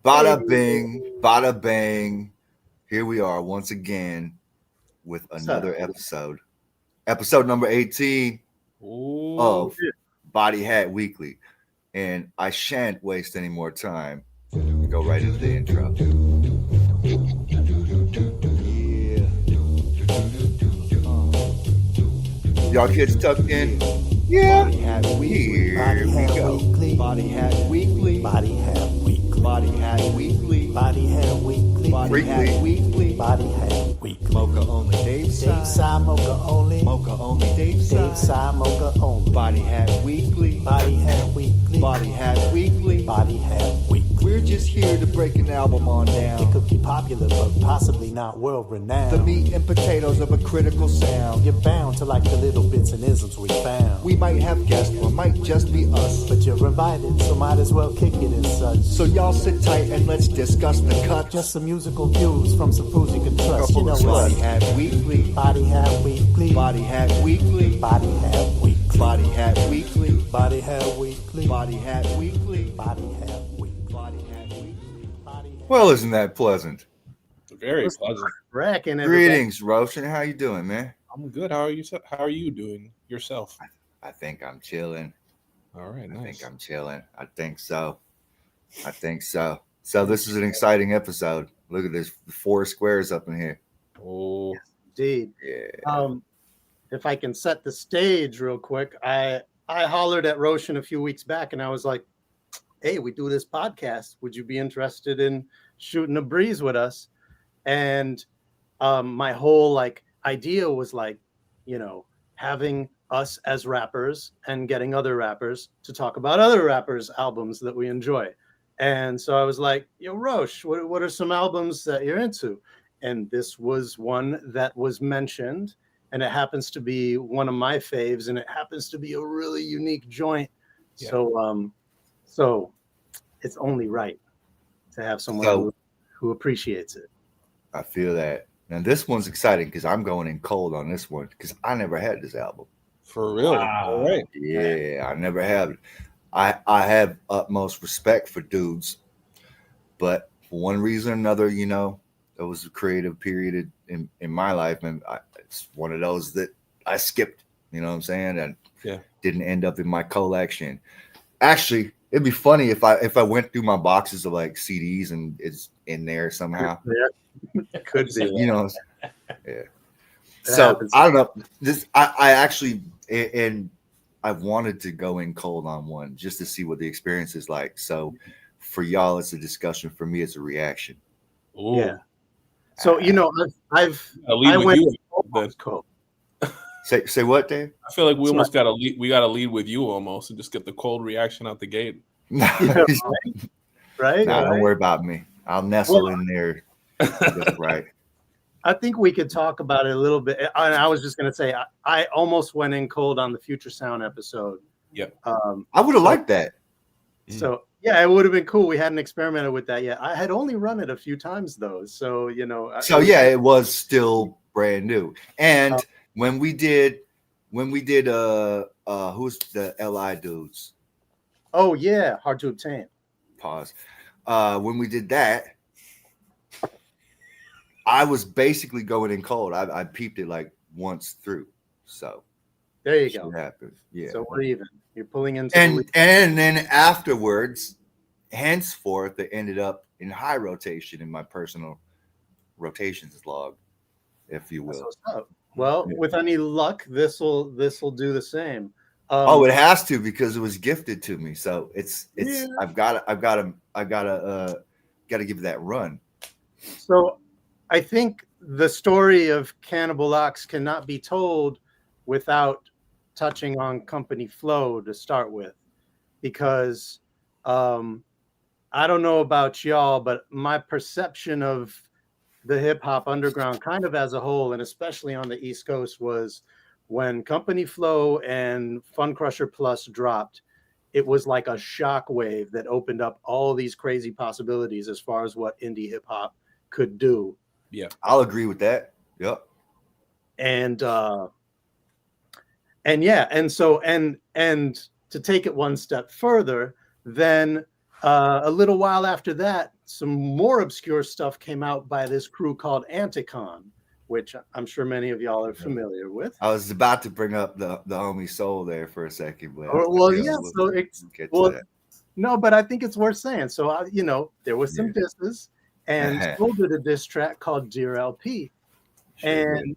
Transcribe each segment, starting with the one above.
Bada bing, bada bang. Here we are once again with another episode. Episode number 18 of Body Hat Weekly. And I shan't waste any more time. We go right into the intro. Y'all kids tucked in? Yeah. Body Hat Weekly. Here we go. Body Hat Weekly. Body Hat Weekly. Body Hat Weekly. Body Hat Weekly. Body Hat Weekly. Body Hat Weekly. Mocha only. DavePsy, Moka only. Mocha only. DavePsy, Moka only. Body Hat Weekly. Body Hat Weekly. Body Hat Weekly. Body Hat Weekly. We're just here to break an album on It down. could be popular, but possibly not world renowned. The meat and potatoes of a critical sound. You're bound to like the little bits and isms we found. We might have guests or might just be us. But you're invited, so might as well kick it as such. So y'all sit tight and let's discuss the cuts. Just some musical views from some fools you can trust. You know Body what? Hat Weekly. Body Hat Weekly. Body Hat Weekly. Body Hat Weekly. Body Hat Weekly. Body Hat Weekly. Body Hat Weekly. Body Hat Weekly. Body Hat Weekly. Body Hat. Well, isn't that pleasant? Very pleasant. Racking everybody. Greetings, Roshin. How you doing, man? I'm good. How are you? How are you doing yourself? I think I'm chilling. All right, I nice. think I'm chilling. I think so. So this is an exciting episode. Look at this, 4 squares up in here. Oh, Indeed. Yeah. If I can set the stage real quick, I hollered at Roshin a few weeks back, and I was like, "Hey, we do this podcast. Would you be interested in shooting a breeze with us?" And my whole idea was having us as rappers and getting other rappers to talk about other rappers' albums that we enjoy. And so I was like, "Yo, Rosh, what are some albums that you're into?" And this was one that was mentioned, and it happens to be one of my faves, and it happens to be a really unique joint. Yeah. So it's only right to have someone who appreciates it. I feel that. Now this one's exciting because I'm going in cold on this one because I never had this album. for real. Wow. All right. Yeah, I never have. I have utmost respect for dudes, but for one reason or another, there was a creative period in my life, and it's one of those that I skipped. You know what I'm saying? And didn't end up in my collection. Actually, it'd be funny if I went through my boxes of CDs and it's in there somehow. Yeah, could be. Yeah. That So happens. I don't know. I actually and I wanted to go in cold on one just to see what the experience is like. So for y'all, it's a discussion. For me, it's a reaction. Ooh. Yeah. So I've I'll lead I with went you. that's cool. Say what, Dave? I feel like we almost got to lead. We got to lead with you almost and just get the cold reaction out the gate. No, Right? don't worry about me. I'll nestle in there. Just right. I think we could talk about it a little bit. And I was just going to say, I almost went in cold on the Future Sound episode. Yep. I would have liked that. So, yeah, it would have been cool. We hadn't experimented with that yet. I had only run it a few times, though. So, So yeah, it was still brand new. And when we did who's the LI dudes? Oh, yeah. Hard to obtain. Pause. When we did that, I was basically going in cold. I peeped it once through. So There you shit go. happens. Yeah. So we're even. You're pulling into and the then afterwards, henceforth, it ended up in high rotation in my personal rotations log, if you That's will. what's up. Well, with any luck, this will do the same. It has to because it was gifted to me. So it's Yeah. I've got to give it that run. So I think the story of Cannibal Ox cannot be told without touching on company flow to start with, because I don't know about y'all, but my perception of the hip hop underground kind of as a whole, and especially on the East Coast, was when Company Flow and Fun Crusher Plus dropped, it was like a shock wave that opened up all these crazy possibilities as far as what indie hip hop could do. Yeah. I'll agree with that. Yep. And to take it one step further, then a little while after that, some more obscure stuff came out by this crew called Anticon, which I'm sure many of y'all are familiar with. I was about to bring up the homie Soul there for a second, but Well, you know, yeah. we'll So it's get to that. no, but I think it's worth saying. So you know, there was some disses, and Soul did a diss track called Dear LP, and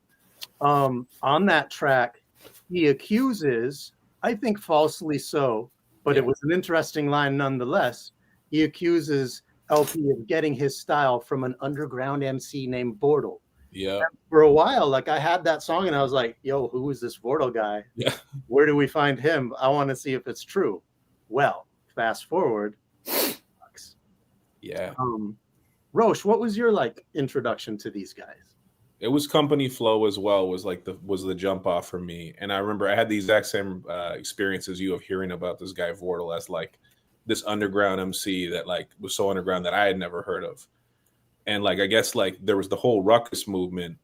on that track, he accuses, I think falsely so, but it was an interesting line nonetheless. He accuses LP of getting his style from an underground MC named Bortle. Yeah. And for a while, like I had that song and I was like, yo, who is this Bortle guy? Yeah. Where do we find him? I want to see if it's true. Well, fast forward. Yeah. Roche, what was your like introduction to these guys? It was Company Flow as well, was the jump off for me. And I remember I had the exact same experiences you of hearing about this guy Vortal as like this underground MC that like was so underground that I had never heard of. And like I guess like there was the whole ruckus movement,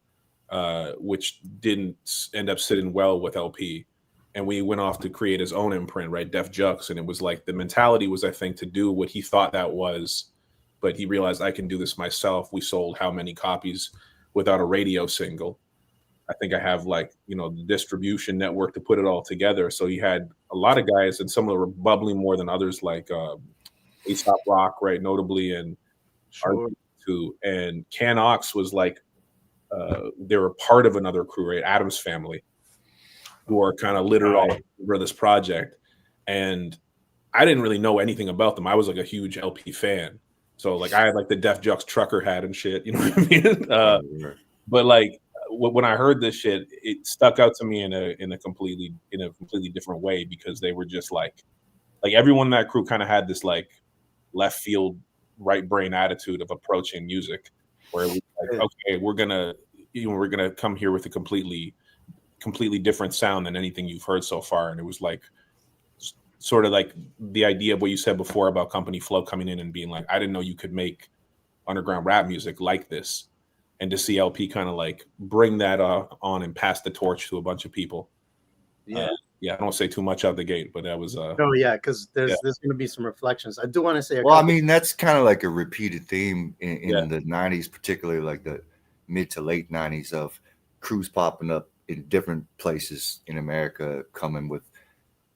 which didn't end up sitting well with LP. And we went off to create his own imprint, right? Def Jux. And it was like the mentality was, I think, to do what he thought that was, but he realized I can do this myself. We sold how many copies without a radio single. I think I have like, you know, the distribution network to put it all together. So he had a lot of guys, and some of them were bubbling more than others, like Aesop Rock, right, notably, and Sure. R2. And Can Ox was like, they were part of another crew, right, Adam's Family, who are kind of littered all over this project. And I didn't really know anything about them. I was like a huge LP fan. So like I had like the Def Jux trucker hat and shit, you know what I mean? But like when I heard this shit, it stuck out to me in a completely different way, because they were just like everyone in that crew kind of had this like left field, right brain attitude of approaching music, where it was like, okay, we're gonna come here with a completely different sound than anything you've heard so far. And it was like sort of like the idea of what you said before about Company Flow coming in and being like, I didn't know you could make underground rap music like this. And to see LP kind of like bring that on and pass the torch to a bunch of people. I don't want to say too much out the gate, but that was because there's going to be some reflections. I do want to say I mean, that's kind of like a repeated theme in the 90s, particularly like the mid to late 90s, of crews popping up in different places in America, coming with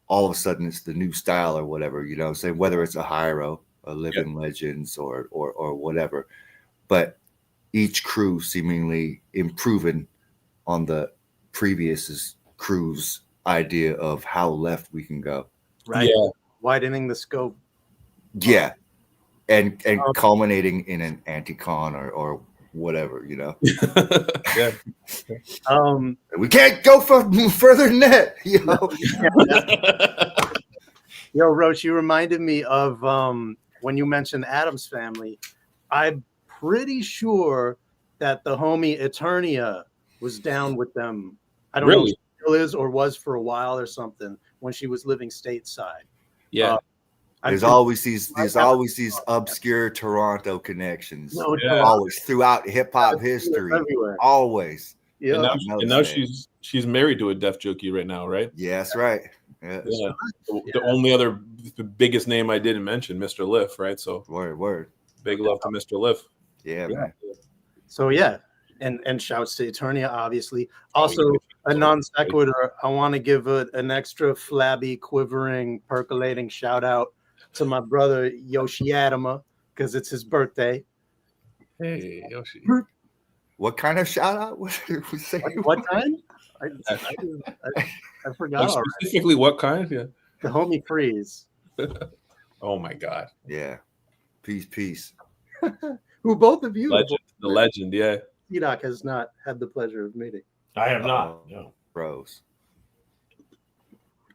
all of a sudden it's the new style or whatever, you know, say whether it's a Hyro, a Living Legends or whatever, but each crew seemingly improving on the previous crew's idea of how left we can go. Right. Yeah. Widening the scope. Yeah. And culminating in an Anticon or whatever, you know. Yeah. We can't go further than that, you know. Yo, Roche, you reminded me of when you mentioned Adam's Family. I'm pretty sure that the homie Eternia was down with them. I don't know if she still is or was for a while or something when she was living stateside. Yeah. There's always these obscure Toronto connections. Always throughout hip hop history. Always. Yeah. And now she's married to a Def Jokey right now, right? Yeah, that's right. Yeah. The only other biggest name I didn't mention, Mr. Liff, right? So word. Big love to Mr. Liff. Yeah, man. So and shouts to Eternia, obviously. Also, a non sequitur. I want to give an extra flabby, quivering, percolating shout out to my brother Yoshi Adama, because it's his birthday. Hey, Yoshi. What kind of shout out? What kind? I forgot. Specifically, what kind? Yeah. The homie Freeze. Oh my God. Yeah. Peace. Who both of you? The legend, yeah. C-Doc has not had the pleasure of meeting. I have not. No. Bros.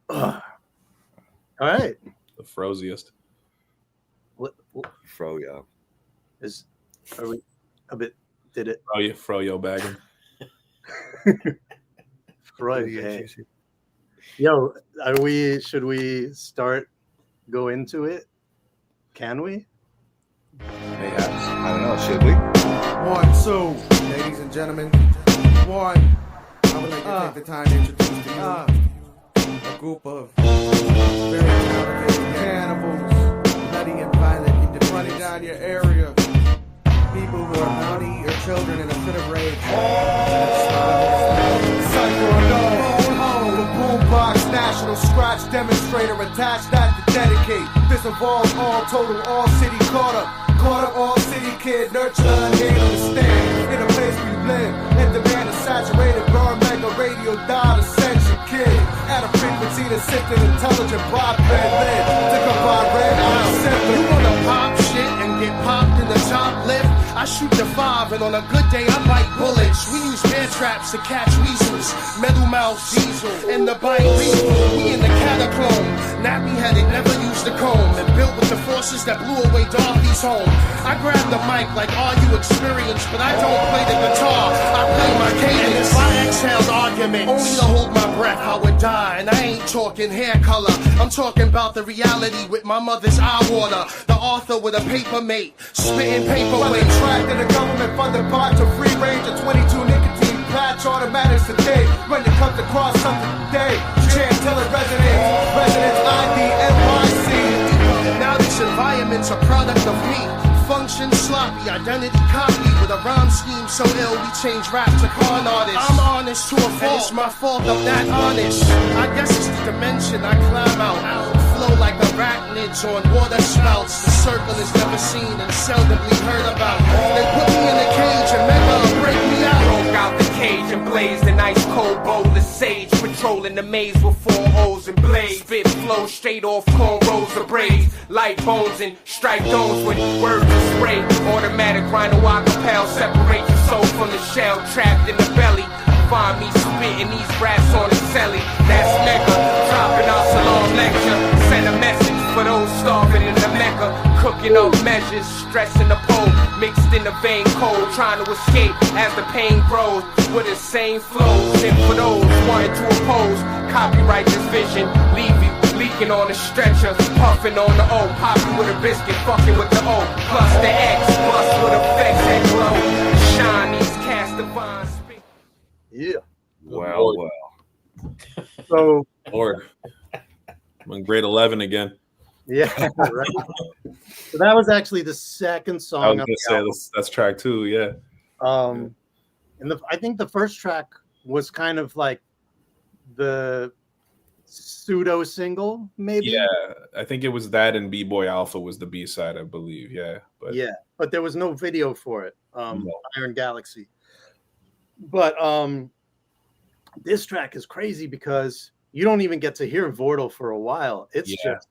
All right. The froziest. What Froyo. Are we a bit? Did it? Froyo bagging. Froyo. Yo, should we go into it? Can we? Mayhaps. I don't know. Should we? 1, 2, ladies and gentlemen. 1. I would like to take the time to introduce to you a group of very talented cannibals, bloody and violent, running down your area. people who are bounty or children in a fit of rage. The boombox national scratch demonstrator attached that to dedicate. This involves all total, all city caught up, all city kid, nurture and understand. In a place we live, and demand a saturated, burn mega radio dial ascension kid. At a frequency that sifted intelligent bot red lid. To combine red and You wanna pop shit and get popped in the top lip? I shoot the 5 and on a good day I bite bullets. We use bear traps to catch weasels, metal mouth diesel, and the bite lethal. We in the catacomb, nappy headed, never used the comb, and built with the forces that blew away Dorothy's home. I grab the mic like, are you experienced? But I don't play the guitar, I play my cadence. If I exhaled argument, only to hold my breath, I would die. And I ain't talking hair color, I'm talking about the reality with my mother's eye water. The author with a paper mate, spitting paperweight. Tracked in a government-funded box of free range of 22 nicotine patch automatics today. When it comes across something today, Chantilly residents ID NYC. Now this environment's a product of me. Function sloppy, identity copy with a rhyme scheme so ill we change rap to con artists. I'm honest to a fault, and it's my fault I'm that honest. I guess it's the dimension I climb out. Flow like arachnids on water spouts. The circle is never seen and seldomly heard about. They put me in a cage and never break me out. Broke out the cage and blazed an ice cold bowl of sage. Patrolling the maze with 4 O's and blades. Spit flow straight off cornrows of braids. Light bones and strike those with words of spray. Automatic rhino acapel. Separate your soul from the shell trapped in the belly. Find me spitting these raps on the celly. That's Mecca, dropping out Salam lecture. Send a message for those starving in the Mecca. Cooking up measures, stressing the pole. Mixed in the vein cold, trying to escape as the pain grows. With the same flows, and for those wanting to oppose, copyright this vision. Leave you leaking on the stretcher, puffing on the O. Popping with a biscuit, fucking with the O. Plus the X, plus with effects that glow. Shine these cast divine. Yeah. Wow. So Lord, I'm in grade 11 again. yeah, right. So that was actually the second song. I was on gonna the say album. that's track 2. Yeah. And I think the first track was kind of like the pseudo single, maybe. Yeah, I think it was that, and B-Boy Alpha was the B-side, I believe. Yeah, but there was no video for it. No. Iron Galaxy. But this track is crazy because you don't even get to hear Vortal for a while. It's just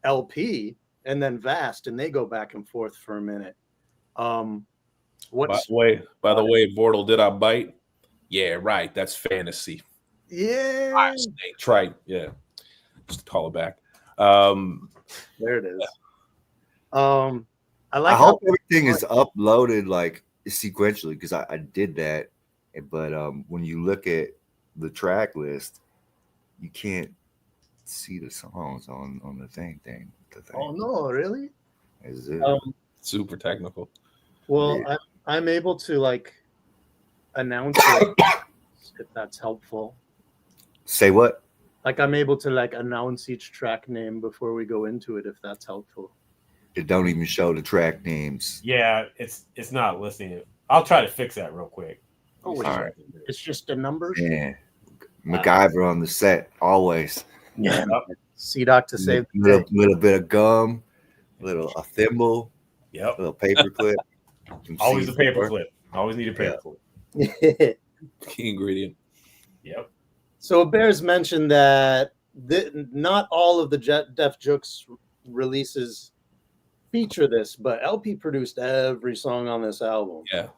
LP and then Vast, and they go back and forth for a minute. By the way, Vortal, did I bite? Yeah, right. That's fantasy. Yeah. Fire snake, trite. Yeah. Just call it back. There it is. I hope everything is uploaded like sequentially because I did that. But when you look at the track list, you can't see the songs on the thing. Oh no, really? Is it? Super technical. Well, Yeah. I'm able to like announce it if that's helpful. Say what? Like I'm able to like announce each track name before we go into it if that's helpful. It don't even show the track names. Yeah, it's not listing. I'll try to fix that real quick. Oh, All right. it's just the numbers. Yeah. MacGyver on the set, always. Yeah. C-Doc to save the day. Little bit of gum, a thimble, Yep. a little paper clip. some Always a C4. paper clip. Always need a paper clip. Key ingredient. Yep. So Bears mentioned that not all of the Def Jux releases feature this, but LP produced every song on this album. Yeah.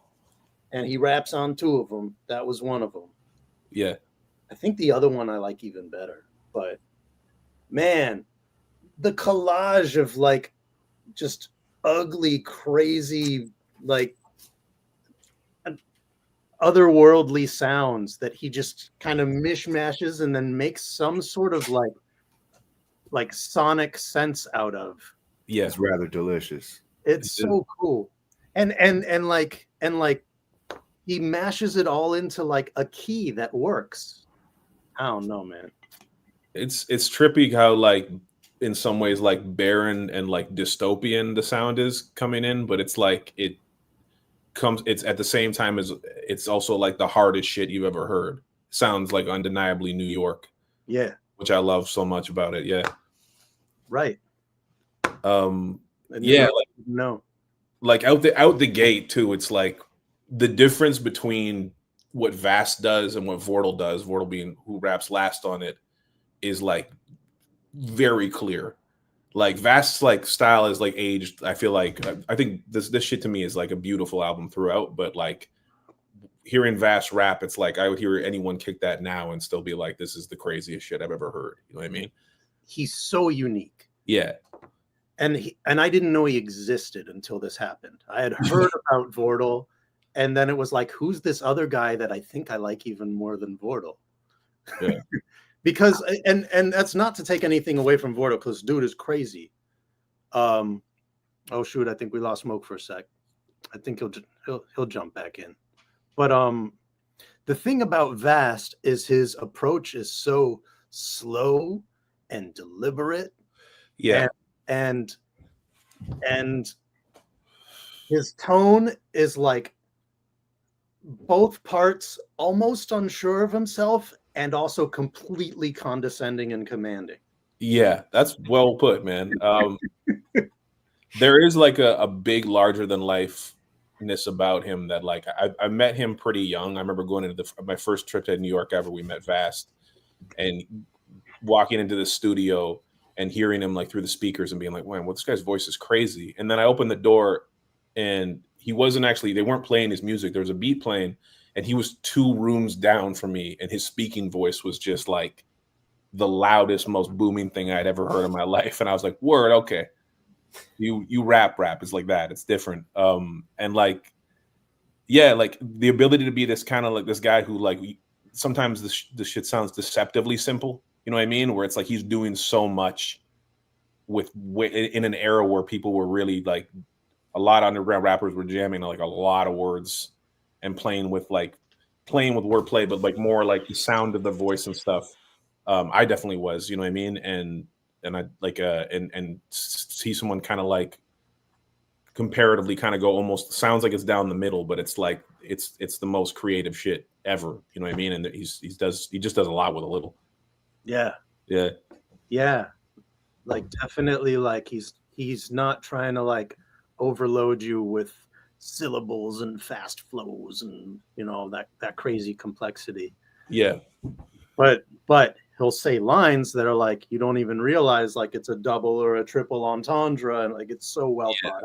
And he raps on 2 of them. That was one of them. Yeah. I think the other one I like even better. But man, the collage of like just ugly, crazy, like otherworldly sounds that he just kind of mishmashes and then makes some sort of like sonic sense out of. Yeah. It's rather delicious. It's so cool. And like he mashes it all into like a key that works. I don't know, man. It's trippy how like in some ways like barren and like dystopian the sound is coming in, but it's like it's at the same time as it's also like the hardest shit you've ever heard. Sounds like undeniably New York. Yeah. Which I love so much about it. Yeah. Right. Yeah, like out the gate too. It's like the difference between what Vast does and what Vortal does, Vortal being who raps last on it, is like very clear. Like Vast's like style is like aged. I feel like I think this shit to me is like a beautiful album throughout, but like hearing Vast rap, it's like I would hear anyone kick that now and still be like, this is the craziest shit I've ever heard. You know what I mean? He's so unique. Yeah. And I didn't know he existed until this happened. I had heard about Vortal, and then it was like, who's this other guy that I think I like even more than Vortal? Yeah. Because and that's not to take anything away from Vortal, because dude is crazy. Oh shoot, I think we lost Smoke for a sec. I think he'll jump back in. But the thing about Vast is his approach is so slow and deliberate. Yeah. And his tone is like both parts almost unsure of himself and also completely condescending and commanding. Yeah, that's well put, man. There is like a big larger than lifeness about him that like I met him pretty young. I remember going into my first trip to New York ever. We met Vast and walking into the studio and hearing him like through the speakers and being like, man, well, this guy's voice is crazy. And then I opened the door and he wasn't actually, they weren't playing his music. There was a beat playing and he was 2 rooms down from me. And his speaking voice was just like the loudest, most booming thing I'd ever heard in my life. And I was like, word, okay. You rap. It's like that. It's different. And like, yeah, like the ability to be this kind of like this guy who like, sometimes this shit sounds deceptively simple. You know what I mean? Where it's like he's doing so much in an era where people were really like a lot of underground rappers were jamming like a lot of words and playing with wordplay, but like more like the sound of the voice and stuff. I definitely was, you know what I mean? And I like and see someone kind of like comparatively kind of go almost sounds like it's down the middle, but it's like it's the most creative shit ever. You know what I mean? And he just does a lot with a little. Yeah. Like definitely like he's not trying to like overload you with syllables and fast flows and you know that crazy complexity. Yeah. But he'll say lines that are like you don't even realize like it's a double or a triple entendre and like it's so well thought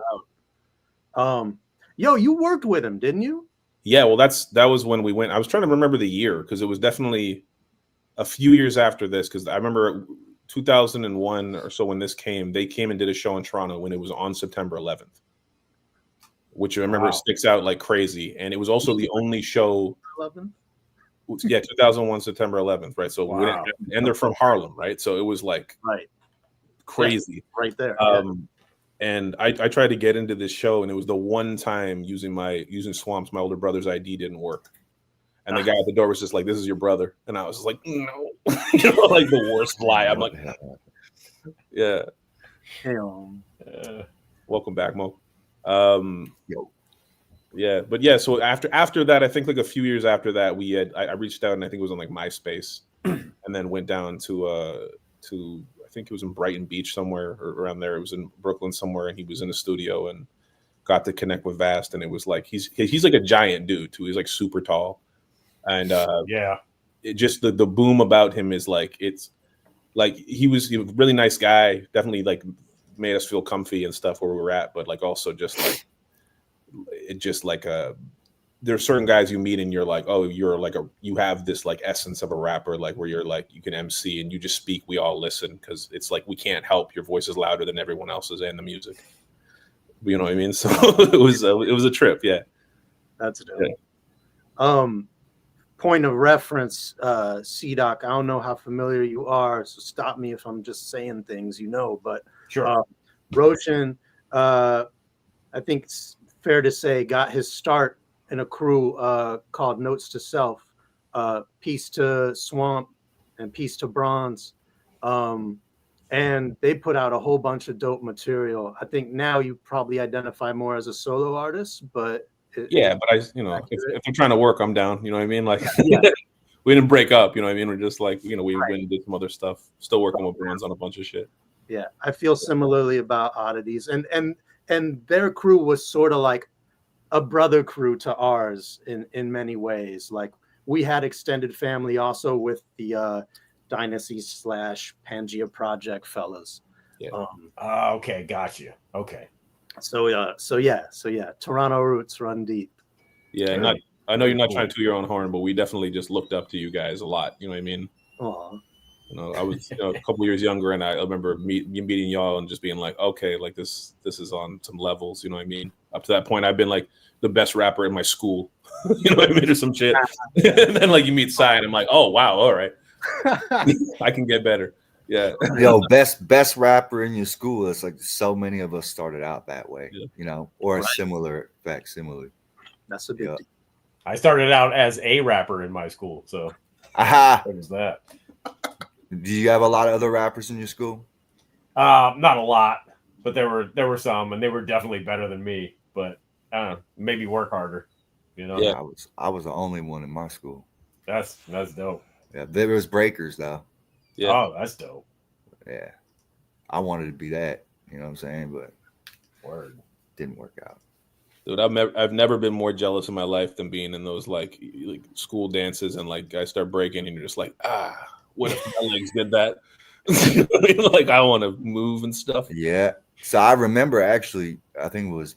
out. Yo, you worked with him, didn't you? Yeah, well that was when we went. I was trying to remember the year because it was definitely a few years after this, because I remember 2001 or so when this came, they came and did a show in Toronto when it was on September 11th, which I remember sticks out like crazy. And it was also the only show. 11? Yeah, 2001 September 11th, right? So and they're from Harlem, right? So it was like crazy, yeah, right there. And I tried to get into this show, and it was the one time using Swamp's, my older brother's ID didn't work. And the guy at the door was just like, "This is your brother," and I was just like, "No," you know, like the worst lie. I'm like, "Yeah." Welcome back, Mo. Yeah, but yeah. So after that, I think like a few years after that, I reached out and I think it was on like MySpace, and then went down to I think it was in Brighton Beach somewhere or around there. It was in Brooklyn somewhere, and he was in the studio and got to connect with Vast, and it was like he's like a giant dude too. He's like super tall. And it just the boom about him is like it's like he was a really nice guy, definitely like made us feel comfy and stuff where we were at, but like also just like it just like there's certain guys you meet and you're like, oh, you're like you have this like essence of a rapper, like where you're like you can MC and you just speak, we all listen because it's like we can't help, your voice is louder than everyone else's and the music. You know what I mean? So it was a trip, yeah. That's dope. Yeah. Point of reference, C-Doc, I don't know how familiar you are, so stop me if I'm just saying things, you know, but sure. Roshin, I think it's fair to say, got his start in a crew called Notes to Self, Peace to Swamp and Peace to Bronze, and they put out a whole bunch of dope material. I think now you probably identify more as a solo artist, but Yeah, but if they're trying to work, I'm down. You know what I mean? Like, Yeah. we didn't break up. You know what I mean? We're just like, we went and did some other stuff. Still working with brands on a bunch of shit. Yeah, I feel similarly about Oddities, and their crew was sort of like a brother crew to ours in many ways. Like, we had extended family also with the Dynasty / Pangea Project fellas. Yeah. Okay, got you. Okay. So yeah, Toronto roots run deep. Yeah, I know you're not trying to toot your own horn, but we definitely just looked up to you guys a lot. You know what I mean? Aw. I was a couple years younger, and I remember meeting y'all and just being like, okay, like this is on some levels. You know what I mean? Up to that point, I've been like the best rapper in my school. You know what I mean, or some shit. And then like you meet Psy, and I'm like, oh wow, all right, I can get better. Yeah. Yo, best rapper in your school. It's like so many of us started out that way, or a similar facsimile. That's a big deal. I started out as a rapper in my school, so what is that? Do you have a lot of other rappers in your school? Not a lot, but there were some, and they were definitely better than me. But maybe work harder. Yeah, I was the only one in my school. That's dope. Yeah, there was breakers though. Yeah. Oh, that's dope. Yeah, I wanted to be that. You know what I'm saying? But didn't work out. Dude, I've never been more jealous in my life than being in those like school dances, and like guys start breaking, and you're just like, what if my legs did that? Like I want to move and stuff. Yeah. So I remember actually, I think it was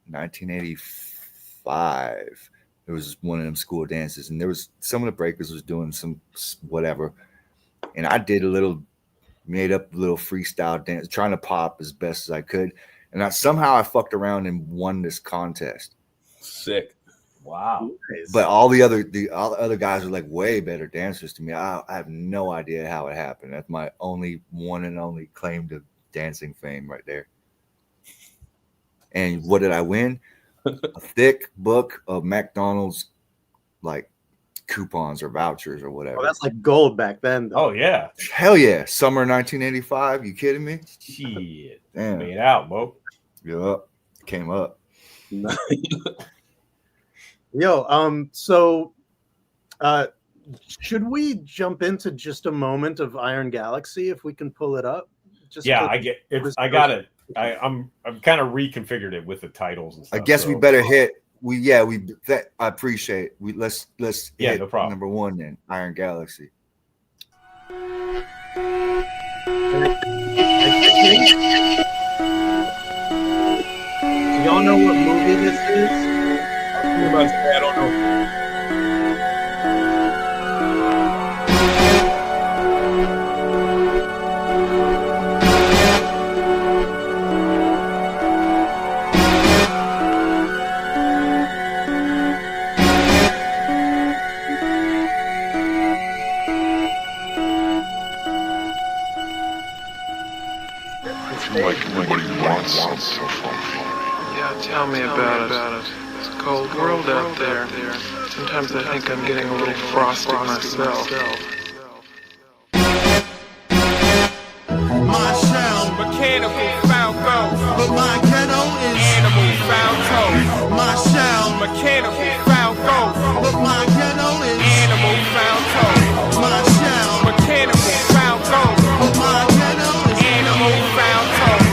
1985. It was one of them school dances, and there was some of the breakers was doing some whatever, and I did made up a little freestyle dance, trying to pop as best as I could, and somehow I fucked around and won this contest. Sick. Wow. But all the other guys are like way better dancers to me. I have no idea how it happened. That's my one and only claim to dancing fame right there. And what did I win? A thick book of McDonald's like coupons or vouchers or whatever. Oh, that's like gold back then, though. Oh yeah. Hell yeah. Summer 1985. You kidding me? Shit. Damn. Made out, Mo. Yup. Came up. Yo, should we jump into just a moment of Iron Galaxy if we can pull it up? I get it. I got it. I'm kind of reconfigured it with the titles and stuff. I guess we better hit. I appreciate. Let's hit no problem. Number one then. Iron Galaxy. Do y'all know what movie this is? I don't know. Tell me about it. It's a cold world out there. Sometimes I think I'm getting a little frosty myself. My shell, Mechanical found ghost. but my ghetto is Animal found toast. my shell, Mechanical found ghost. but my ghetto is Animal found toast. my shell, Mechanical found ghost. but my ghetto is Animal found toast.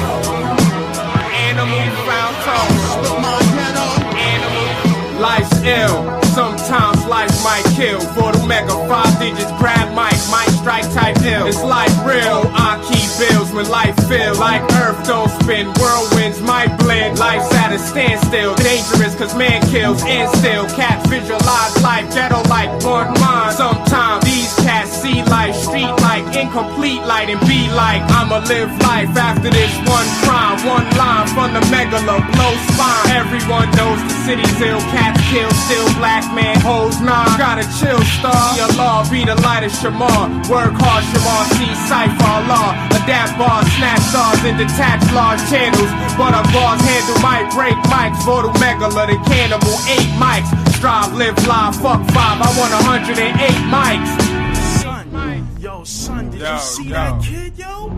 Animal found toast. but my ghetto. Animal. Life's ill. Sometimes life might kill. For the mega 5 digits, grab mic, might strike type ill. It's life real. I keep bills when life feel like earth don't spin. Whirlwinds might blend. Life's at a standstill. Dangerous cause man kills and still. Cats visualize life ghetto like one mind. Sometimes these cats see life street like incomplete light and be like I'ma live life after this one crime. One line from the megala blow spine. Everyone knows the city's ill. Cats kill still. Black man holds nine. Gotta chill star. Your law be the light of Shamar. Work hard Shamar. See cipher law. Adapt bars. Snatch stars and detach large channels. But our bars handle might break mics. Voodoo megala the cannibal 8 mics. Strive live live fuck 5. I want 108 mics. Son, did you see that kid, yo?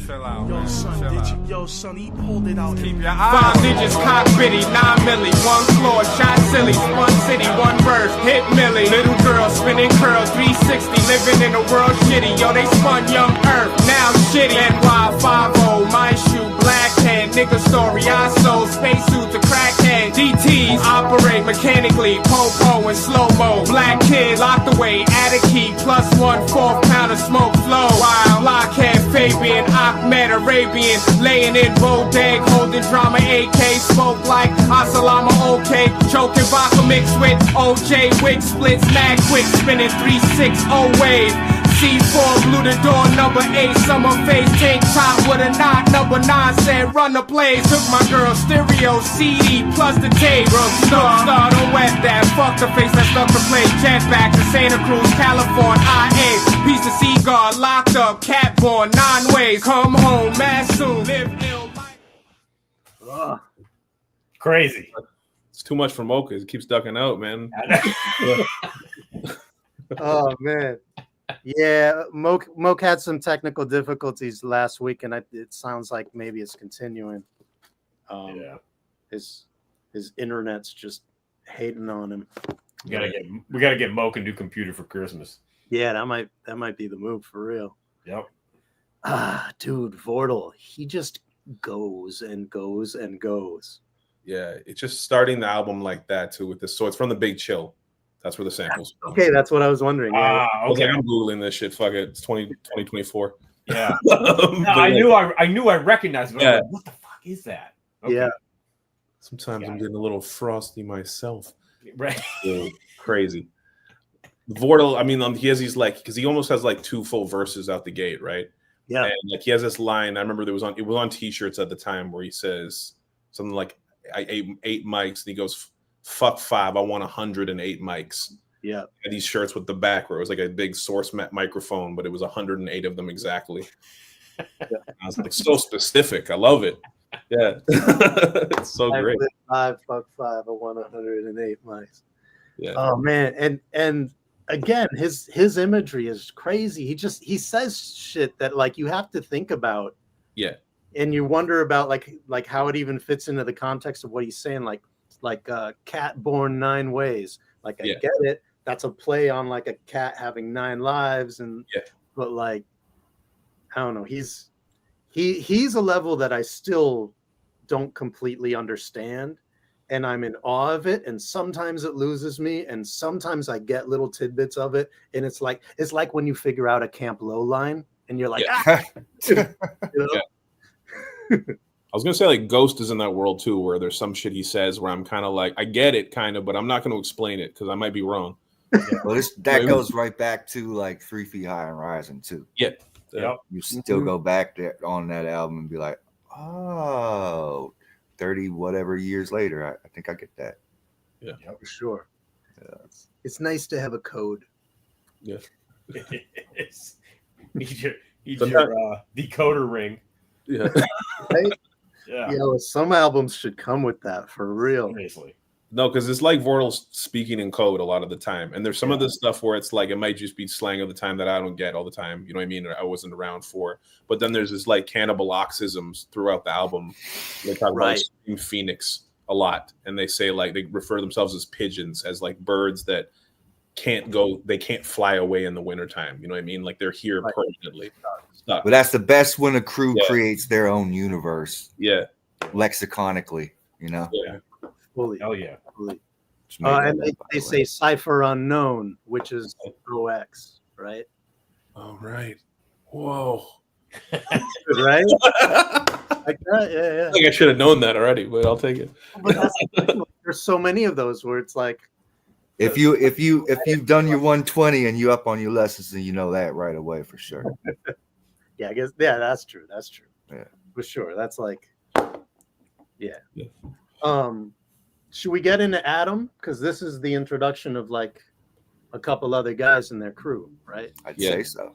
Yo, son, he pulled it out. Keep your eyes. 5 digits, cock bitty, 9 milli, 1 floor, shot silly, 1 city, 1 verse, hit milli. Little girl spinning curls, 360, living in a world shitty. Yo, they spun young earth, now shitty. NY50, my shoe, black head, nigga story, I sold spacesuit to crackhead. DTs operate mechanically, po-po and slow-mo. Black kid locked away, add a key, plus 1 4th pound of smoke flow. While blockhead Fabian, Ahmed Arabian, laying in Bodeg, holding drama AK, smoke like Asalama OK, choking vodka mixed with OJ, wig splits, mad quick, spinning 360 wave. C4 blew the door, number 8, summer face, tank top with a knot, number 9 said run the place. Took my girl stereo, CD, plus the tape. Star, don't wet that, fuck the face, let's up the place. Jetback to Santa Cruz, California, IA. Piece of cigar, locked up, cat born, 9 ways. Come home, mad soon, live ill life. Crazy. It's too much for Moka. He keeps ducking out, man. Oh man. Yeah, Moke had some technical difficulties last week, and it sounds like maybe it's continuing. Yeah, his internet's just hating on him. We gotta get Moke a new computer for Christmas. Yeah, that might be the move for real. Yep. Dude, Vordel, he just goes and goes and goes. Yeah, it's just starting the album like that too with this. So it's from the Big Chill. That's where the samples. Okay, that's what I was wondering. Yeah. Okay, I'm googling this shit. Fuck it, it's 2024. Yeah, I knew I recognized it. But Yeah. like, what the fuck is that? Okay. Yeah. Sometimes I'm getting a little frosty myself. Right. Yeah, crazy. Vordel, I mean, he has these like because he almost has like 2 full verses out the gate, right? Yeah. And like he has this line. I remember it was on T-shirts at the time where he says something like, "I ate 8 mics," and he goes, "Fuck 5, I want 108 mics." Yeah. And these shirts with the back where it was like a big source microphone, but it was 108 of them exactly. I was like, so specific. I love it. Yeah. It's so great. 5, fuck 5, I want 108 mics. Yeah. Oh man, and again, his imagery is crazy. He says shit that like you have to think about. Yeah. And you wonder about like how it even fits into the context of what he's saying, like cat born 9 ways. Like I get it. That's a play on like a cat having 9 lives, and but like I don't know. He's a level that I still don't completely understand, and I'm in awe of it. And sometimes it loses me, and sometimes I get little tidbits of it, and it's like when you figure out a Camp Low line, and you're like, you know? I was gonna say like Ghost is in that world too, where there's some shit he says where I'm kind of like I get it, kind of, but I'm not going to explain it because I might be wrong. Well, that goes right back to like 3 Feet High and Rising too. Yeah, You still go back there on that album and be like, oh, 30 whatever years later, I think I get that. Yeah, for sure. It's nice to have a code. Yeah. Need your decoder ring. Yeah. Right? Yeah. Well, some albums should come with that for real. Seriously. No, because it's like Vordel's speaking in code a lot of the time. And there's some of this stuff where it's like it might just be slang of the time that I don't get all the time. You know what I mean? I wasn't around for. But then there's this like Cannibal Oxisms throughout the album. They talk about Phoenix a lot. And they say like they refer themselves as pigeons, as like birds that they can't fly away in the wintertime. You know what I mean? Like they're here permanently. But that's the best when a crew creates their own universe. Yeah. Lexiconically, you know? Yeah. Fully. Oh yeah. Fully. And they say Cypher Unknown, which is OX, right? Oh, right. Whoa. Right? Like that? Yeah. I think I should have known that already, but I'll take it. But there's so many of those where it's like if you've done your 120 and you up on your lessons, then you know that right away for sure. Yeah, I guess that's true. That's true. Yeah. For sure. That's like should we get into Adam? Because this is the introduction of like a couple other guys in their crew, right? I'd say so.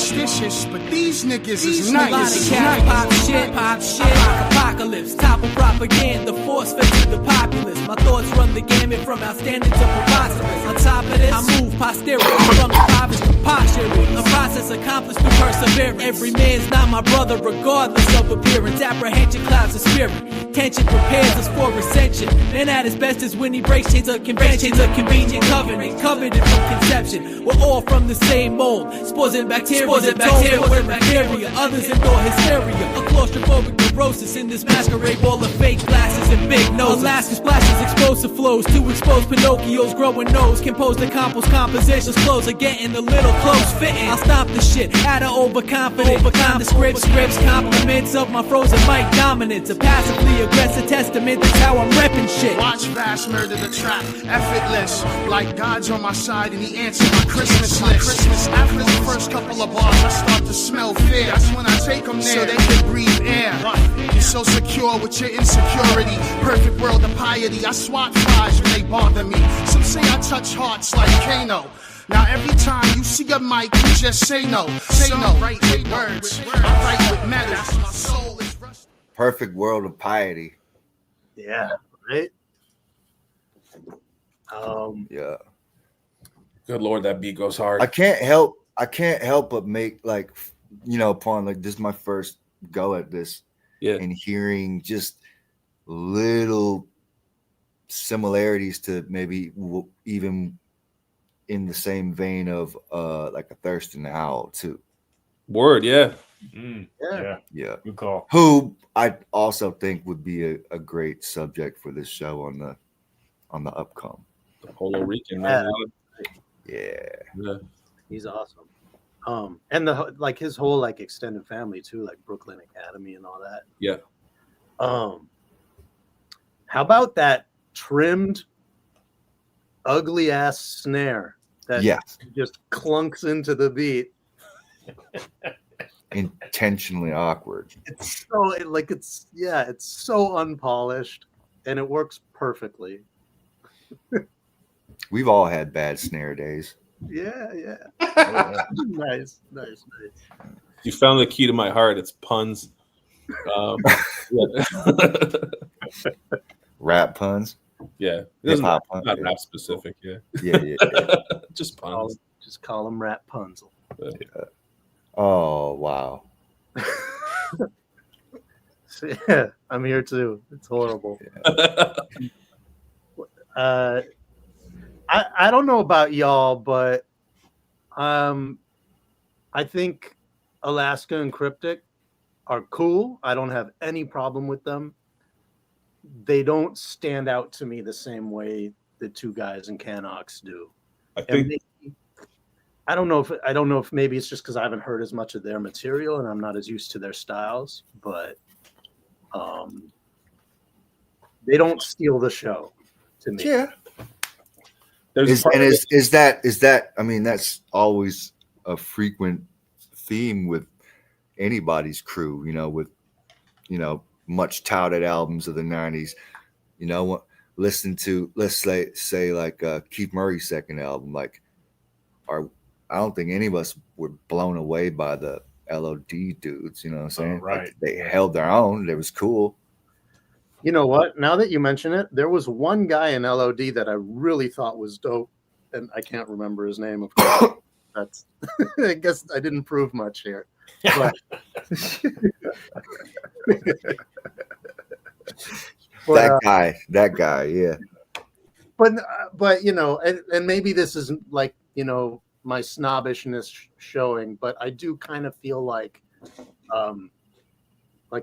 superstitious, but these niggas is nice. Pop shit, I rock apocalypse, topple propaganda, force fed to the populace. My thoughts run the gamut from outstanding to preposterous. On top of this, I move posterity from the impoverished to posturing. A process accomplished through perseverance. Every man's not my brother, regardless of appearance. Apprehension clouds the spirit. Tension prepares us for ascension. Man at his best is when he breaks chains of conventions, a convenient covenant, coveted from conception. We're all from the same mold. Spores and bacteria, others endure hysteria. A claustrophobic neurosis in this masquerade ball of fake glasses and big noses. Alaska splashes explosive flows to expose Pinocchio's growing nose. Compose the compost compositions, clothes are getting a little close fitting. I'll stop the shit out of overconfident. Overcome the scripts, compliments of my frozen mic dominance. A passively aggressive testament, that's how I'm repping shit. Watch Vast murder the trap, effortless. Like God's on my side and he answered my Christmas list. After the first couple of bars, I start to smell fear. That's when I take them there, so they can breathe air. You're so secure with your insecurity. Perfect world of piety. I swat flies when they bother me. Some say I touch hearts like Kano. Now every time you see a mic, you just say no. Say no, write with words. I write with metals. My soul is rusty. Perfect world of piety. Yeah, right. Yeah. Good Lord, that beat goes hard. I can't help but make like, upon like this is my first go at this. Yeah. And hearing just little similarities to maybe even in the same vein of like a Thurston Howell too. Word, yeah. Yeah. Good call. Who I also think would be a great subject for this show on the upcome. The Polo Rican, man. Yeah. He's awesome. And his whole like extended family too, like Brooklyn Academy and all that. Yeah. How about that trimmed, ugly ass snare that just clunks into the beat? Intentionally awkward. It's so it's so unpolished and it works perfectly. We've all had bad snare days. Yeah. Nice. You found the key to my heart. It's puns. Rap puns. Yeah. Hip-hop puns. Not rap specific. Yeah. Yeah. Just puns. Just call them rap puns. Yeah. Oh wow. Yeah, I'm here too. It's horrible. Yeah. I don't know about y'all, but I think Alaska and Cryptic are cool. I don't have any problem with them. They don't stand out to me the same way the two guys in Cannibal Ox do. I don't know if maybe it's just because I haven't heard as much of their material and I'm not as used to their styles, but they don't steal the show to me. Yeah. Is that I mean, that's always a frequent theme with anybody's crew, with much touted albums of the 90s. Listen to, let's say like Keith Murray's second album, like I don't think any of us were blown away by the LOD dudes, you know what I'm saying? Right. Like, they held their own. It was cool. You know what? Now that you mention it, there was one guy in LOD that I really thought was dope, and I can't remember his name. Of course, that's. I guess I didn't prove much here. But, that guy, yeah. But and maybe this isn't like my snobbishness showing, but I do kind of feel like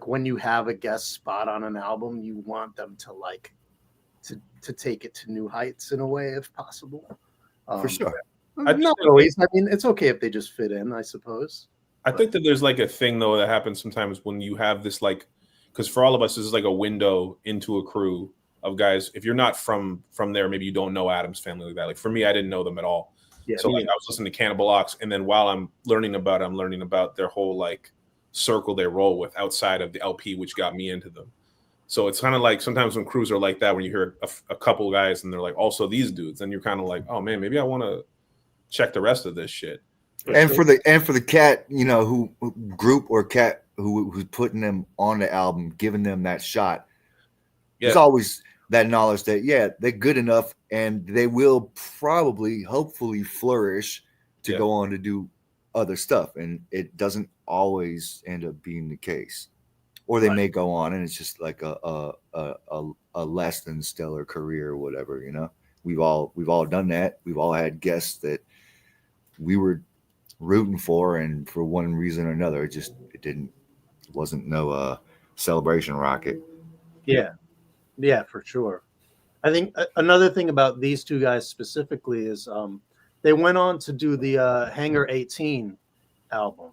when you have a guest spot on an album, you want them to take it to new heights in a way, if possible. For sure. Not always. I mean, it's okay if they just fit in, I suppose. I think that there's like a thing though that happens sometimes when you have this because for all of us, this is like a window into a crew of guys. If you're not from there, maybe you don't know Adam's family like that. Like for me, I didn't know them at all. Yeah, so I was listening to Cannibal Ox, and then while I'm learning about their whole circle they roll with outside of the LP, which got me into them. So it's kind of like sometimes when crews are like that, when you hear a couple guys and they're like also these dudes, and you're kind of like, oh man, maybe I want to check the rest of this shit. And for the cat, you know, who group or cat who's putting them on the album, giving them that shot. Yeah. There's always that knowledge that they're good enough, and they will probably, hopefully, flourish to go on to do other stuff, and it doesn't always end up being the case. Or they may go on, and it's just like a less than stellar career or whatever. You know, we've all done that. We've all had guests that we were rooting for, and for one reason or another, it wasn't no celebration rocket. Yeah, for sure. I think another thing about these two guys specifically is they went on to do the Hangar 18 album.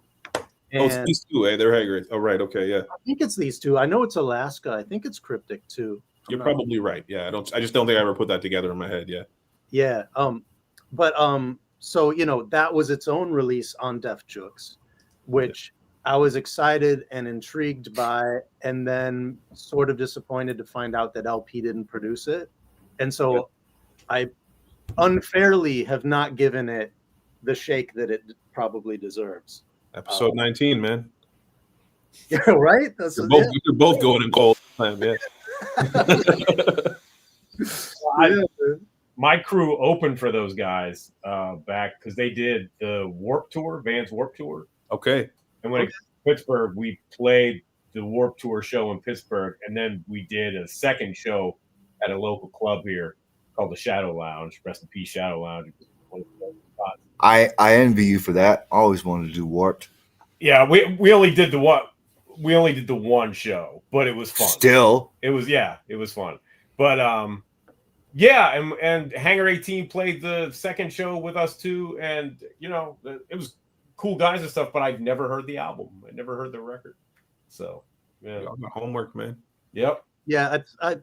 And it's these two, eh? They're Hangar. Oh, right. Okay, yeah. I think it's these two. I know it's Alaska. I think it's Cryptic too. You're probably right. Yeah, I just don't think I ever put that together in my head. Yeah. Yeah. So you know, that was its own release on Def Jux, which I was excited and intrigued by, and then sort of disappointed to find out that LP didn't produce it. And so I unfairly have not given it the shake that it probably deserves. Episode 19, man. Yeah, right? You're both going in cold time, yeah. My crew opened for those guys back because they did the Warp Tour, Vans Warp Tour. Okay. And when it came to Pittsburgh, we played the Warp Tour show in Pittsburgh, and then we did a second show at a local club here called the Shadow Lounge. Rest in peace, Shadow Lounge. I envy you for that. I always wanted to do Warped. Yeah, we only did the one show, but it was fun. Still, it was fun. But and Hangar 18 played the second show with us too, and you know, it was cool guys and stuff. But I'd never heard the album. I never heard the record. So yeah, homework, man. Yep. Yeah, I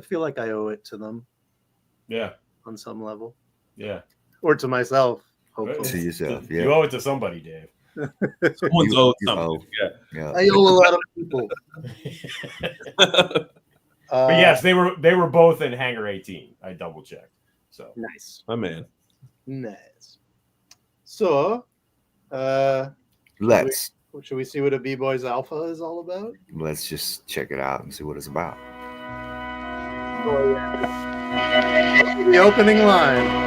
feel like I owe it to them. Yeah, on some level. Yeah, or to myself. Hopefully. To yourself. Yeah, you owe it to somebody, Dave. Someone's owed something. Yeah. I owe a lot of people. But yes, they were both in Hangar 18. I double checked. So nice, my man. Nice. So, should we see what a B-Boys Alpha is all about? Let's just check it out and see what it's about. The opening line.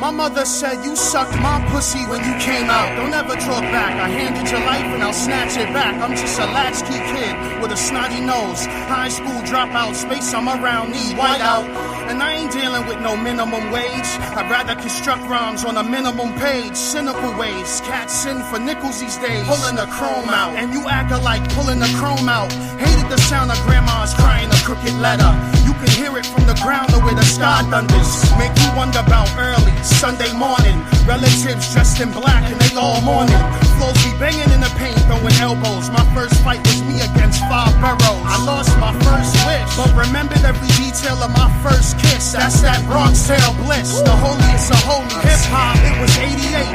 My mother said you sucked my pussy when you came out. Don't ever talk back. I handed your life and I'll snatch it back. I'm just a latchkey kid with a snotty nose. High school dropout, space I'm around, need white out. And I ain't dealing with no minimum wage. I'd rather construct rhymes on a minimum page. Cynical ways, cats sin for nickels these days. Pulling the chrome out, and you act like pulling the chrome out. Hated the sound of grandma's crying a crooked letter. You can hear it from the ground or where the sky thunders. Make you wonder about early Sunday morning. Relatives dressed in black and they all mourning. Flows be banging in the paint, throwing elbows. My first fight was me against 5 boroughs. I lost my first wish, but remembered every detail of my first kiss. That's that Bronx tail bliss. The holiest of holy hip-hop, it was 88.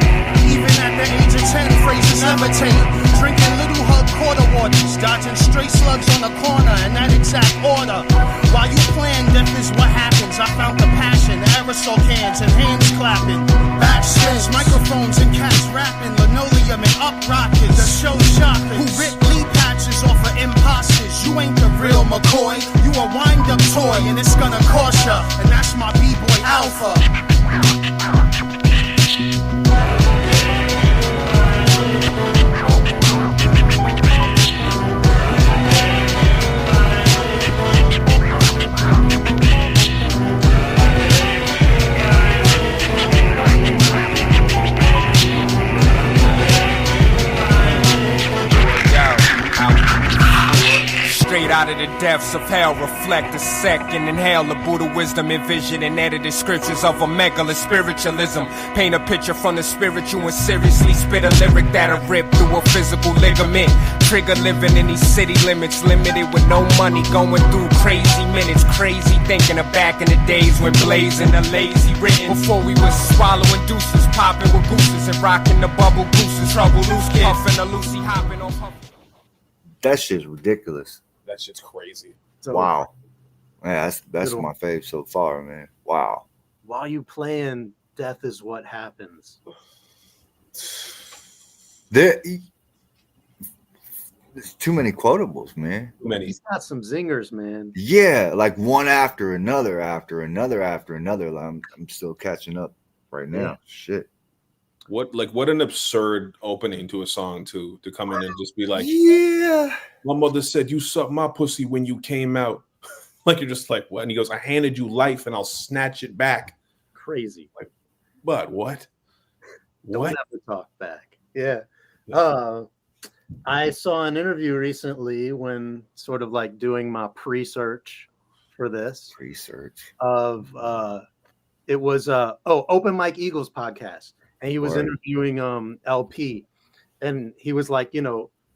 Even at the age of 10, phrases levitate. Drinking little hug quarter waters. Dodging stray slugs on the corner in that exact order. While you plan, death is what happens. I found the passion, aerosol cans and hands clapping. Backspins, microphones and cats rapping. Linoleum and up rockets. The show shockers who rip Lee patches off of imposters. You ain't the real McCoy. You a wind-up toy and it's gonna cost ya. And that's my B-boy Alpha. Straight out of the depths of hell, reflect a second, inhale the Buddha wisdom, envision and edited scriptures of a megalith spiritualism. Paint a picture from the spiritual and seriously spit a lyric that'll rip through a physical ligament. Trigger living in these city limits, limited with no money, going through crazy minutes. Crazy thinking of back in the days when blazing the lazy written. Before we was swallowing deuces, popping with gooses and rocking the bubble gooses. Trouble loose kid, puffing a Lucy, hopping on puff. That shit's ridiculous. That shit's crazy. Wow. Yeah, that's my fave so far, man. Wow. While you playing, death is what happens. There's too many quotables, man. Too many. He's got some zingers, man. Yeah, like one after another, after another, after another. Like, I'm still catching up right now. Yeah. Shit. What an absurd opening to a song to come in and just be like, yeah, my mother said you sucked my pussy when you came out. Like, you're just like, what? And he goes, I handed you life and I'll snatch it back. Crazy. Like, but what? Don't have to talk back. Yeah. I saw an interview recently when sort of like doing my pre-search for this. Of it was Open Mike Eagles podcast. And he was interviewing LP. And he was like,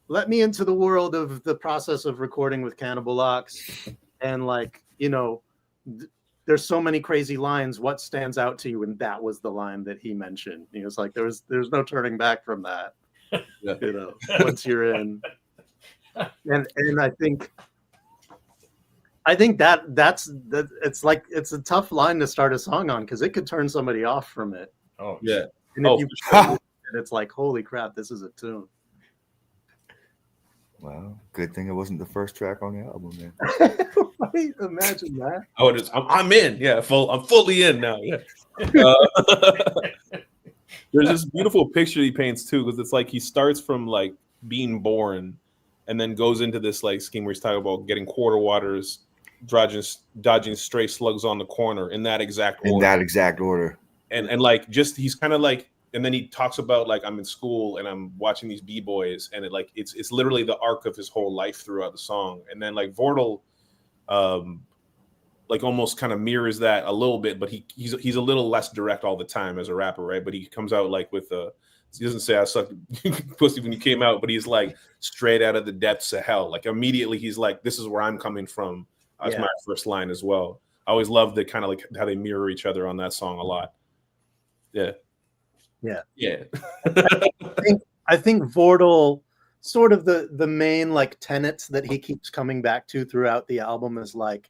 let me into the world of the process of recording with Cannibal Ox. And like, there's so many crazy lines. What stands out to you? And that was the line that he mentioned. He was like, there's no turning back from that. Once you're in. And I think that's it's like it's a tough line to start a song on because it could turn somebody off from it. Oh yeah. And if and it's like, holy crap, this is a tune. Well, good thing it wasn't the first track on the album, man. Right? Imagine that. I'm in. Yeah, I'm fully in now. Yeah. There's this beautiful picture he paints too, because it's like he starts from like being born, and then goes into this like scheme where he's talking about getting quarter waters, dodging stray slugs on the corner in that exact order. And like just he's kind of like, and then he talks about like I'm in school and I'm watching these b-boys, and it's literally the arc of his whole life throughout the song. And then like Vordel like almost kind of mirrors that a little bit, but he's a little less direct all the time as a rapper, right? But he comes out like with he doesn't say I sucked pussy when you came out, but he's like straight out of the depths of hell. Like immediately he's like, this is where I'm coming from. That's my first line as well. I always love the kind of like how they mirror each other on that song a lot. Yeah. I think Vordel, sort of the main like tenets that he keeps coming back to throughout the album is like,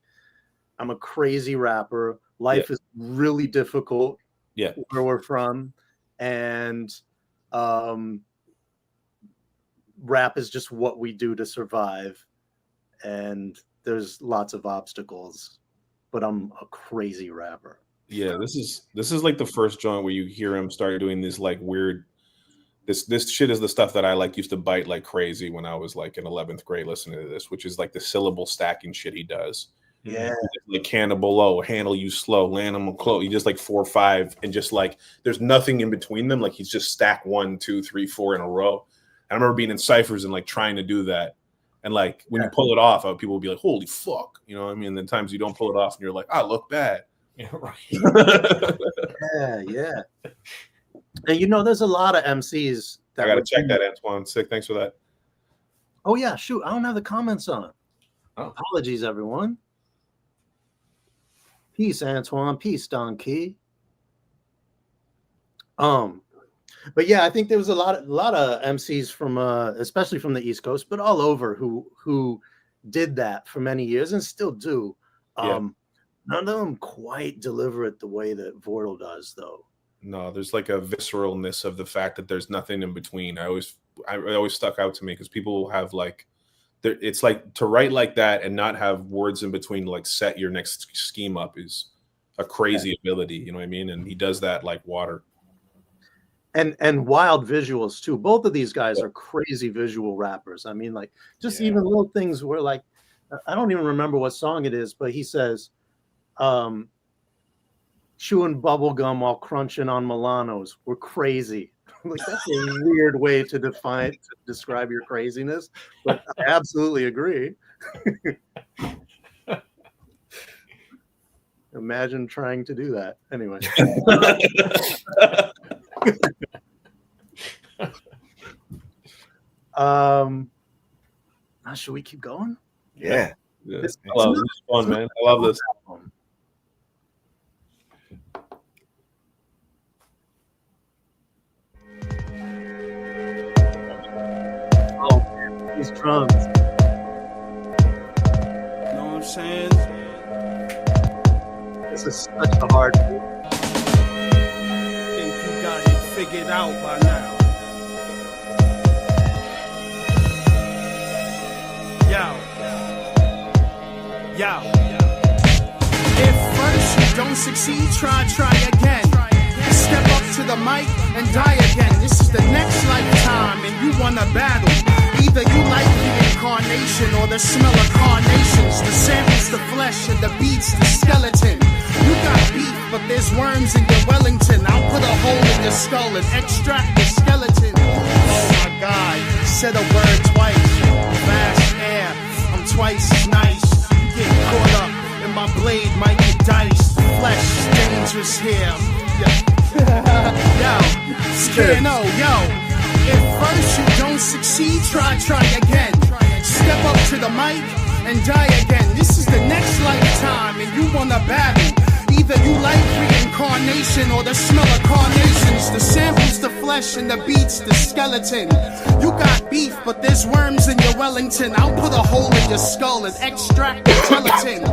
I'm a crazy rapper. Life is really difficult. Yeah, where we're from, and rap is just what we do to survive. And there's lots of obstacles, but I'm a crazy rapper. Yeah, this is like the first joint where you hear him start doing this like weird. This shit is the stuff that I like used to bite like crazy when I was like in 11th grade listening to this, which is like the syllable stacking shit he does. Yeah, like Cannibal O, handle you slow, land him close. He just like 4 or 5, and just like there's nothing in between them. Like he's just stack 1, 2, 3, 4 in a row. And I remember being in ciphers and like trying to do that, and like when you pull it off, people will be like, "Holy fuck," you know what I mean? And then times you don't pull it off, and you're like, "I look bad." Yeah, right. yeah. And there's a lot of MCs that I gotta check that, Antoine. Sick, thanks for that. Oh yeah, shoot, I don't have the comments on. Oh. Apologies, everyone. Peace, Antoine. Peace, Don Key. But yeah, I think there was a lot of MCs from especially from the East Coast, but all over who did that for many years and still do. None of them quite deliver it the way that Vordel does, though. No, there's like a visceralness of the fact that there's nothing in between. I always stuck out to me because people have like, it's like to write like that and not have words in between, like set your next scheme up is a crazy ability. You know what I mean? And he does that like water. And wild visuals too. Both of these guys are crazy visual rappers. I mean, like just even little things where like, I don't even remember what song it is, but he says, chewing bubble gum while crunching on Milanos. We're crazy. Like that's a weird way to describe your craziness, but I absolutely agree. Imagine trying to do that. Anyway. Should we keep going? Yeah. This is fun, man. I love this. Oh man, these drums. Know what I'm saying? This is such a hard beat. Think you got it figured out by now. Yo. If first you don't succeed, try again. Step up to the mic and die again. This is the next lifetime and you wanna battle. Either you like reincarnation or the smell of carnations. The samples, the flesh, and the beats, the skeleton. You got beef, but there's worms in your Wellington. I'll put a hole in your skull and extract the skeleton. Oh my God, said a word twice. Fast air, I'm twice as nice. You get caught up and my blade might get diced. Flesh is dangerous here. Yo, Scano, yo. If first you don't succeed, try again. Step up to the mic and die again. This is the next lifetime and you wanna battle. Either you like reincarnation or the smell of carnations. The samples, the flesh, and the beats, the skeleton. You got beef, but there's worms in your Wellington. I'll put a hole in your skull and extract the gelatin.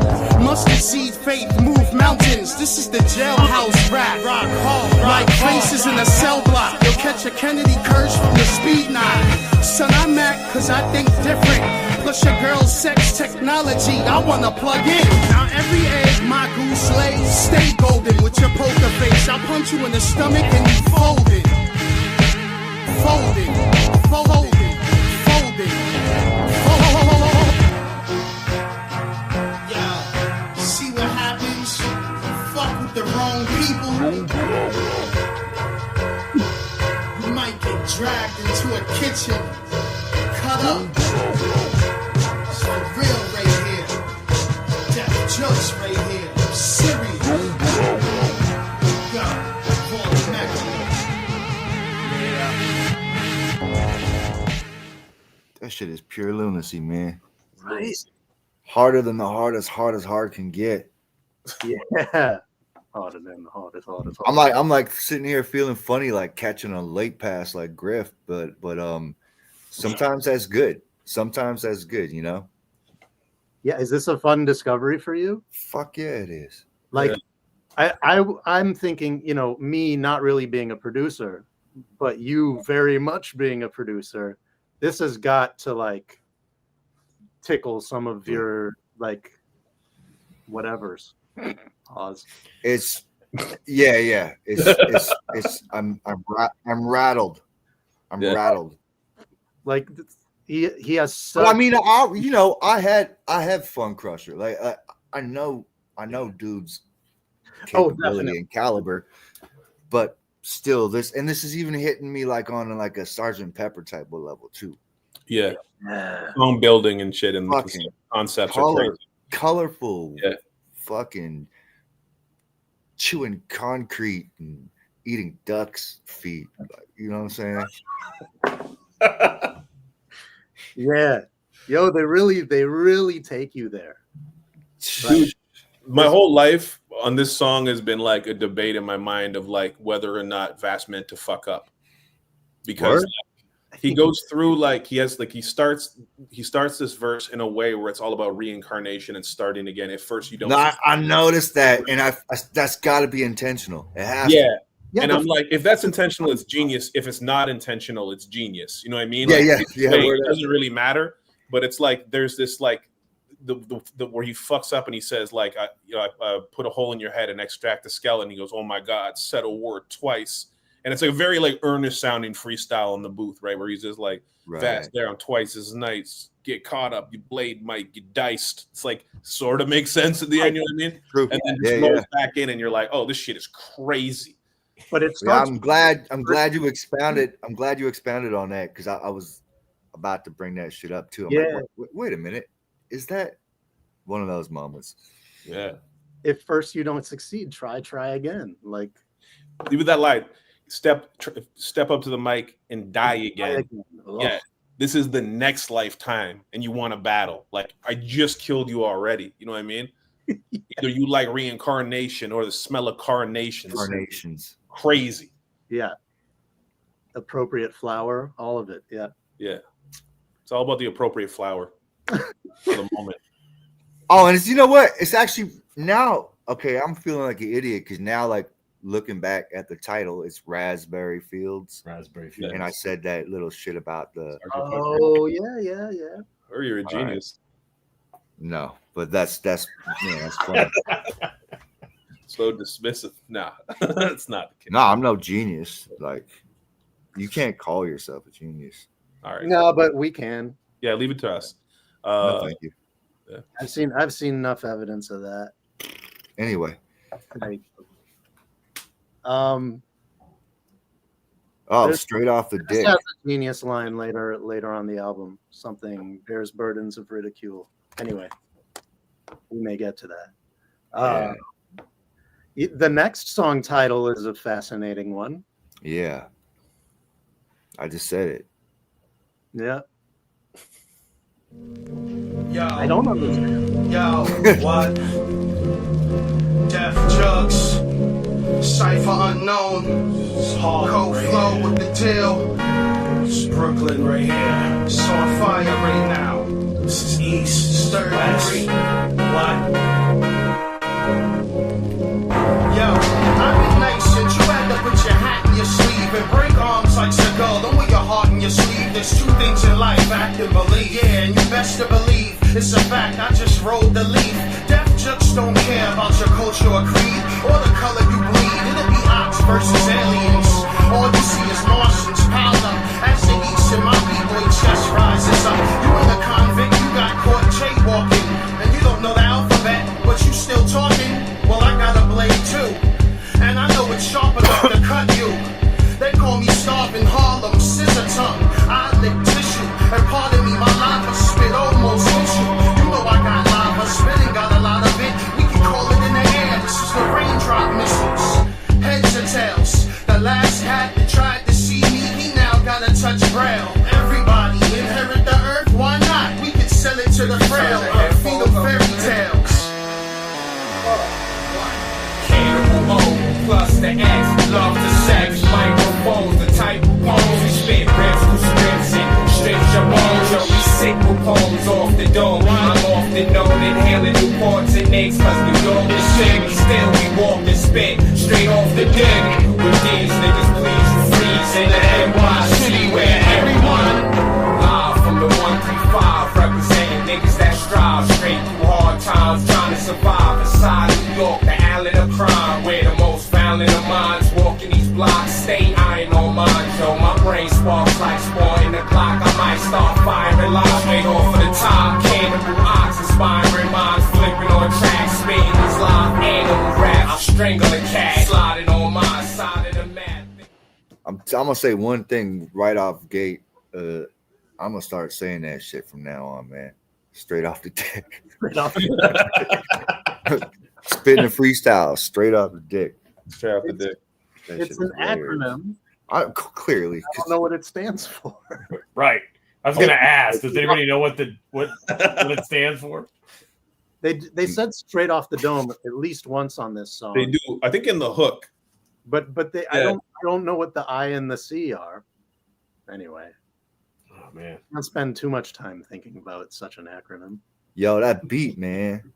Mustard seed faith, move mountains. This is the jailhouse rap. Rock hard, like faces in a cell block. You'll catch a Kennedy curse from the speed knot. Son, I'm Mac, cause I think different. Plus your girl's sex technology, I wanna plug in. Now every egg my goose lays, stay golden with your poker face. I'll punch you in the stomach and you fold it. Fold it, fold it, fold it. Yo, see what happens? Fuck with the wrong people. You might get dragged into a kitchen, cut up. Real right here, death jokes right here, serious. Go, call the That shit is pure lunacy, man. Right. Harder than the hardest, hard as hard can get. Yeah. Harder than the hardest. I'm like sitting here feeling funny, like catching a late pass like Griff, but sometimes that's good. Sometimes that's good, you know? Yeah, is this a fun discovery for you? Fuck yeah, it is. Like, yeah. I'm thinking, you know, me not really being a producer, but you very much being a producer. This has got to like tickle some of your like whatevers. Pause. It's yeah. It's I'm rattled. I'm rattled. Like he has. Such... Well, I mean, I had Fun Crusher. Like I know dudes capability and caliber, but still this is even hitting me like on like a Sgt. Pepper type of level too. Yeah. Song building and shit and fucking concepts are crazy. Colorful. Yeah. Fucking chewing concrete and eating duck's feet. You know what I'm saying? Yeah. Yo, they really take you there. Right? My whole life on this song has been like a debate in my mind of like whether or not Vass meant to fuck up. Because he goes through like he starts this verse in a way where it's all about reincarnation and starting again. At first you don't. No, I noticed that, and I that's got to be intentional. It has. Yeah. And I'm like, if that's intentional, it's genius. If it's not intentional, it's genius. You know what I mean? Yeah, like, yeah. It doesn't really matter. But it's like there's this like the where he fucks up and he says like I put a hole in your head and extract the skeleton. He goes, oh my God, said a word twice. And it's like a very like earnest sounding freestyle in the booth, right? Where he's just like, fast there, I'm twice as nice. Get caught up, your blade might get diced. It's like sort of makes sense at the end, you know what I mean? True. And then just rolls back in and you're like, oh, this shit is crazy. But it's I'm glad you expounded. I'm glad you expounded on that because I was about to bring that shit up too. I'm like, wait a minute. is that one of those moments? Yeah. If first you don't succeed, try again. Like, Leave that line. Step up to the mic and die again. Yeah. This is the next lifetime, and you want to battle. Like, I just killed you already. You know what I mean? Either you like reincarnation or the smell of carnations. Carnations. Crazy. Yeah. Appropriate flower, all of it. Yeah. Yeah. It's all about the appropriate flower for the moment. Oh, and you know what? It's actually now, okay, I'm feeling like an idiot because now, like, looking back at the title, it's Raspberry Fields. Raspberry Fields. And I said that little shit about the. Oh, yeah. Or you're a genius. Right. No, but that's that's funny. So dismissive. Nah, that's not the case. No, I'm no genius. Like, you can't call yourself a genius. All right. No, but we can. Yeah, leave it to us. No, thank you. Yeah. I've seen enough evidence of that. Anyway. Like, straight off the dick. Has a genius line later on the album. Something bears burdens of ridicule. Anyway, we may get to that. The next song title is a fascinating one. Yeah. I just said it. Yeah. Yo, I don't understand. Yo, what? Death Jugs, Cypher Unknown, Cold Flow with the deal. It's Brooklyn right here. It's on fire right now. This is East, third degree. What? Yo, I've been nice since you had to put your hat in your sleeve and break arms like Seagal. Don't wear your heart in your sleeve. There's two things in life, act and believe. Yeah, and you best to believe it's a fact. I just rolled the leaf. Death Judge don't care about your culture or creed or the color you bleed. It'll be Ox versus aliens. All you see is Martians piled up as the east and my b-boy chest rises up. You ain't a convict, you got caught jaywalking, and you don't know the alphabet, but you still talking. Well, I got a blade too, and I know it's sharp enough to cut you. They call me starving Harlem, scissor tongue, I lick tissue, and pardon me, my lava spit almost hit you. You know I got lava spitting, got a lot of it. We can call it in the air. This is the raindrop missiles. Heads or tails. The last hat that tried to see me, he now gotta touch braille. Everybody inherit the earth, why not? We can sell it to the frail, feed them fairy tales. Cannibal O plus the X, love the sex, microphones, the type of poems we spit, rips through scripts and strips your bones. Yo, we sick with poems off the dome. I'm often known inhaling Newports and Nicks, cause New York is sick. Still we walk and spit straight off the dick. With these niggas, please freeze in the NY City where everyone live from the 135, representing niggas that strive straight through hard times, trying to survive inside New York, the island of crime, where the most violent of minds walking these blocks, stay iron on mine. Yo, my brain sparks like spoiling the clock. I might start firing live straight off of the top. Cannibal Ox, inspiring minds, flipping on tracks, spitting these live animal raps. I'm strangling cats, sliding on my side of the map. I'm gonna say one thing right off gate. I'm gonna start saying that shit from now on, man. Straight off the dick. Straight off the Spitting a freestyle straight off the dick. Straight off the dick. That It's shit an was hilarious. acronym. Clearly. I don't know what it stands for. Right. I was gonna ask. Does anybody know what it stands for? They said straight off the dome at least once on this song. They do. I think in the hook. But I don't know what the I and the C are. Anyway. Oh man. Don't spend too much time thinking about such an acronym. Yo, that beat, man.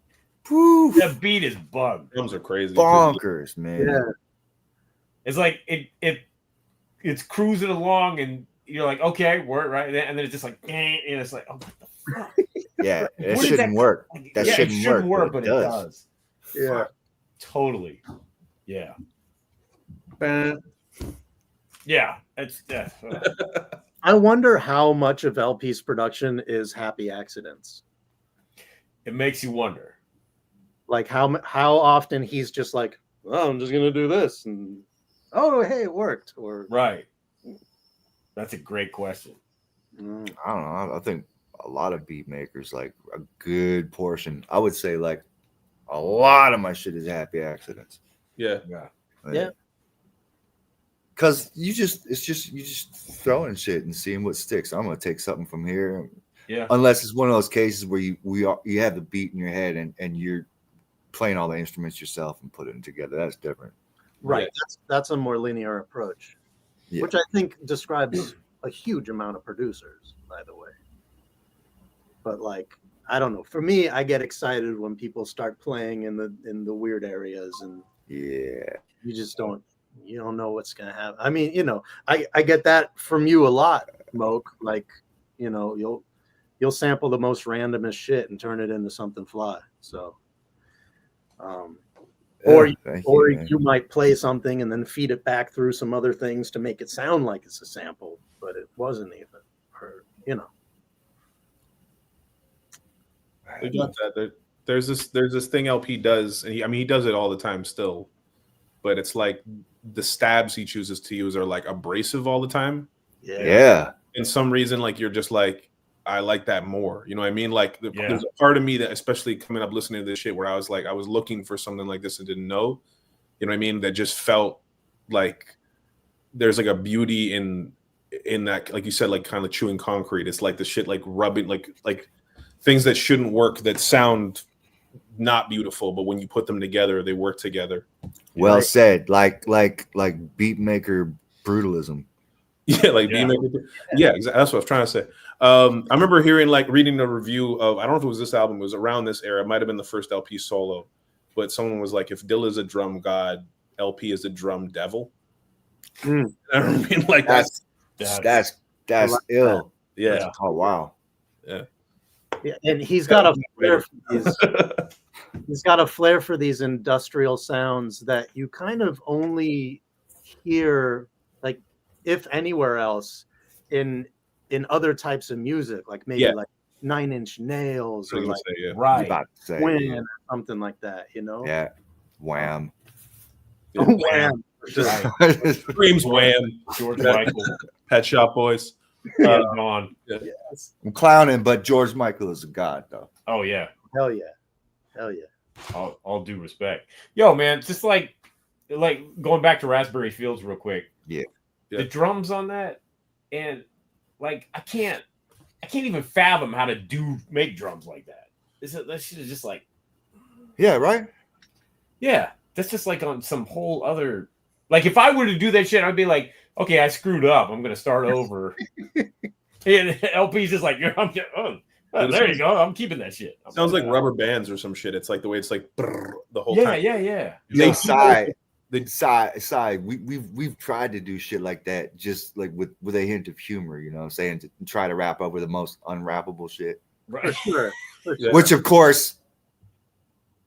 Woo. That beat is bugged. Drums are crazy. Bonkers, man. Yeah. It's like it's cruising along and you're like, okay, work right, and then it's just like, and it's like, oh, what the fuck? Yeah, it What is shouldn't work. That yeah, shouldn't it shouldn't work, but but it does. Yeah. Totally. Yeah. Yeah. It's I wonder how much of LP's production is happy accidents. it makes you wonder. Like how often he's just like, well, I'm just gonna do this, and oh, hey, it worked. Or Right. That's a great question. I don't know. I think a lot of beat makers, like a good portion. I would say like a lot of my shit is happy accidents. Yeah. Yeah. Cause you just throwing shit and seeing what sticks. I'm gonna take something from here. Yeah. Unless it's one of those cases where you have the beat in your head and you're playing all the instruments yourself and putting them together. That's different. Right. Yeah. That's a more linear approach, which I think describes a huge amount of producers, by the way. But like, I don't know. For me, I get excited when people start playing in the weird areas, and you just don't know what's gonna happen. I mean, I get that from you a lot, Moke. Like, you'll sample the most randomest shit and turn it into something fly. So, or you might play something and then feed it back through some other things to make it sound like it's a sample, but it wasn't even. Or We got that. There's this thing LP does, and he does it all the time still, but it's like the stabs he chooses to use are like abrasive all the time. Yeah. In some reason, like you're just like, I like that more. You know what I mean? Like there's a part of me that, especially coming up listening to this shit, where I was like, I was looking for something like this and didn't know. You know what I mean? That just felt like there's like a beauty in that, like you said, like kind of chewing concrete. It's like the shit like rubbing, like things that shouldn't work that sound not beautiful, but when you put them together, they work together. Well said. Like beat maker brutalism. Yeah, like beat maker. Yeah, exactly. That's what I was trying to say. I remember reading a review of, I don't know if it was this album, it was around this era. It might have been the first LP solo, but someone was like, if Dill is a drum god, LP is a drum devil. I mean, like that's ill. Yeah. Oh wow. Yeah. Yeah, and he's got a flair for these, he's got a flair for these industrial sounds that you kind of only hear, like, if anywhere else, in other types of music, like maybe like 9 Inch Nails or like Wham or something like that, Yeah, Wham. Wham. Screams Wham. George Michael. Pet Shop Boys. Gone. Yes. I'm clowning, but George Michael is a god, though. Oh yeah. Hell yeah. All due respect. Yo, man, just like going back to Raspberry Fields real quick. Yeah. The drums on that, and like I can't even fathom how to make drums like that. That shit is just like, yeah, right. Yeah, that's just like on some whole other. Like if I were to do that shit, I'd be like, okay, I screwed up. I'm gonna start over. And LP's just like, there you go. I'm keeping that shit. Sounds like rubber bands or some shit. It's like the way it's like the whole time. Yeah. They sigh. We've tried to do shit like that, just like with a hint of humor, saying to try to rap over the most unrappable shit. Right. Sure. Which of course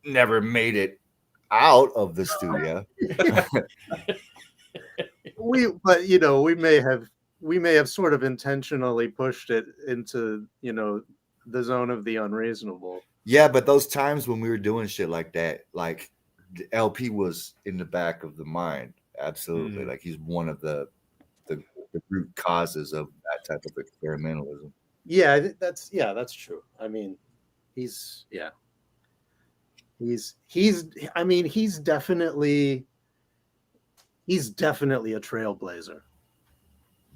never made it out of the studio. we may have sort of intentionally pushed it into the zone of the unreasonable. Yeah, but those times when we were doing shit like that, like the LP was in the back of the mind. Absolutely. Like he's one of the root causes of that type of experimentalism. Yeah, that's true. I mean, he's definitely a trailblazer.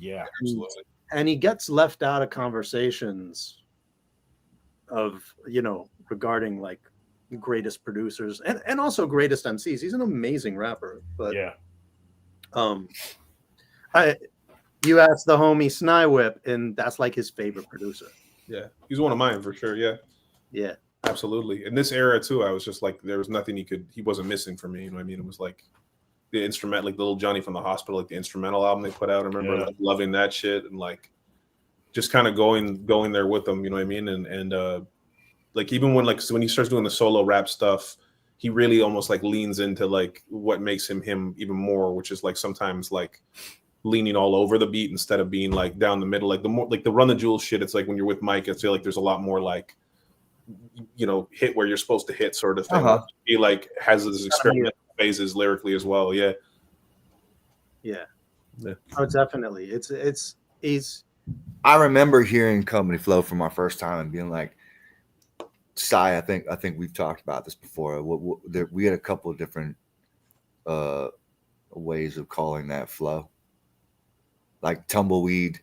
Yeah, absolutely. And he gets left out of conversations of, regarding like greatest producers and also greatest MCs. He's an amazing rapper, but you asked the homie Snywhip, and that's like his favorite producer. Yeah, he's one of mine for sure. Yeah, absolutely. In this era too, I was just like, there was nothing he wasn't missing for me. You know what I mean? It was like the instrument, like the Little Johnny from the Hospital, like the instrumental album they put out. I remember like, loving that shit and like just kind of going there with them. You know what I mean? And like even when he starts doing the solo rap stuff, he really almost like leans into like what makes him even more, which is like sometimes like leaning all over the beat instead of being like down the middle. Like the more like the Run the Jewels shit, it's like when you're with Mike, I feel like there's a lot more like hit where you're supposed to hit sort of thing. He like has his experimental phases lyrically as well. Yeah. Oh, definitely. He's I remember hearing Company Flow for my first time and being like, Sai, I think we've talked about this before. We had a couple of different ways of calling that flow, like tumbleweed.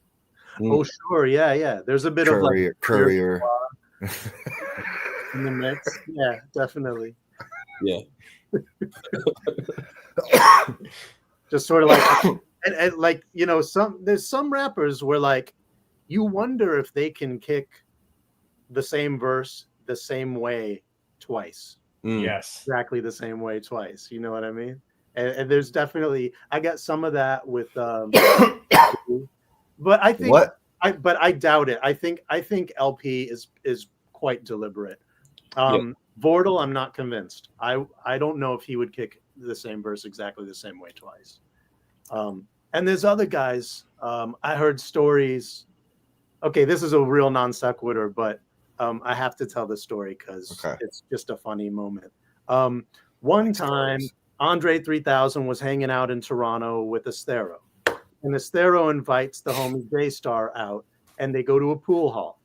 Oh, sure, yeah. There's a bit of like courier in the mix. Yeah, definitely. Yeah. Just sort of like, and like, you know, there's some rappers where like you wonder if they can kick the same verse the same way twice. Yes, exactly the same way twice. You know what I mean? And there's definitely, I got some of that with, but I think, but I doubt it. I think LP is quite deliberate. Vordel, I'm not convinced. I don't know if he would kick the same verse exactly the same way twice. And there's other guys. I heard stories. Okay, this is a real non sequitur, but I have to tell the story because it's just a funny moment. One time, Andre 3000 was hanging out in Toronto with Estero, and Estero invites the homie J-Star out, and they go to a pool hall,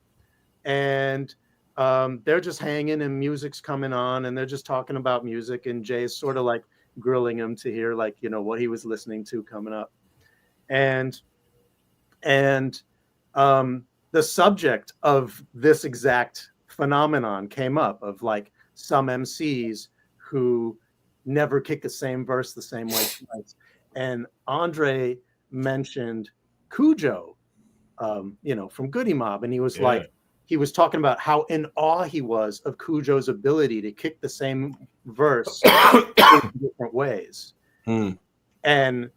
and they're just hanging, and music's coming on, and they're just talking about music, and Jay's sort of like grilling him to hear, like, you know, what he was listening to coming up, and the subject of this exact phenomenon came up, of like some MCs who never kick the same verse the same way twice. And Andre mentioned Cujo, you know, from Goody Mob, and he was like, he was talking about how in awe he was of Cujo's ability to kick the same verse in different ways. And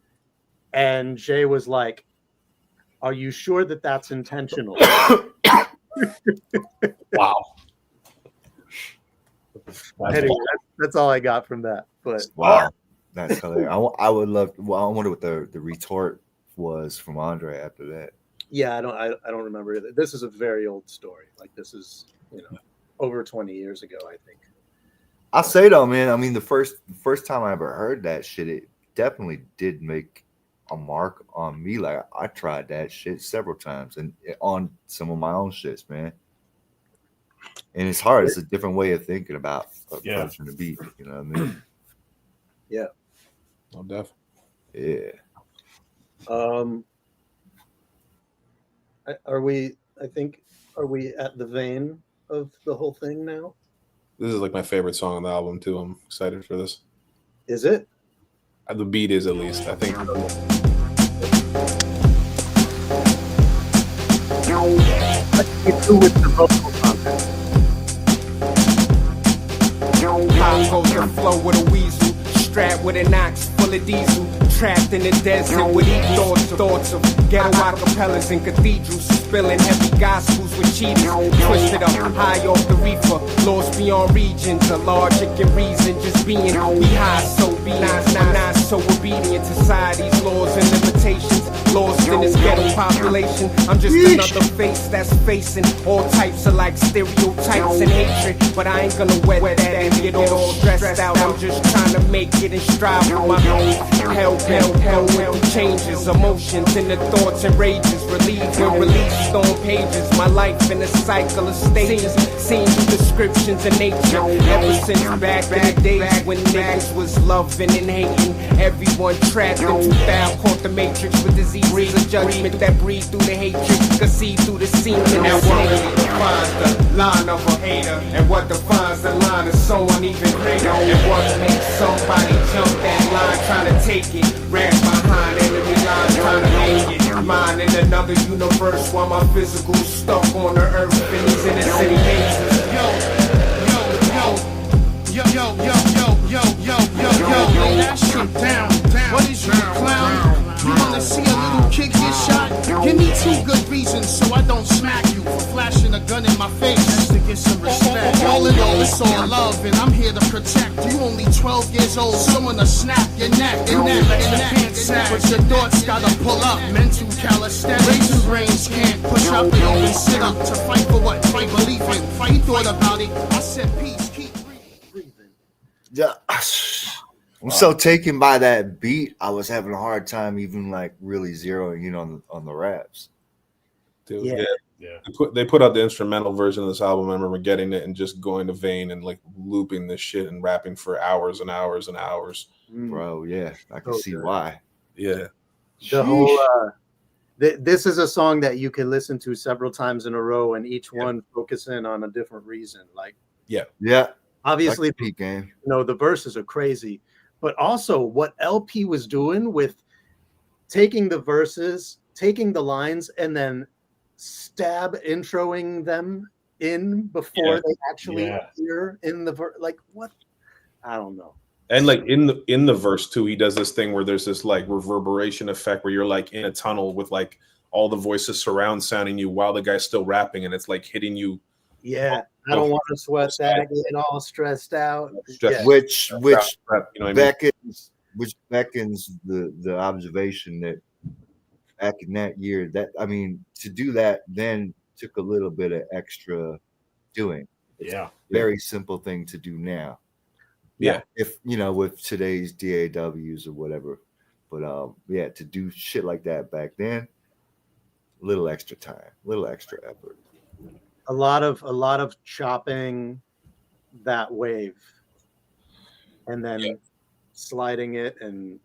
Jay was like, "Are you sure that that's intentional?" Wow. Anyway, that's all I got from that. But wow, that's hilarious. I would love. Well, I wonder what the retort was from Andre after that. Yeah, I don't remember either. This is a very old story. Like, this is, you know, over 20 years ago, I think. I'll say though, man, I mean, the first time I ever heard that shit, it definitely did make a mark on me. Like, I tried that shit several times and on some of my own shits, man. And it's hard. It's a different way of thinking about approaching the beat. You know what I mean? Yeah. Oh, definitely. Yeah. Are we at the vein of the whole thing now? This is like my favorite song on the album too. I'm excited for this. Is it? The beat is, at least, I think. Let's get through with the vocal content. How goes the flow with a weasel, strapped with an ox full of diesel, trapped in the desert with thoughts of ghetto acapellas and cathedrals, spilling heavy gospels with cheaters, twisted up high off the reefer, lost beyond regions, a logic and reason, just being we high, so be not so obedient to society's laws and limitations, lost in this ghetto population. I'm just another face that's facing all types of like stereotypes and hatred, but I ain't gonna wet that and get all stressed out. I'm just trying to make it and strive for my hell with changes, emotions in the thoughts and rages, relieved and released on pages. My life in a cycle of stages, scenes, descriptions of nature. Ever since back in the days when niggas was loving and hating, everyone trapped in 2000, caught the matrix with diseases of judgment that breathe through the hatred, could see through the seams. And what defines the line of a hater, and what defines the line of someone even greater, and what makes somebody jump that line trying to take it, rap behind enemy lines trying to make it mine in another universe, while my physical's stuck on the earth in these inner city mazes. Lay that shit down. What is you, a clown? You wanna see a little kid get shot? Give me 2 good reasons so I don't smack you for flashing a gun in my face, just to get some respect. All in all, it's all love, and I'm here to protect you. Only 12 years old, someone to snap your neck, but your thoughts gotta pull up. Mental calisthenics, raging brains can't push up and even sit up to fight for what? Fight belief in. Fight thought about it. I said peace, keep breathing. Yeah. I'm so taken by that beat. I was having a hard time even like really zeroing in on the raps. Dude, Yeah. Yeah. They put out the instrumental version of this album. I remember getting it and just going to Vane and like looping this shit and rapping for hours and hours and hours. Bro, yeah, I can So see good. why. Yeah. The whole this is a song that you can listen to several times in a row, and each one focus in on a different reason. Like, Yeah, obviously, like the Peak Game. the verses are crazy, but also what LP was doing with taking the verses, taking the lines, and then introing them in before they actually appear in the like what? I don't know. And like in the verse too, he does this thing where there's this like reverberation effect where you're like in a tunnel with like all the voices surround sounding you while the guy's still rapping, and it's like hitting you. Yeah, I don't want to sweat that, get all stressed out. Which you know what I mean? beckons the observation that back in that year, that I mean, to do that then took a little bit of extra doing. It's a very simple thing to do now. Yeah. If with today's DAWs or whatever. But to do shit like that back then, little extra time, little extra effort. A lot of chopping that wave and then sliding it and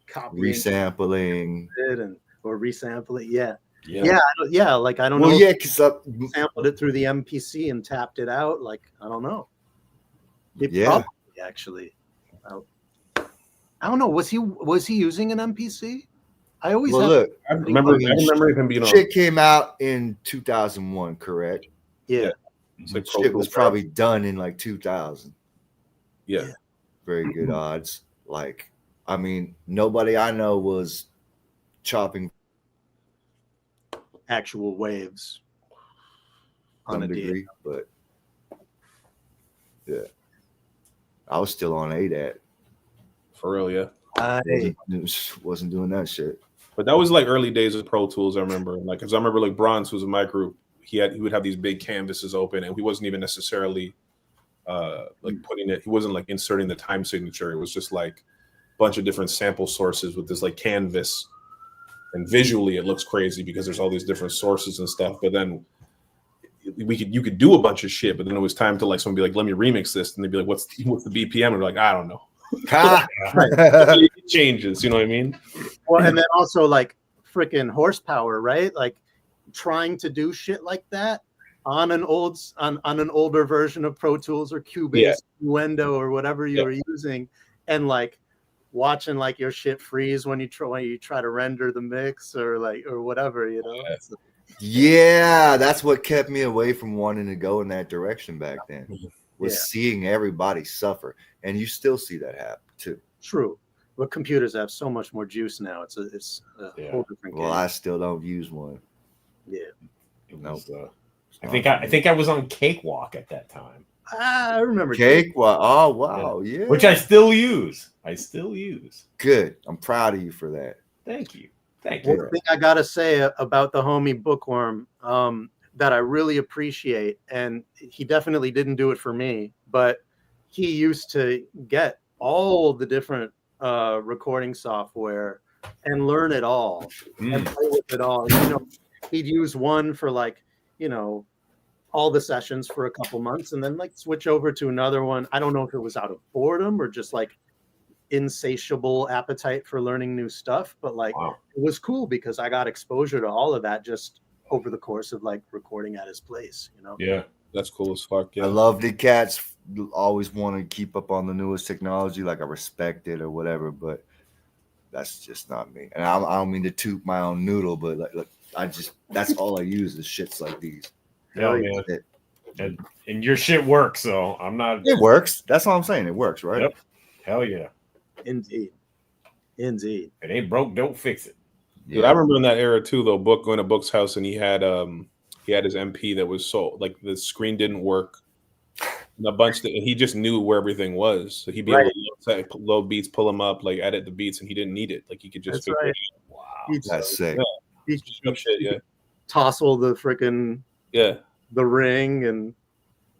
copying resampling it or resampling. Like I don't know. Well, yeah, because sampled it through the MPC and tapped it out. Like I don't know. Probably, actually, I don't know. Was he using an MPC? I always I remember him being on. Shit came out in 2001, correct? Yeah. Like shit was probably done in like 2000. Yeah. Very good odds. Like, I mean, nobody I know was chopping actual waves on a degree, but yeah, I was still on ADAT. For real, yeah. I wasn't doing that shit. But that was like early days of Pro Tools. I remember, like, because I remember like Bronze, who's in my group, he would have these big canvases open, and he wasn't even necessarily like putting it. He wasn't like inserting the time signature. It was just like a bunch of different sample sources with this like canvas, and visually it looks crazy because there's all these different sources and stuff. But then you could do a bunch of shit, but then it was time to like someone be like, let me remix this, and they'd be like, what's the BPM? And we're like, I don't know. It changes, you know what I mean? Well, and then also like freaking horsepower, right? Like trying to do shit like that on an older version of Pro Tools or Cubase, Nuendo or whatever you were using, and like watching like your shit freeze when you try to render the mix or whatever, you know. Yeah, that's what kept me away from wanting to go in that direction back then. Was seeing everybody suffer, and you still see that happen too. True, but computers have so much more juice now. It's a whole different game. Well, I still don't use one. Yeah, I think I was on Cakewalk at that time. I remember Cakewalk. Oh wow, yeah. Which I still use. Good. I'm proud of you for that. Thank you. One thing I gotta say about the homie Bookworm that I really appreciate, and he definitely didn't do it for me, but he used to get all the different recording software and learn it all and play with it all. You know, he'd use one for like, you know, all the sessions for a couple months and then like switch over to another one. I don't know if it was out of boredom or just like insatiable appetite for learning new stuff, but like it was cool because I got exposure to all of that just over the course of like recording at his place, you know. Yeah, that's cool as fuck. Yeah. I love the cats always want to keep up on the newest technology, like I respect it or whatever, but that's just not me. And I don't mean to toot my own noodle, but like that's all I use is shits like these. Yeah, man. And your shit works, so I'm not. It works. That's all I'm saying. It works, right? Yep. Hell yeah. Indeed. It ain't broke, don't fix it. Yeah. Dude, I remember in that era too, though. Going to Book's house, and he had his MP that was so like the screen didn't work, and a bunch and he just knew where everything was, so he'd be able to load beats, pull them up, like edit the beats, and he didn't need it. Like he could just. That's right. Wow, that's sick. Yeah. Shit, yeah. Tossle the freaking the ring and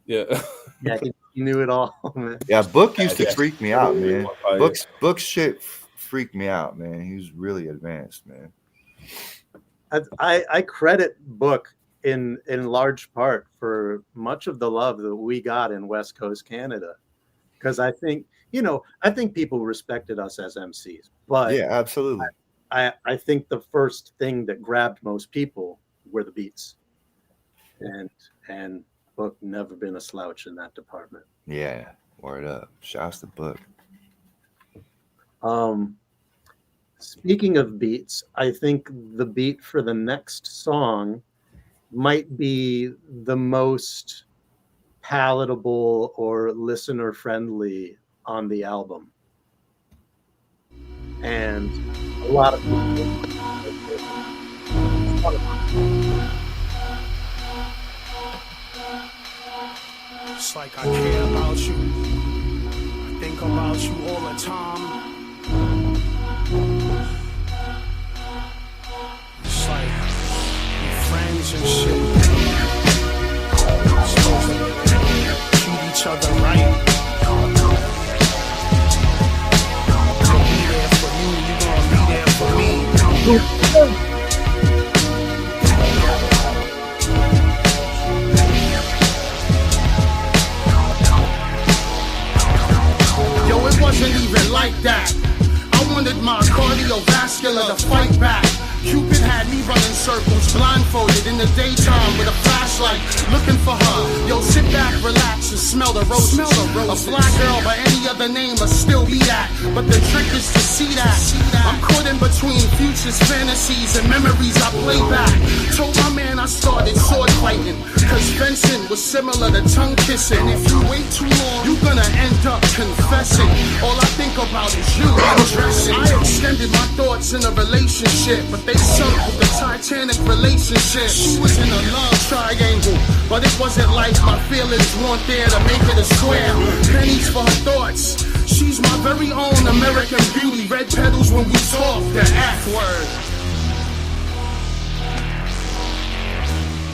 yeah, he knew it all. Man. Yeah, Book used to freak me out, man. Book's shit freaked me out, man. He was really advanced, man. I credit Book in large part for much of the love that we got in West Coast Canada, because I think people respected us as MCs, but Yeah, absolutely. I think the first thing that grabbed most people were the beats, and Book never been a slouch in that department. Yeah, word up. Shouts to Book. Speaking of beats, I think the beat for the next song might be the most palatable or listener friendly on the album. And a lot of people. It's like I care about you. I think about you all the time. It's like we're friends and shit. We're supposed to treat each other right. I'll be there for you, you gonna be there for me. Yo, it wasn't even like that. I wanted my cardiovascular to fight back. Cupid had me running circles, blindfolded in the daytime with a flashlight, looking for her. Yo, sit back, relax, and smell the roses. A fly girl by any other name must still be that. But the trick is to see that. I'm caught in between futures, fantasies, and memories I play back. Told my man I started sword fighting, cause fencing was similar to tongue kissing. If you wait too long, you gonna end up confessing. All I think about is you undressing. I extended my thoughts in a relationship, but they sunk with the Titanic relationship. She was in a love triangle, but it wasn't like my feelings weren't there to make it a square. Pennies for her thoughts. She's my very own American beauty. Red petals when we talk, the F word.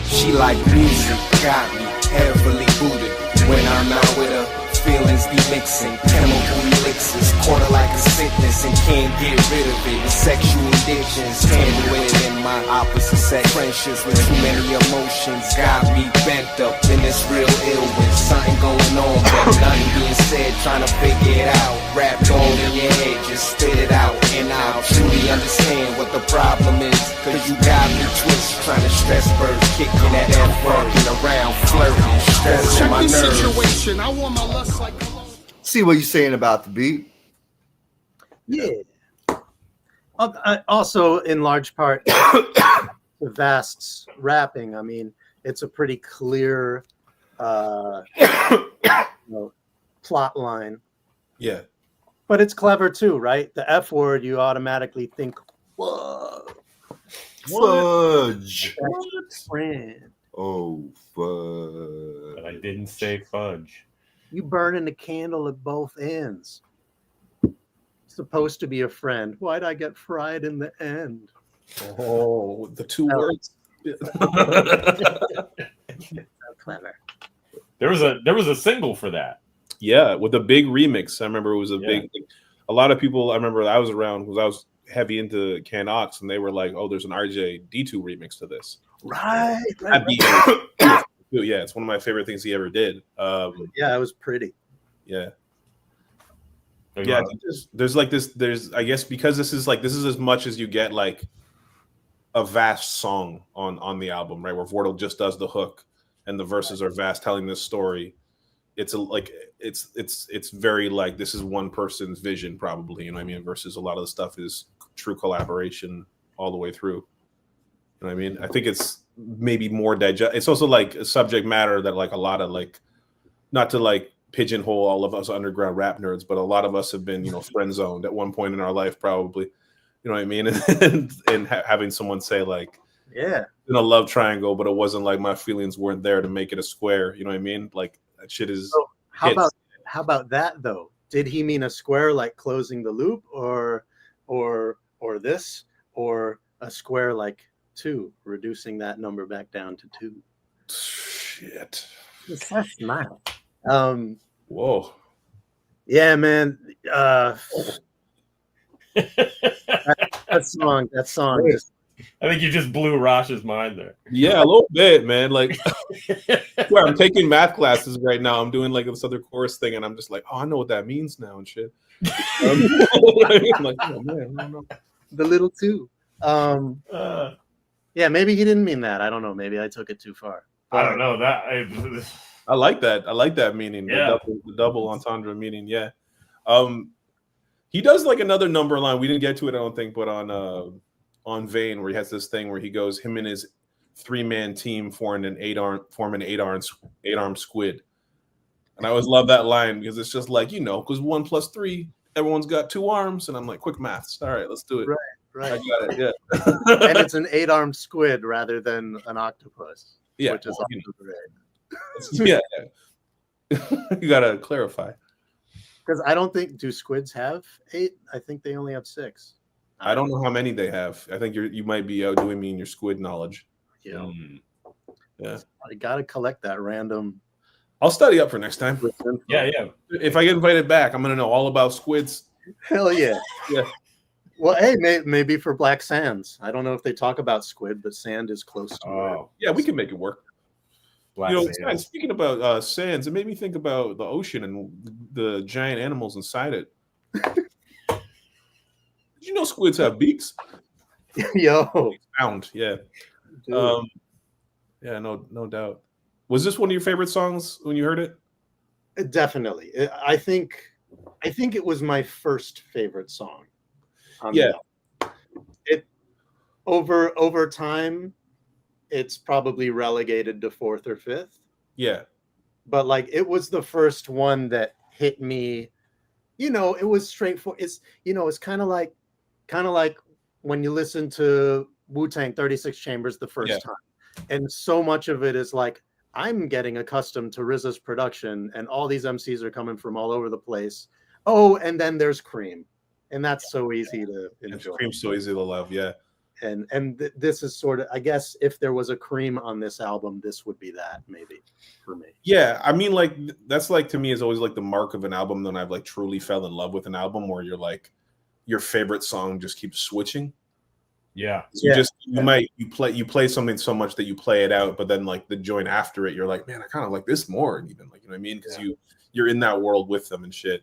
She like music, got me heavily booted. When I'm out with her, feelings be mixing. Chemical elixirs, quarter like a sickness and can't get rid of it. And sexual addictions, tangled with it in my opposite sex. Friendships with too many emotions got me bent up in this real ill with something going on, but nothing being said. Trying to figure it out, wrapped all in your head, just spit it out. And I'll truly understand what the problem is, cause you got me twisted, trying to stress birds, kicking that F working around, flirting, stressing my nerves. Situation, I want my lust like. See what you're saying about the beat? Yeah. Also, in large part, the Vast's rapping. I mean, it's a pretty clear plot line. Yeah. But it's clever too, right? The F word, you automatically think, whoa. Fudge. Friend. Oh, fudge. But I didn't say fudge. You burning the candle at both ends. Supposed to be a friend. Why'd I get fried in the end? Oh, the two words. So clever. There was a single for that. Yeah, with a big remix. I remember it was a big. A lot of people. I remember I was around because I was heavy into Cannibal Ox, and they were like, "Oh, there's an RJ-D2 remix to this." Right. Yeah, it's one of my favorite things he ever did. Yeah, it was pretty. Yeah. Yeah, there's like this. There's, I guess, because this is as much as you get like a Vast song on the album, right? Where Vortal just does the hook and the verses are Vast telling this story. It's it's very like this is one person's vision, probably, you know what I mean? Versus a lot of the stuff is true collaboration all the way through. You know what I mean? I think it's maybe more digest. It's also like a subject matter that like a lot of like, not to like pigeonhole all of us underground rap nerds, but a lot of us have been, you know, friend zoned at one point in our life, probably. You know what I mean? And having someone say like, yeah, in a love triangle, but it wasn't like my feelings weren't there to make it a square. You know what I mean? Like that shit is. So how about that though? Did he mean a square like closing the loop, or this, or a square like 2, reducing that number back down to 2? Shit. That's nice. Whoa. Yeah, man. That song just I think you just blew Rash's mind there. Yeah, a little bit, man. Like, where I'm taking math classes right now. I'm doing like this other course thing, and I'm just like, oh, I know what that means now and shit. I'm like, oh man, I don't know. The little two. Yeah, maybe he didn't mean that. I don't know. Maybe I took it too far. I don't know that. I like that. I like that meaning. Yeah. The double entendre meaning. Yeah. He does like another number line. We didn't get to it, I don't think, but on Vane, where he has this thing where he goes, him and his 3-man team form an eight-arm squid. And I always love that line because it's just like, because 1 + 3, everyone's got 2 arms, and I'm like, quick maths. All right, let's do it. Right. I got it. Yeah. And it's an 8-armed squid rather than an octopus. Yeah. Which is Yeah. You gotta clarify. Because I don't think, do squids have 8? I think they only have 6. I don't know how many they have. I think you might be outdoing me in your squid knowledge. Yeah. Yeah. I gotta collect that random. I'll study up for next time. Yeah. If I get invited back, I'm gonna know all about squids. Hell yeah. Yeah. Well, hey, maybe for Black Sands. I don't know if they talk about squid, but sand is close to it. Yeah, we can make it work. Black Sands. Speaking about sands, it made me think about the ocean and the giant animals inside it. Did you know squids have beaks? Yo. Found, yeah. Yeah, no doubt. Was this one of your favorite songs when you heard it? Definitely. I think it was my first favorite song. Yeah. It over time, it's probably relegated to 4th or 5th. Yeah. But like it was the first one that hit me. It was straightforward. It's it's kind of like when you listen to Wu-Tang 36 Chambers the first time. And so much of it is like, I'm getting accustomed to RZA's production and all these MCs are coming from all over the place. Oh, and then there's Cream. And that's so easy to enjoy. Cream's so easy to love, yeah. And this is sort of, I guess, if there was a Cream on this album, this would be that, maybe, for me. Yeah, I mean, like, that's like, to me, is always like the mark of an album when I've like truly fell in love with an album, where you're like, your favorite song just keeps switching. Yeah. So you play something so much that you play it out, but then like the joint after it, you're like, man, I kind of like this more, and even like, you know what I mean? Because you're in that world with them and shit.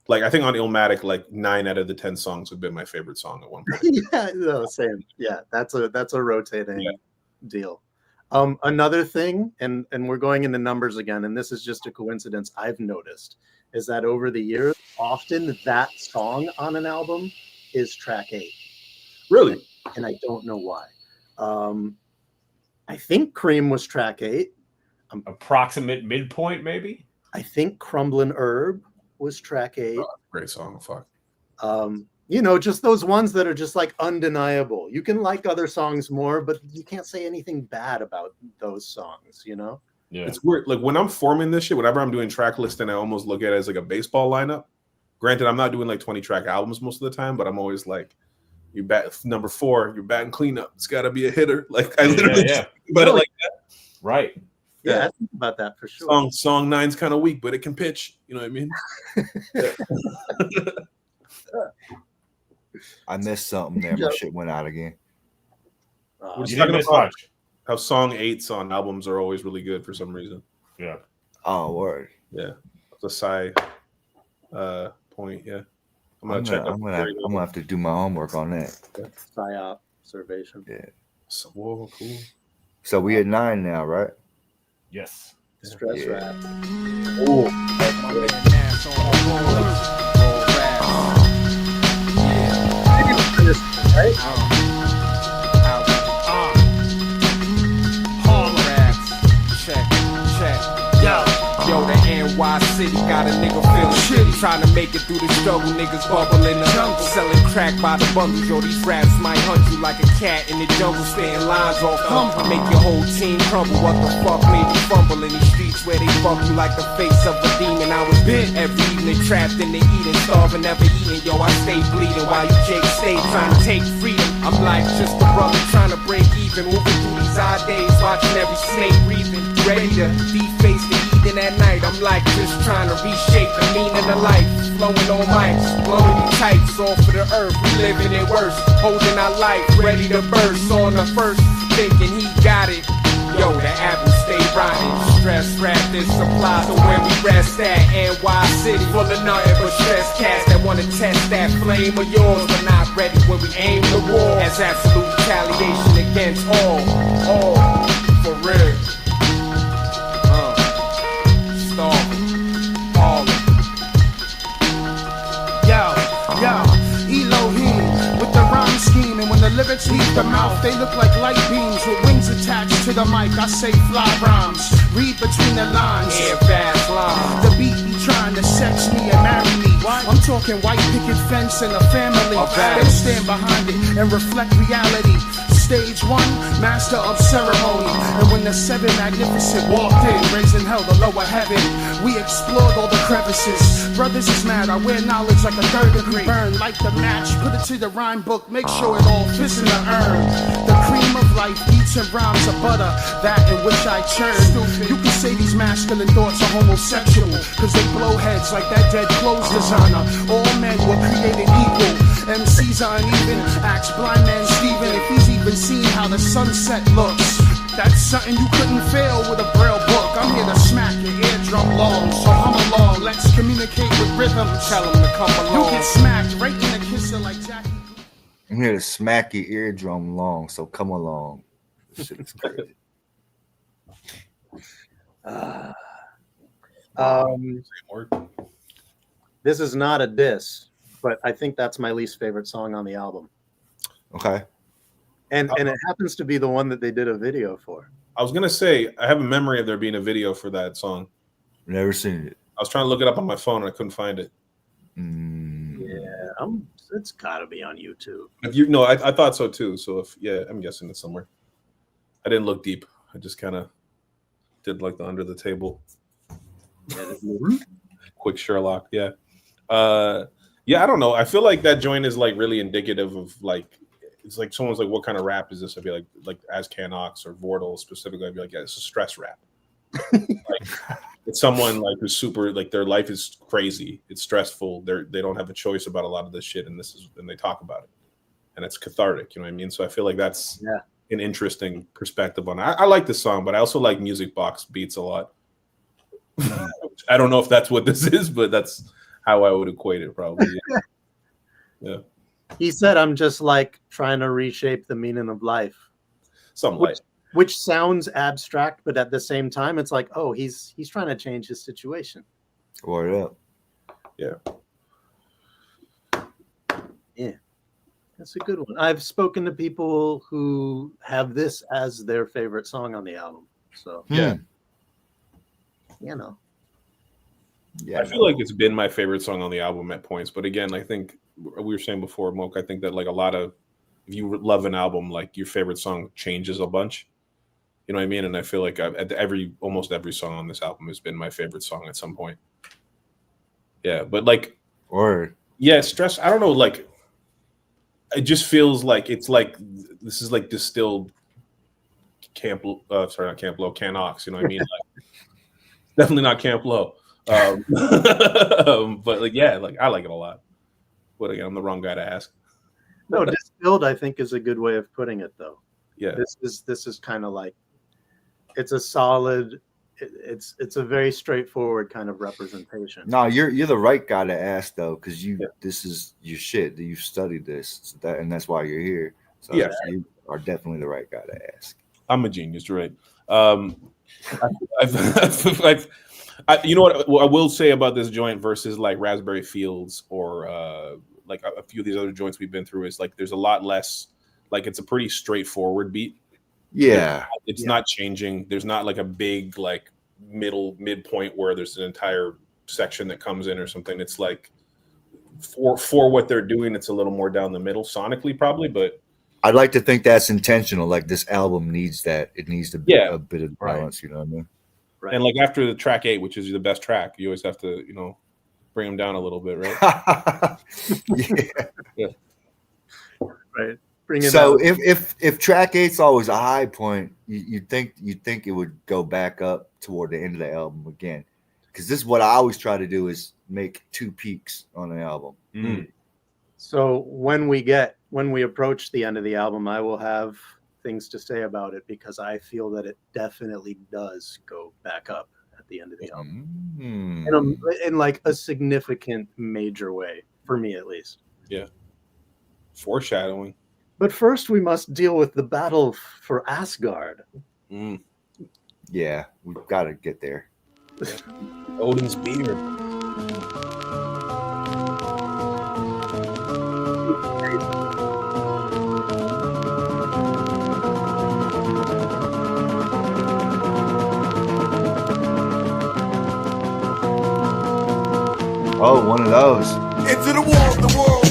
Like, I think on Illmatic, like 9 out of the 10 songs have been my favorite song at one point. Yeah, no, same. Yeah, that's a rotating deal. Another thing, and we're going into numbers again, and this is just a coincidence I've noticed, is that over the years, often that song on an album is track 8. Really? And I don't know why. I think Cream was track 8. Approximate midpoint, maybe? I think Crumblin' Herb was track 8. Oh, great song. Fuck. Just those ones that are just like undeniable. You can like other songs more, but you can't say anything bad about those songs, Yeah. It's weird. Like when I'm forming this shit, whenever I'm doing track listing, I almost look at it as like a baseball lineup. Granted, I'm not doing like 20 track albums most of the time, but I'm always like, you bat number 4, you're batting cleanup. It's got to be a hitter. Like I literally think about it like that. Right. Yeah, I think about that for sure. Song 9's kind of weak, but it can pitch. You know what I mean? I missed something there. My shit went out again. We're just talking about how song 8s on albums are always really good for some reason. Yeah. Oh, word. Yeah. It's a side point. Yeah. I'm gonna have to do my homework on that. Psy observation. Yeah. So, whoa, cool. So we at 9 now, right? Yes. Stress rap. Ooh. Yo, the NY City got a nigga feeling shitty. Trying to make it through the struggle, niggas bubbling the jungle. Selling crack by the bundles, yo, these raps might hunt you like a cat in the jungle. Staying lines off humble, make your whole team crumble. What the fuck made you fumble in these streets where they fuck you like the face of a demon? I was bit every evening, trapped in the eating, starving, never eating. Yo, I stay bleeding while you Jake stay trying to take freedom. I'm like just a brother trying to break even, moving through these odd days, watching every snake breathing, ready to deface the heathen at night. I'm like just trying to reshape the meaning of life, flowing on mics, blowing you tight. off of the earth. We living it worse, holding our life, ready to burst. On the first, thinking he got it. Yo, the apple stay rotting. Stress rap, this supply to where we rest at. NY City, full of nothing but stress cats that wanna test that flame of yours, but not ready when we aim the war. As absolute retaliation against all, for real. Starving, falling. Yo, Elohim with the rhyme scheme, and when the lyrics leave the mouth, they look like light beams with wings attached to the mic. I say fly rhymes, read between the lines. Yeah, fast lines. The beat be trying to sex me and marry me. I'm talking white picket fence and a family. They stand behind it and reflect reality. Stage one, master of ceremony. And when the seven magnificent walked in, raising hell the lower heaven, we explored all the crevices. Brothers is mad, I wear knowledge like a third degree. Burn like the match, put it to the rhyme book, make sure it all fits in the urn. The cream of life, beats and rhymes of butter, that in which I churn. You can say these masculine thoughts are homosexual, cause they blow heads like that dead clothes designer. All men were created equal. MCs are uneven, ask blind man Steven if he's even seen how the sunset looks. That's something you couldn't fail with a braille book. I'm here to smack your eardrum long, so hum along. Let's communicate with rhythm. Tell him to come along. You get smacked right in the kisser like Jackie. I'm here to smack your eardrum long, so come along. This shit is crazy. This is not a diss, but I think that's my least favorite song on the album. Okay. And it happens to be the one that they did a video for. I was gonna say I have a memory of there being a video for that song. Never seen it. I was trying to look it up on my phone and I couldn't find it. Yeah, it's gotta be on YouTube. If you know, I thought so too. So I'm guessing it's somewhere. I didn't look deep. I just kind of did like the under the table. Quick Sherlock, yeah. I don't know. I feel like that joint is like really indicative of like, it's like someone's like, what kind of rap is this? I'd be like as Cannibal Ox or Vortal specifically, I'd be like, yeah, it's a stress rap. Like it's someone like who's super, like their life is crazy. It's stressful. They don't have a choice about a lot of this shit. And they talk about it and it's cathartic. You know what I mean? So I feel like that's an interesting perspective on it. I like this song, but I also like music box beats a lot. I don't know if that's what this is, but that's how I would equate it probably. Yeah. He said, I'm just like trying to reshape the meaning of life. Which sounds abstract, but at the same time, it's like, oh, he's trying to change his situation. Word up. Yeah. Yeah. That's a good one. I've spoken to people who have this as their favorite song on the album. So yeah. You know. Yeah, I feel like it's been my favorite song on the album at points, but again, I think we were saying before, Moke, I think that like a lot of, if you love an album, like your favorite song changes a bunch. You know what I mean? And I feel like almost every song on this album has been my favorite song at some point. Yeah, but like, stress. I don't know. Like, it just feels like it's like this is like distilled Camp. Sorry, not Camp Low, Cannibal Ox. You know what I mean? Like, definitely not Camp Low. But like, yeah, like I like it a lot. But again, I'm the wrong guy to ask. No, distilled, I think, is a good way of putting it, though. Yeah, this is kind of like, it's a solid. It's a very straightforward kind of representation. No, you're the right guy to ask though, because this is your shit. You've studied this, and that's why you're here. So yeah, you are definitely the right guy to ask. I'm a genius, right? You know what I will say about this joint versus like Raspberry Fields or like a few of these other joints we've been through is like there's a lot less, like it's a pretty straightforward beat. Yeah, it's not changing. There's not like a big like midpoint where there's an entire section that comes in or something. It's like for what they're doing, it's a little more down the middle sonically probably, but I'd like to think that's intentional. Like this album needs that. It needs to be a bit of balance. Right. You know what I mean? Right. And like after the track 8, which is the best track, you always have to, bring them down a little bit, right? Yeah. Right. So if track 8's always a high point, you'd think it would go back up toward the end of the album again, because this is what I always try to do is make 2 peaks on an album. So when we approach the end of the album, I will have things to say about it because I feel that it definitely does go back up at the end of the album in like a significant major way for me, at least. Yeah. Foreshadowing. But first, we must deal with the battle for Asgard. Yeah, we've got to get there. Odin's beard. Oh, one of those. Into the world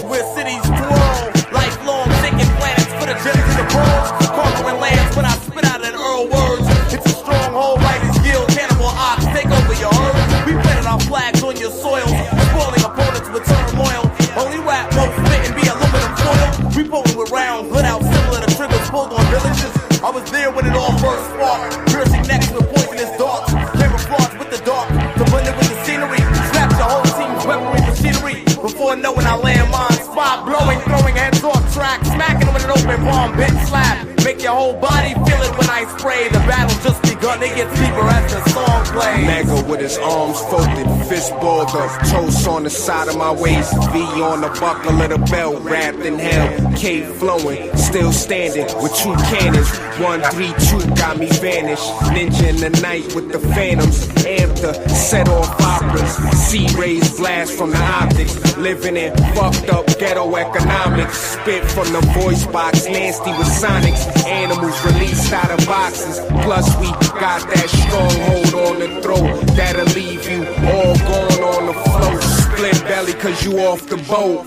where cities twirl. Lifelong taking planets for the gems and the pearls. Conquering lands when I spit out an Earl words. It's a stronghold, writers guild, Cannibal Ox, take over your earth. We planted our flags on your soil, spoiling opponents with turmoil. Only rap, most spit and be aluminum foil. We potent with rounds, lit out similar to triggers pulled on villages. I was there when it all first sparked. Piercing necks with poisonous darts. Camouflage with the dark, to blend it with the scenery. Snap your whole team's weaponry machinery. Before knowing I land mines, spot blowing, throwing heads off track, smacking them with an open palm, bit slap. Make your whole body feel it when I spray. The battle's just begun, it gets deeper as the song plays. Mega with his arms folded, fist balled up, toast on the side of my waist, V on the buckle of the belt, wrapped in hell, K flowing, still standing with two cannons. 1, 3, 2 got me vanished. Ninja in the night with the phantoms, amped the set off operas, C-rays blast from the optics, living in fucked up ghetto economics, spit from the voice box, nasty with sonics. Animals released out of boxes. Plus we got that stronghold on the throat that'll leave you all gone on the float. Split belly cause you off the boat.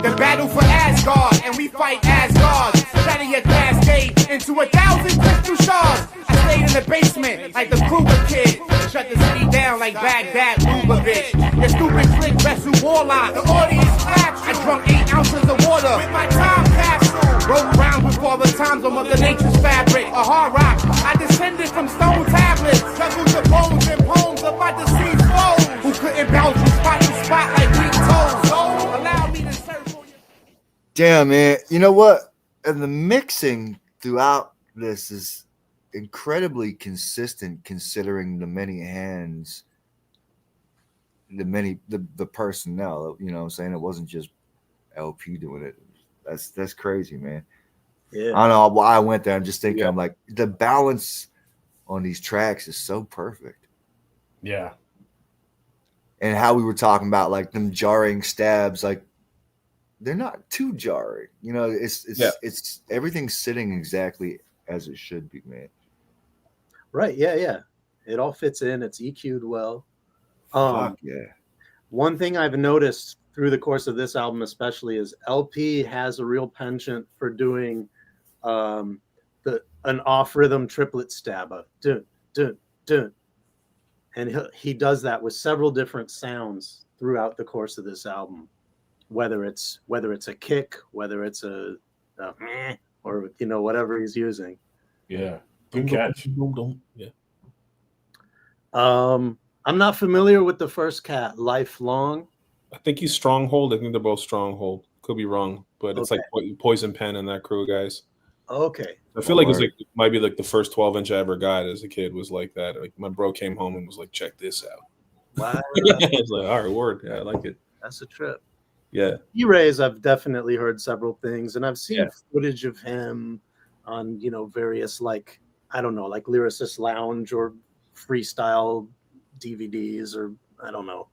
The battle for Asgard, and we fight Asgard. Setting a cascade into 1,000 crystal shards. I stayed in the basement like the Kruger kid. Shut the city down like Baghdad, Lubavitch. The stupid click vessel warlock. The audience clapped. I drunk 8 ounces of water with my time capsule. Wrote around with all the times on Mother Nature's fabric. A hard rock. I descended from stone tablets. Juggled the bones and poems of my deceased foes. Who couldn't bounce from spot to spot like weak toes. So allow me to circle. Damn, man. You know what? And the mixing throughout this is incredibly consistent considering the many hands, the personnel. You know what I'm saying? It wasn't just LP doing it. That's crazy, man. Yeah. I don't know why I went there. I'm just thinking, I'm like, the balance on these tracks is so perfect. Yeah. And how we were talking about like them jarring stabs, like they're not too jarring. You know, it's everything's sitting exactly as it should be, man. Right. Yeah. It all fits in. It's EQ'd well. Fuck yeah. One thing I've noticed through the course of this album, especially, is LP has a real penchant for doing an off rhythm triplet stab of dun dun dun, and he does that with several different sounds throughout the course of this album. Whether it's a kick, whether it's a or whatever he's using. Yeah, good catch. Yeah. I'm not familiar with the first cat, Lifelong. I think he's Stronghold. I think they're both Stronghold. Could be wrong, but it's like Poison Pen and that crew, guys. Okay. I feel like it might be like the first 12-inch I ever got as a kid was like that. Like my bro came home and was like, "Check this out." Wow. It's like, all right, word. Yeah, I like it. That's a trip. Yeah. E-Rays, I've definitely heard several things, and I've seen footage of him on, various like Lyricist Lounge or freestyle DVDs, or I don't know.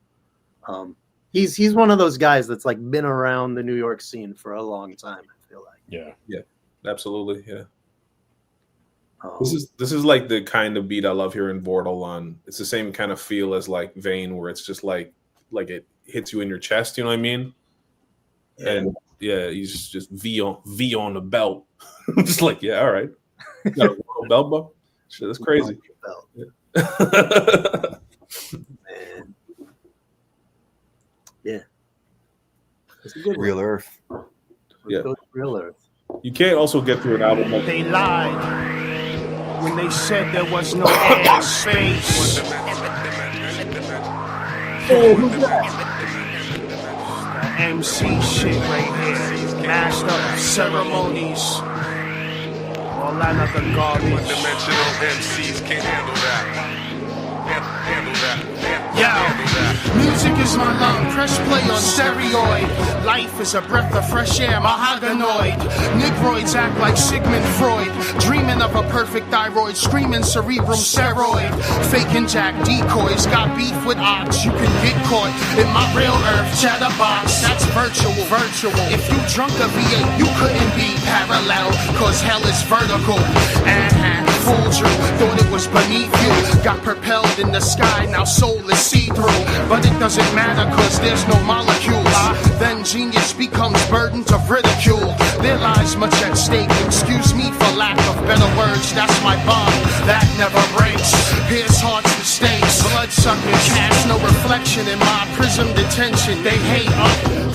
He's one of those guys that's like been around the New York scene for a long time, I feel like. Yeah, absolutely. Yeah. This is like the kind of beat I love hearing Vortal on. It's the same kind of feel as like Vane, where it's just like it hits you in your chest. You know what I mean? Yeah. And he's just V on the belt. I'm just like, all right. You got a Vortal belt, bro? Shit, that's crazy. Man. Yeah. It's a good Real one. Earth. Yeah. Go to Real Earth. You can't also get through an album like They lied when they said there was no air and space. That MC shit right here. Master of ceremonies. All that other garbage. One-dimensional MCs can't handle that. Handle that. Yo, music is my lung, press play on steroid. Life is a breath of fresh air, mahoganoid. Negroids act like Sigmund Freud, dreaming of a perfect thyroid, screaming cerebrum steroid. Faking jack decoys, got beef with ox, you can get caught in my real earth chatterbox. That's virtual. If you drunk a V8, you couldn't be parallel, cause hell is vertical. Fooled you, thought it was beneath you. Got propelled in the sky, now soul is see-through. But it doesn't matter cause there's no molecules. Then genius becomes burdens of ridicule. There lies much at stake, excuse me for lack of better words. That's my bond, that never breaks. Pierce hearts mistakes, bloodsuckers cast no reflection in my prism detention. They hate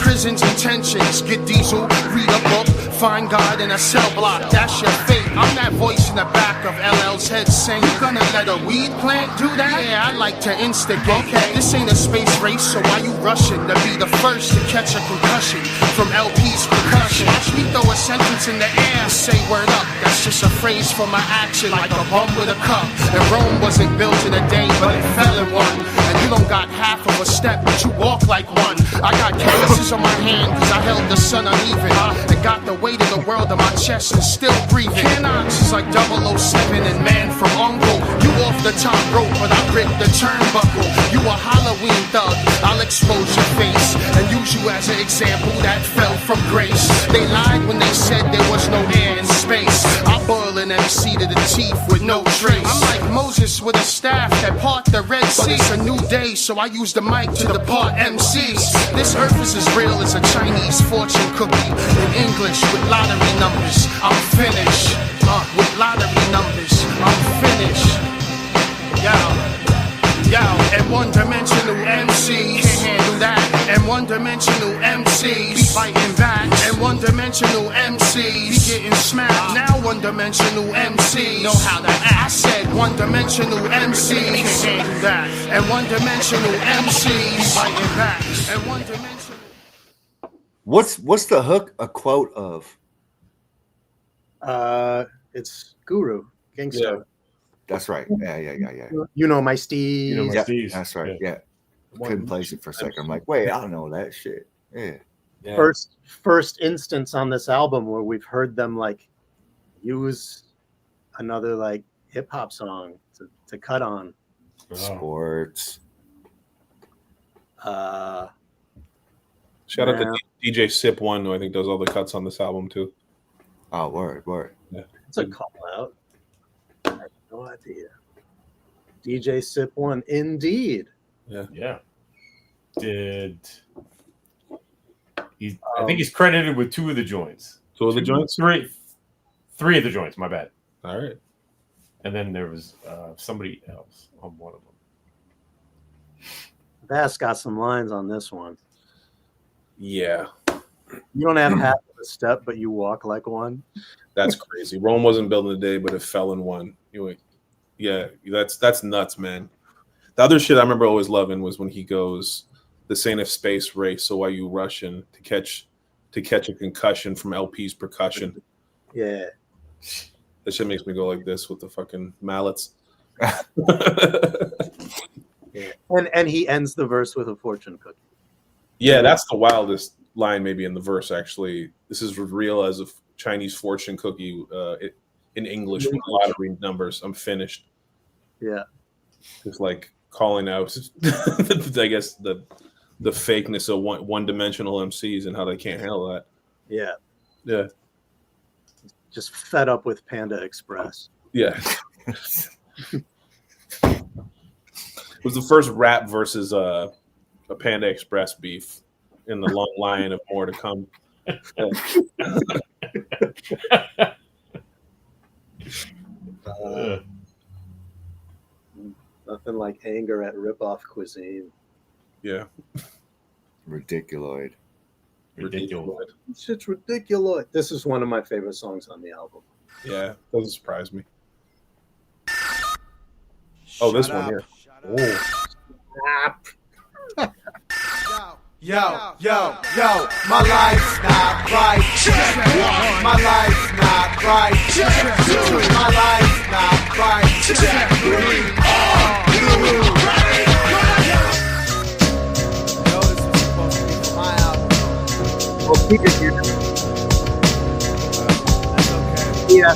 prison's intentions. Get diesel, read a book, find God in a cell block. That's your fate. I'm that voice in the back of LL's head saying, you gonna let a weed plant do that? Yeah, I like to instigate. Okay, this ain't a space race, so why you rushing to be the first to catch a concussion from LP's percussion? Watch me throw a sentence in the air, say word up. That's just a phrase for my action, like a bum with a cup. And Rome wasn't built in a day, but it fell in one. And you don't got half of a step, but you walk like one. I got calluses on my hand, cause I held the sun uneven. And got the weight of the world on my chest and still breathing. Cannons is like 007 and Man from Uncle. You off the top rope, but I grip the turnbuckle. You a Halloween thug, I'll expose your face and use you as an example that fell from grace. They lied when they said there was no air in space. I boil an MC to the teeth with no trace. I'm like Moses with a staff that part the Red Sea. But it's a new day, so I use the mic to depart MCs. This earth is as real as a Chinese fortune cookie. In English with lottery numbers, I'm finished. With lottery numbers, I'm finished. Yo, and one-dimensional MCs can't handle that. And one-dimensional MCs be fighting back. And one-dimensional MCs be getting smacked. Now one-dimensional MCs know how to act. I said one-dimensional MCs can't handle that. And one-dimensional MCs be fighting back. And one-dimensional. What's the hook a quote of? It's Guru, Gangsta. Yeah. That's right. Yeah. You know my Steve. That's right. Yeah. Couldn't place it for a second. I'm like, wait, I don't know that shit. Yeah. First instance on this album where we've heard them like use another like hip hop song to cut on. Sports. Shout out to DJ Sip One, who I think does all the cuts on this album too. Oh, word. Yeah. It's a call out. I have no idea. DJ Sip One, indeed. Yeah. I think he's credited with 2 of the joints. 2 of the joints? 3 of the joints, my bad. All right. And then there was somebody else on one of them. Bass got some lines on this one. Yeah. You don't have half of a step, but you walk like one. That's crazy. Rome wasn't built in a day, but it fell in one. Yeah, that's nuts, man. The other shit I remember always loving was when he goes, "This ain't a space race, so why you rushing to catch a concussion from LP's percussion?" Yeah, that shit makes me go like this with the fucking mallets. Yeah, and he ends the verse with a fortune cookie. Yeah, that's the wildest line maybe in the verse. Actually, this is real as a Chinese fortune cookie in English with lottery numbers. I'm finished. Yeah, just like calling out, I guess the fakeness of one-dimensional MCs and how they can't handle that. Yeah. Just fed up with Panda Express. Yeah. It was the first rap versus a Panda Express beef in the long line of more to come. Nothing like anger at ripoff cuisine. Yeah. Ridiculoid. Ridiculous. Shit's ridiculous. This is one of my favorite songs on the album. Yeah, doesn't surprise me. Oh, this one here. Oh. Yo, my life's not right. My life's not right. My life's not right. Yo, this is supposed to be for my album. Well, Peter here. That's okay. Yeah.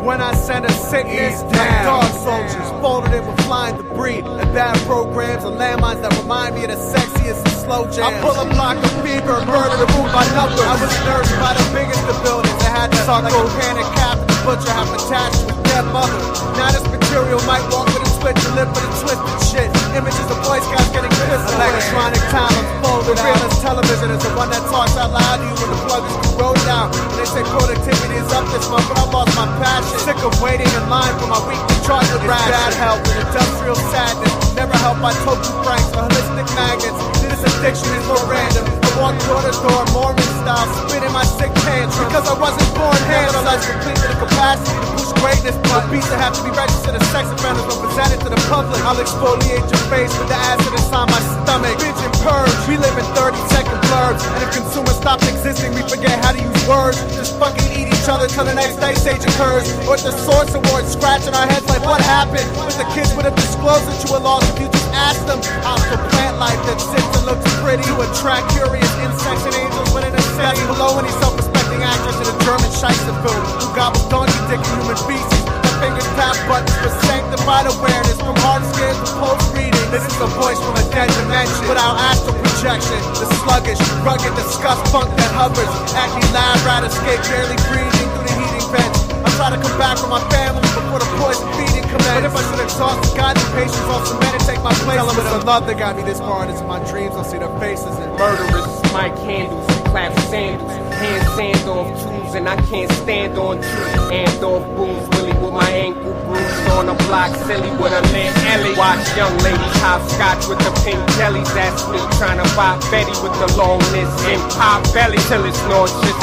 When I send a sickness down, dog soldiers folded in with flying debris and bad programs and landmines that remind me of the sexiest and slow jams. I pull a block of fever, murder the room by numbers. I was nursed by the biggest of buildings. I had to suck like a panic cap. The butcher have attached to his dead mother. Now this material might walk with a switch and live with a twisted shit. Images of Boy Scouts getting pissed. Electronic time unfolded. The realest television is the one that talks out loud to you when the plug is corroded out. And they say productivity is up this month, but I lost my passion. Sick of waiting in line for my weekly chocolate ration. Bad health and industrial sadness. Never helped by token pranks or holistic magnets. This addiction is more random. I walk door to door, Mormon style, spitting my sick tantrum. Because I wasn't born handsome. I complete with the capacity to push greatness. But beats that have to be registered as sex offenders when presented to the public. I'll exfoliate your face with the acid inside my stomach. Binge and purge. We live in 30-second blurbs. And if consumers stopped existing, we forget how to use words. Just fucking eat each other till the next ice age occurs. Or the Source Awards scratching our heads like what happened? But the kids would have disclosed that you were lost if you just asked them. Hostile plant life that sits and looks pretty to attract curious insects and angels when in a city. Below any self-respecting actress in a German Scheisse film who gobbles donkey dick and human feces. My fingers tap buttons for sanctified awareness from hard scares to close reading. This is a voice from a dead dimension without astral projection. The sluggish, rugged, disgust funk that hovers. Acne lab rat escape, barely breathing through the heating vents. I try to come back from my family before the poison feeding commenced. But if I should exhaust the God and patience, I'll cement and take my place. Tell them it's the love that got me this far, and it's in my dreams. I'll see their faces and Murderers, my candles, clap sandals, hand sand off tools, and I can't stand on two. And off booms, Willie with my ankle bruised on a block, silly with a lit Ellie. Watch young ladies hopscotch with the pink jellies. That's me trying to buy Betty with the longness and pop belly till it's nauseous.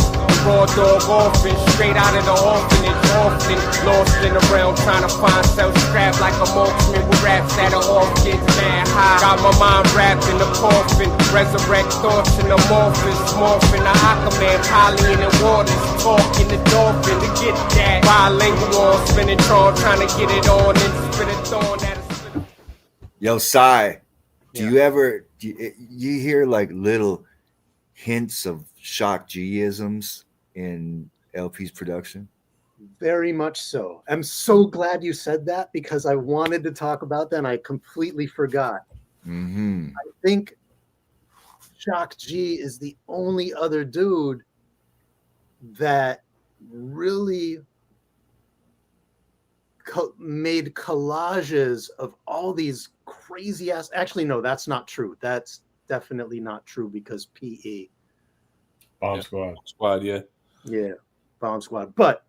Raw dog orphan, straight out of the orphanage, often lost in the realm, trying to find self-scrap like a marksman with raps that are off, gets mad high. Got my mind wrapped in the coffin, resurrect thoughts in the morphins, morphing the Aquaman, Polly in the waters, talking the dolphin to get that bilingual, spinning tron, trying to get it on and spin a thorn at a Yo, Sai, do you hear like little hints of Shock G-isms in LP's production? Very much so. I'm so glad you said that because I wanted to talk about that and I completely forgot. Mm-hmm. I think Shock G is the only other dude that really made collages of all these crazy ass. Actually, no, that's not true. That's definitely not true because PE. Bomb Squad, yeah. Yeah, Bomb Squad. But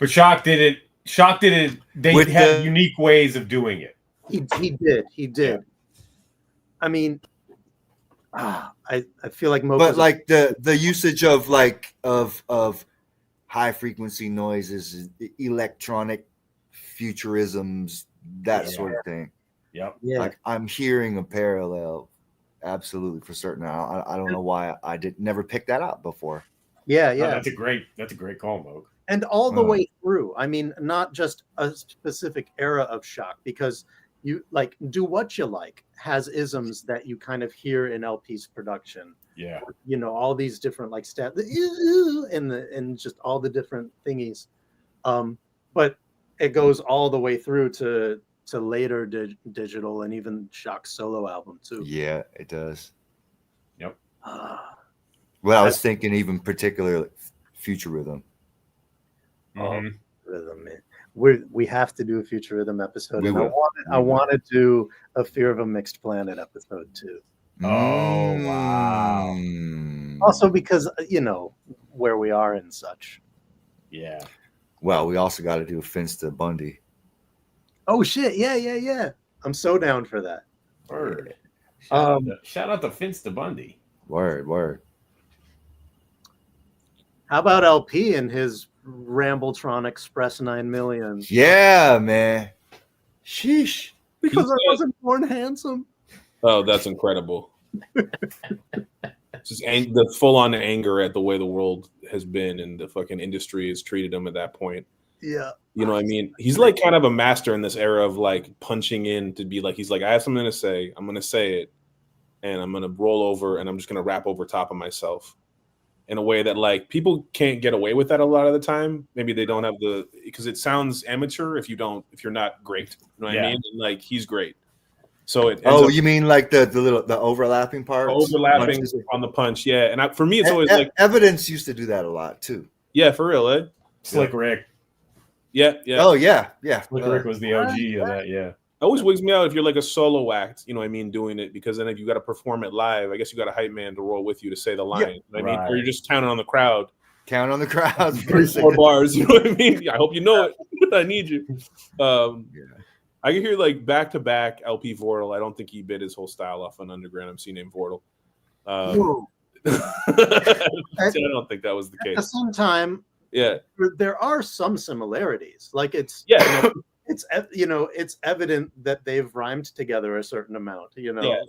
Shock did it. Shock did it. They had unique ways of doing it. He did. Yeah. I mean, I feel like but like the usage of like of high frequency noises, electronic futurisms, that sort of thing. Yep. Yeah. Like I'm hearing a parallel, absolutely for certain. I don't know why I never picked that up before. Yeah. That's a great call, Moke. And all the way through. I mean, not just a specific era of Shock, because you like Do What You Like has isms that you kind of hear in LP's production. Yeah. You know, all these different like stat and just all the different thingies. But it goes all the way through to later digital and even Shock's solo album too. Yeah, it does. Yep. Well, I was thinking even particularly Future Rhythm. Rhythm, man. We have to do a Future Rhythm episode. I want to do a Fear of a Mixed Planet episode too. Oh wow! Also because you know where we are and such. Yeah. Well, we also got to do Finsta Bundy. Oh shit! Yeah. I'm so down for that. Word. Shout out to Vince DeBundy. Word. How about LP and his Rambletron Express 9 million? Yeah, man. Sheesh. Because I wasn't born handsome. Oh, that's incredible. Just the full-on anger at the way the world has been and the fucking industry has treated him at that point. Yeah. You know what I mean? He's like kind of a master in this era of like punching in to be like, he's like, I have something to say. I'm going to say it. And I'm going to roll over and I'm just going to rap over top of myself in a way that like people can't get away with that a lot of the time. Maybe they don't have because it sounds amateur if you're not great. You know what I mean? And like he's great. So it. You mean like the overlapping parts? Overlapping on the punch, yeah. And for me, it's always like Evidence used to do that a lot too. Yeah, for real, eh? Slick Rick. Yeah. Oh yeah. Slick Rick was the OG of that. Yeah. It always wigs me out if you're like a solo act, you know what I mean, doing it, because then if you got to perform it live, I guess you got a hype man to roll with you to say the line. You know what I mean? Or you're just counting on the crowd. Count on the crowd. 4 bars, you know what I mean? I hope you know it. I need you. I can hear like back to back LP Vortal. I don't think he bit his whole style off on Underground MC named Vortal. I don't think that was the case. At the same time, there are some similarities. Like it's it's evident that they've rhymed together a certain amount. You know,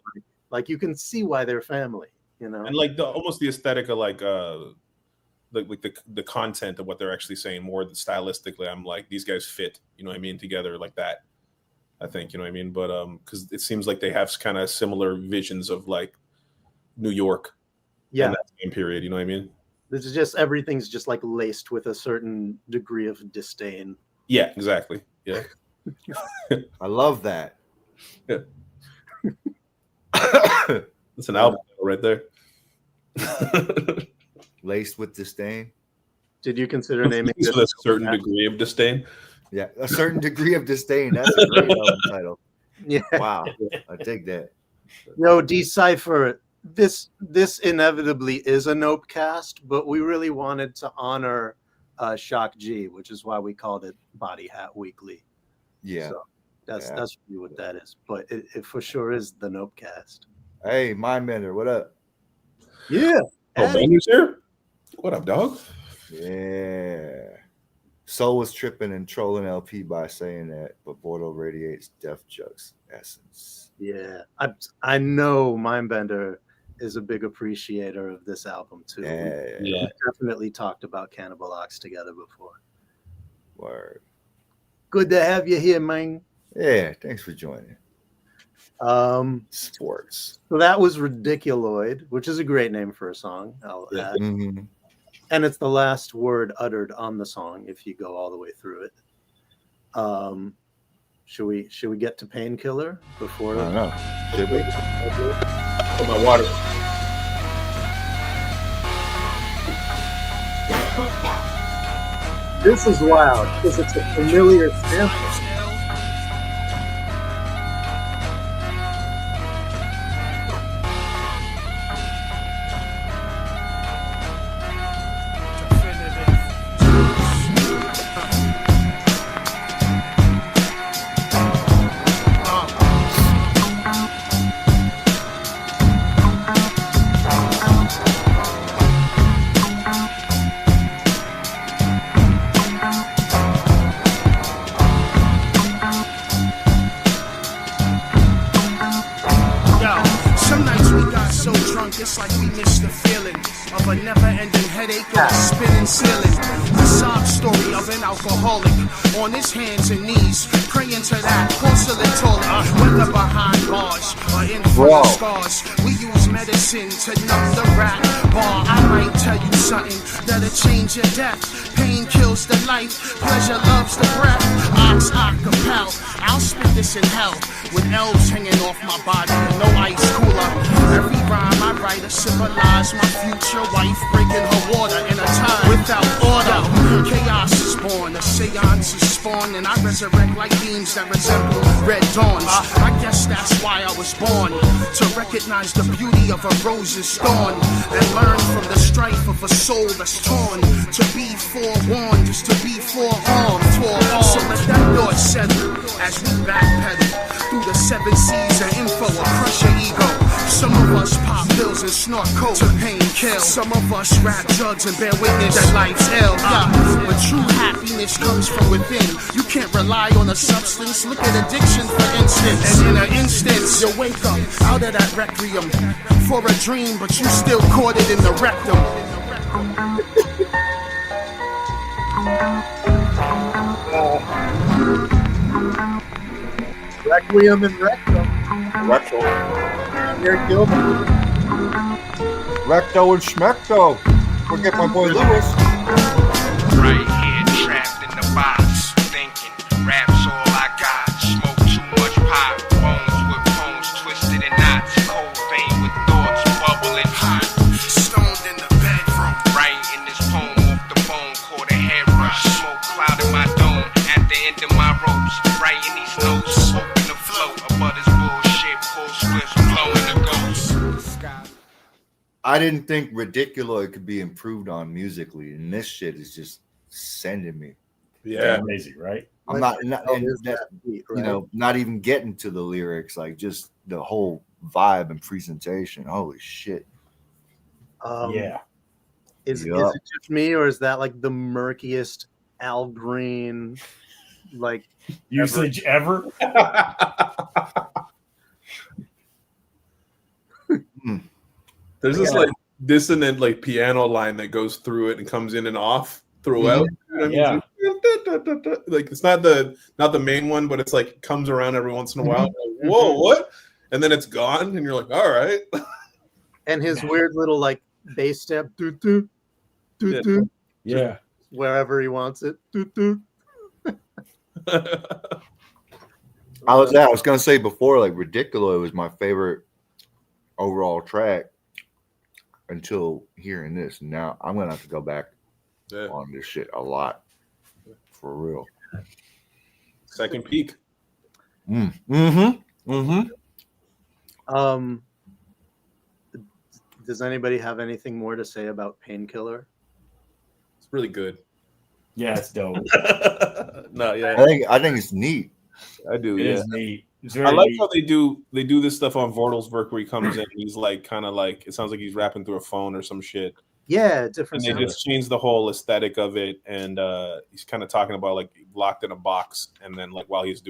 like you can see why they're family. You know, and like almost the aesthetic of like the content of what they're actually saying more than stylistically. I'm like, these guys fit. You know what I mean? Together like that. I think, you know what I mean? But because it seems like they have kind of similar visions of like New York in that time period, you know what I mean? This is just everything's just like laced with a certain degree of disdain. Yeah, exactly. Yeah. I love that. Yeah. That's an album right there. Laced with disdain. Did you consider naming this with a certain degree of disdain? Yeah, a certain degree of disdain. That's a great album title. Yeah. Wow. I dig that. No, Decipher. This inevitably is a Nope cast, but we really wanted to honor Shock G, which is why we called it Body Hat Weekly. Yeah. So that's really what that is. But it for sure is the Nope cast. Hey, Mindbender, what up? Yeah. Oh, Bender's here? What up, dog? Yeah. Soul was tripping and trolling LP by saying that, but Bordeaux radiates Def Jug's essence. Yeah. I know Mindbender is a big appreciator of this album too. Yeah. We definitely talked about Cannibal Ox together before. Word. Good to have you here, man. Yeah, thanks for joining. Sports. So that was Ridiculoid, which is a great name for a song. I'll add. Mm-hmm. And it's the last word uttered on the song if you go all the way through it. Should we get to Painkiller before? I don't know. Should we? Put my water. This is wild because it's a familiar sample. It's like we missed the feeling of a never-ending headache or a spinning ceiling. The sob story of an alcoholic on his hands and knees, praying to that porcelain toilet. Whether behind bars or in front of scars, we use medicine to numb the rat bar. I might tell you something that'll change your death. Pain kills the life, pleasure loves the breath. Ox, acapella, I'll spit this in hell with elves hanging off my body and no ice cooler. Every rhyme I write to symbolize my future wife breaking her water in a time without order. Chaos is born, a seance is spawned, and I resurrect like beams that resemble red dawns. I guess that's why I was born, to recognize the beauty of a rose's thorn and learn from the strife of a soul that's torn. To be forewarned is to be forearmed. So let that door settle as we backpedal through the 7 seas of info, or crush your ego. drugs and snort coke to Painkiller. Some of us rap drugs and bear witness that life's hell. Yeah, but true happiness comes from within. You can't rely on a substance. Look at addiction, for instance. And in an instance, you wake up out of that requiem for a dream, but you still caught it in the rectum. Requiem and rectum. Recto. Here, Gilbert. Recto and Schmecto. Forget my boy Lewis. Right here, trapped in the box, thinking rap's all I got. Smoke too much pot, bones with bones twisted in knots. Cold vein with thoughts bubbling hot. Stoned in the bedroom, writing this poem off the phone. Caught a hairbrush, smoke cloud in my dome. At the end of my ropes, writing these notes, hoping to float above this bullshit. Full spliffs blowing the ghost. I didn't think Ridiculo could be improved on musically, and this shit is just sending me. Yeah, amazing, right? I'm not not even getting to the lyrics, like just the whole vibe and presentation. Holy shit! Yeah. Is it just me, or is that like the murkiest Al Green like usage ever? There's this like dissonant like piano line that goes through it and comes in and off throughout. Mm-hmm. You know what I mean? Like it's not the main one, but it's like it comes around every once in a while. Mm-hmm. Like, whoa, what? And then it's gone, and you're like, all right. And his weird little like bass step, doo doo, doo doo, yeah, wherever he wants it, doo doo. I was gonna say before, like Ridiculo was my favorite overall track until hearing this. Now I'm gonna have to go back on this shit a lot for real. Second peak. Does anybody have anything more to say about Painkiller? It's really good. Yeah, it's dope. No, yeah. I think it's neat. I do. It yeah. is neat. I like how they do this stuff on Vortal's work where he comes in. He's like kind of like it sounds like he's rapping through a phone or some shit. Yeah, different. And they just change the whole aesthetic of it, and he's kind of talking about like locked in a box, and then like while he's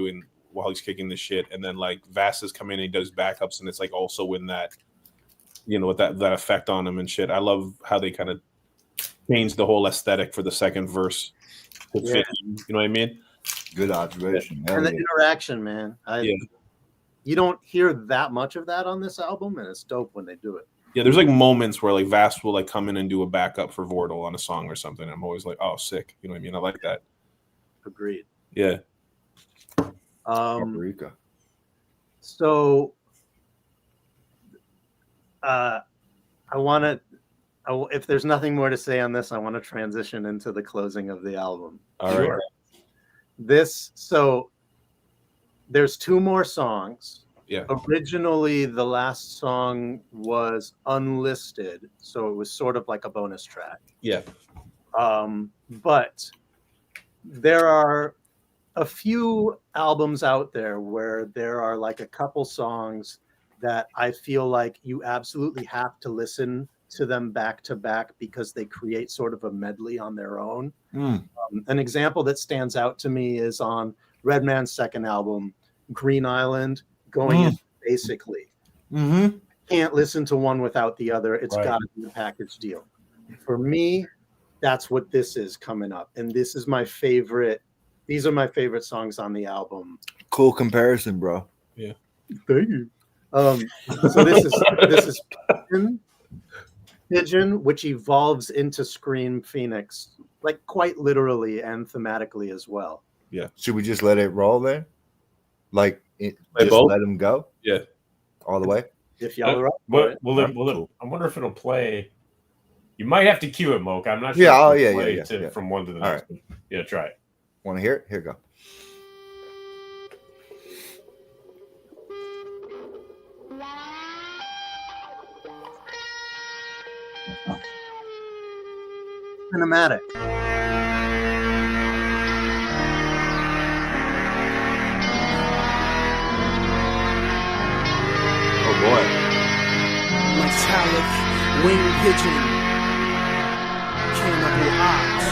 kicking this shit, and then like Vasta's come in and he does backups, and it's like also in that, with that effect on him and shit. I love how they kind of change the whole aesthetic for the second verse to fit. You know what I mean? Good observation. And the interaction, man. You don't hear that much of that on this album, and it's dope when they do it. Yeah, there's like moments where like Vast will like come in and do a backup for Vortal on a song or something. I'm always like, oh, sick. You know what I mean? I like that. Agreed. Yeah. Paprika. So, if there's nothing more to say on this, I want to transition into the closing of the album. All right. There's two more songs. Yeah. Originally, the last song was unlisted, so it was sort of like a bonus track. Yeah. But there are a few albums out there where there are like a couple songs that I feel like you absolutely have to listen to them back to back because they create sort of a medley on their own. An example that stands out to me is on Redman's second album, Green Island, going in basically. Can't listen to one without the other. It's got to be a package deal. For me, that's what this is coming up. And this is my favorite. These are my favorite songs on the album. Cool comparison, bro. Yeah. Thank you. So this is Pigeon, which evolves into Scream Phoenix, like quite literally and thematically as well. Yeah. Should we just let it roll then? Like just both? let him go? Yeah. All the way? If y'all are up for it. I wonder if it'll play. You might have to cue it, Moke. I'm not sure. Yeah, if it'll play from one to the All next. right. Yeah, try it. Want to hear it? Here you go. Cinematic. Oh boy. What's metallic winged pigeon, Cannibal Ox.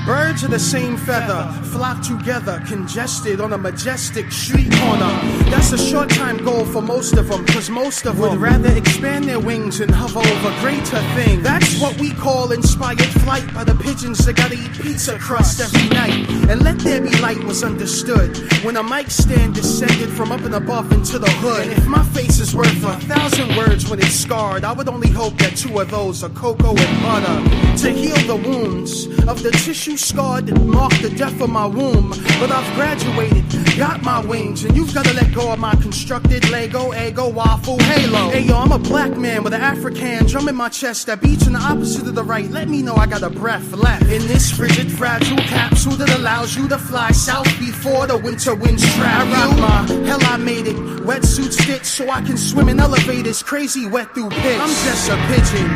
Birds of the same feather flock together, congested on a majestic street corner. That's a short time goal for most of them, cause most of them would rather expand their wings and hover over greater things. That's what we call inspired flight by the pigeons that gotta eat pizza crust every night. And let there be light was understood when a mic stand descended from up and above into the hood. And if my face is worth 1,000 words when it's scarred, I would only hope that 2 of those are cocoa and butter to heal the wounds of the tissue scarred that marked the death of my womb. But I've graduated, got my wings, and you've gotta let go of my constructed Lego, ego, waffle, halo. Hey yo, I'm a black man with an African drum in my chest that beats in the opposite of the right. Let me know I got a breath left in this frigid, fragile capsule that allows you to fly south before the winter winds trap you. I rock my hell, I made it. Wetsuit stitch so I can swim in elevators, crazy wet through pitch. I'm just a pigeon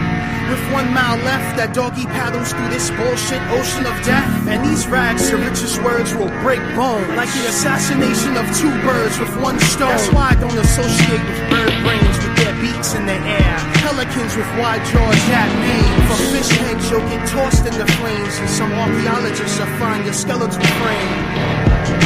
with 1 mile left that doggy paddles through this bullshit ocean of death. And these rags, the richest words will break bone, like the assassination of 2 birds with 1 stone. That's why I don't associate with bird brains with their beaks in the air. Pelicans with wide jaws that Maine. For fish heads, you'll get tossed in the flames, and some archaeologists will find your skeletal frame.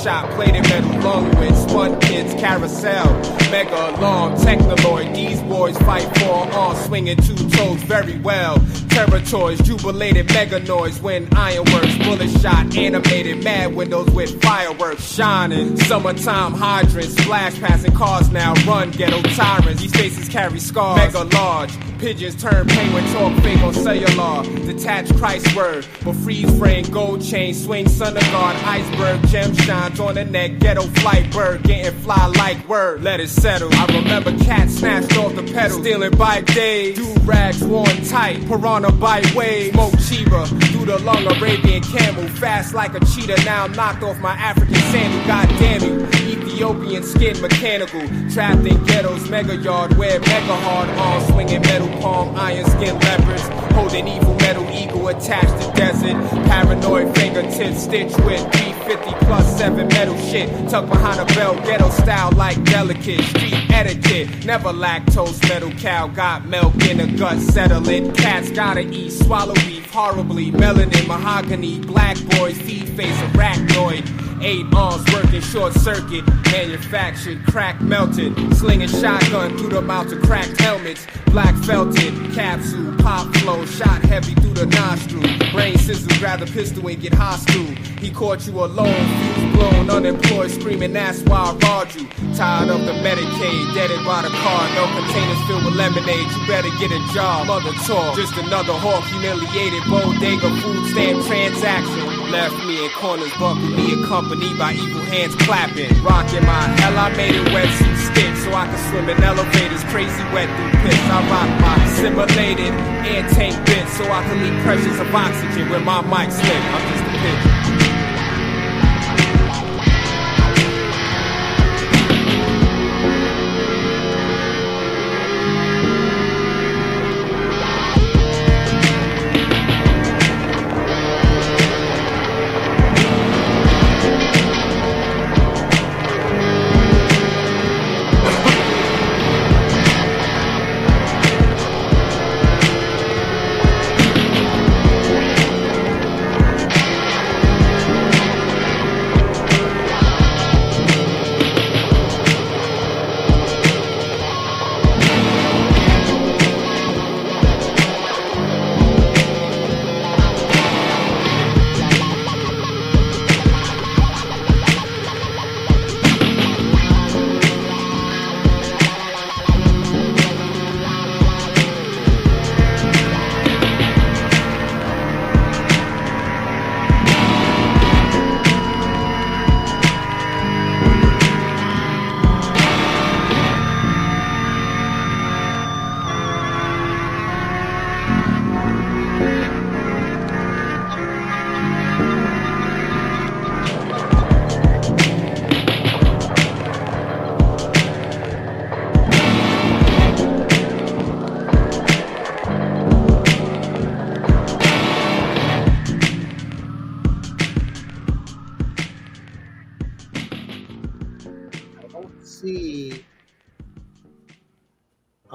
Shot plated metal lung with spun kids carousel. Mega alarm technoloid. These boys fight for arms swinging 2 toes very well. Territories jubilated mega noise when ironworks bullet shot animated mad windows with fireworks shining. Summertime hydrants flash passing cars now run ghetto tyrants. These faces carry scars mega large. Pigeons turn penguin talk fake on cellular. Detached Christ word, but freeze frame gold chain swing sun of guard iceberg gem shines on the neck ghetto flight bird getting fly like word. Let it settle. I remember cats snatched off the pedal, stealing bike days. Do rags worn tight, piranha bite wave. Smoke chiba through the lung Arabian camel, fast like a cheetah. Now knocked off my African sandal. God damn you, Ethiopian skin mechanical, trapped in ghettos mega yard where mega hard arms swinging metal palm iron skin leopards, holding evil metal eagle attached to desert. Paranoid fingertips stitched with 350 plus 7 metal shit, tucked behind a belt, ghetto style like delicate street etiquette. Never lactose metal cow, got milk in the gut settling. Cats gotta eat, swallow beef horribly, melanin mahogany. Black boys feed face arachnoid. 8 arms working short circuit, manufactured, crack melted, slinging shotgun through the mouth of cracked helmets, black felted, capsule, pop flow, shot heavy through the nostril, brain scissors, grab the pistol and get hostile. He caught you alone, fuse blown, unemployed, screaming that's why I robbed you. Tired of the Medicaid, deaded by the car, no containers filled with lemonade, you better get a job, mother talk. Just another hawk, humiliated, bodega, food stamp transaction. Left me in corners, buckled me accompanied by evil hands clapping. Rocking my hell, I made it wetsuit stick so I can swim in elevators, crazy wet through pits. I rock my simulated air tank bit so I can leak pressures of oxygen when my mic slip. I'm just a pigeon.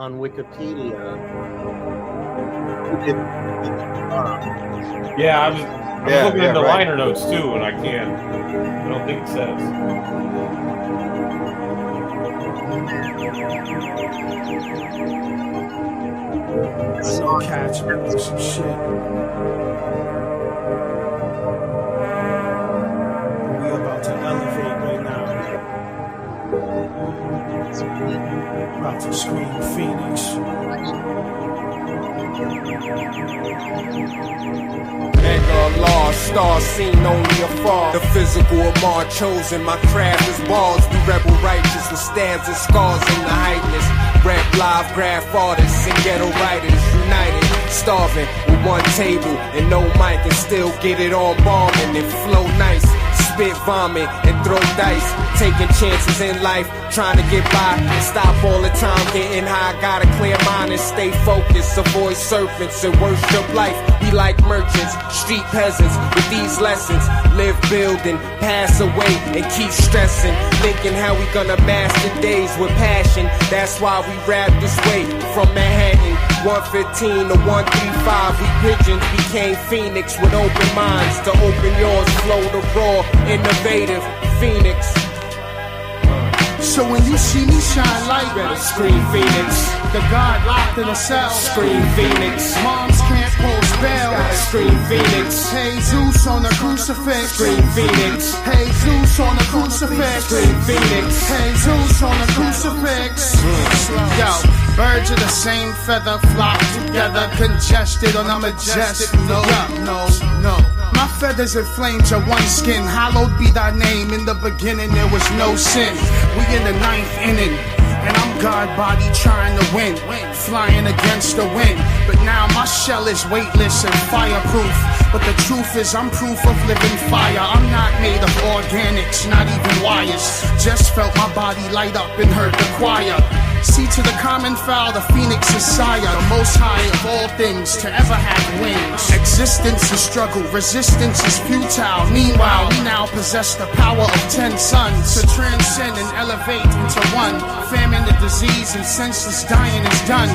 on Wikipedia. Yeah, I'm looking in the liner notes too, and I don't think it says. Some catch me with some shit. We about to elevate right now. About to scream Phoenix. Anger, law, star seen only afar. The physical of mar chosen, my craft is bars. We rebel righteous with stabs and scars in the heightness. Rap live, graph artists and ghetto writers united. Starving with one table and no mic and still get it on bombing and flow nice. Spit vomit and throw dice, taking chances in life, trying to get by and stop all the time getting high. Got a clear mind and stay focused, avoid serpents and worship life. We like merchants, street peasants with these lessons. Live, build, and pass away and keep stressing, thinking how we gonna master days with passion. That's why we rap this way from Manhattan. 115 to 135, we pigeons became Phoenix with open minds to open yours. Flow the raw, innovative Phoenix. So when you see me shine light, better scream Phoenix. The God locked in a cell, scream Phoenix. Moms can't post bail, scream Phoenix. Hey Zeus on the crucifix, scream Phoenix. Hey Zeus on the crucifix, scream Phoenix. Hey Zeus on the crucifix. Yo, birds of the same feather flock together, congested on a majestic. No. My feathers and flames are one skin. Hallowed be thy name. In the beginning there was no sin. We in the 9th inning, and I'm God body trying to win, flying against the wind. But now my shell is weightless and fireproof. But the truth is I'm proof of living fire. I'm not made of organics, not even wires. Just felt my body light up and heard the choir. See to the common fowl, the phoenix is sire, the most high of all things to ever have wings. Existence is struggle, resistance is futile. Meanwhile, we now possess the power of 10 suns to transcend and elevate into one. Famine, the disease, and senseless dying is done.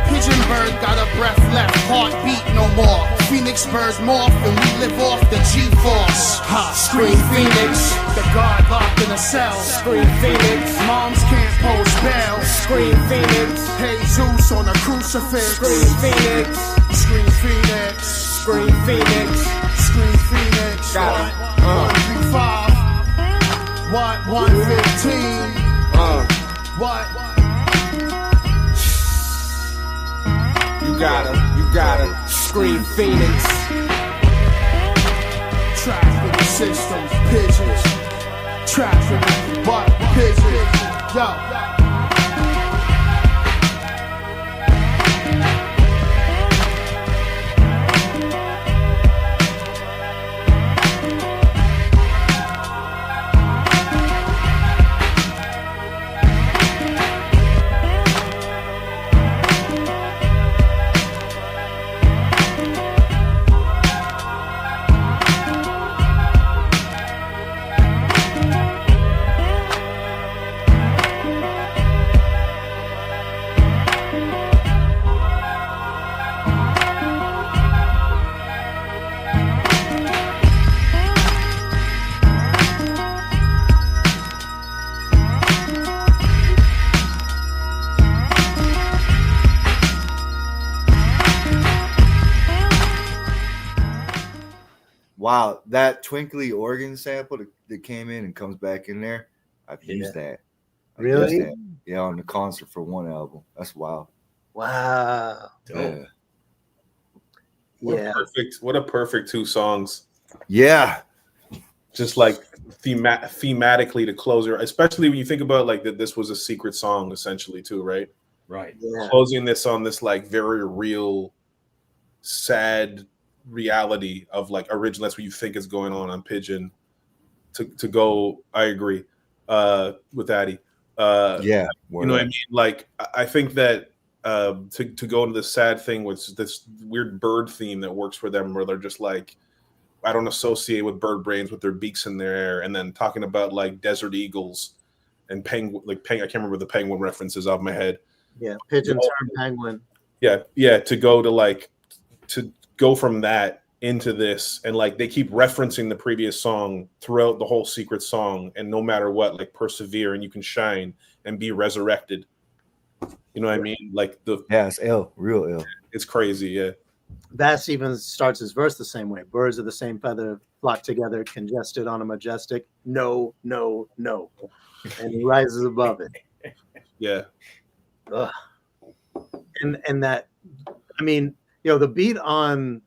Pigeon bird got a breath left, heartbeat no more. Phoenix birds morph and we live off the G-force. Scream Phoenix, the God locked in a cell. Scream Phoenix, moms can't post bail. Scream Phoenix, hey Zeus on a crucifix. Scream Phoenix, scream Phoenix, scream Phoenix, scream Phoenix. Got it. 135, what 115? What? You gotta scream Phoenix. Trapped in the system, pigeons. Trapped in the butt, pigeons. Yo. Wow, that twinkly organ sample that came in and comes back in there, I've used that. Really? Yeah, on the concert for one album. That's wild. Wow. Yeah. What a perfect 2 songs. Yeah. Just like thematically to close it, especially when you think about like that this was a secret song essentially too, right? Right. Yeah. Closing this on this like very real, sad reality of like original. That's what you think is going on Pigeon. To go, I agree with Addy. Yeah, you know what I mean. Like I think that to go into the sad thing with this weird bird theme that works for them, where they're just like, I don't associate with bird brains with their beaks in their air, and then talking about like desert eagles and penguin. I can't remember the penguin references off my head, Yeah, pigeon turn penguin. Yeah, to go from that into this, and like they keep referencing the previous song throughout the whole secret song, and no matter what, like persevere and you can shine and be resurrected. You know what I mean? Like it's ill, real ill. It's crazy, yeah. Bass even starts his verse the same way. Birds of the same feather flock together, congested on a majestic. No, no, no. And he rises above it. Yeah. Ugh. And that, I mean, the beat on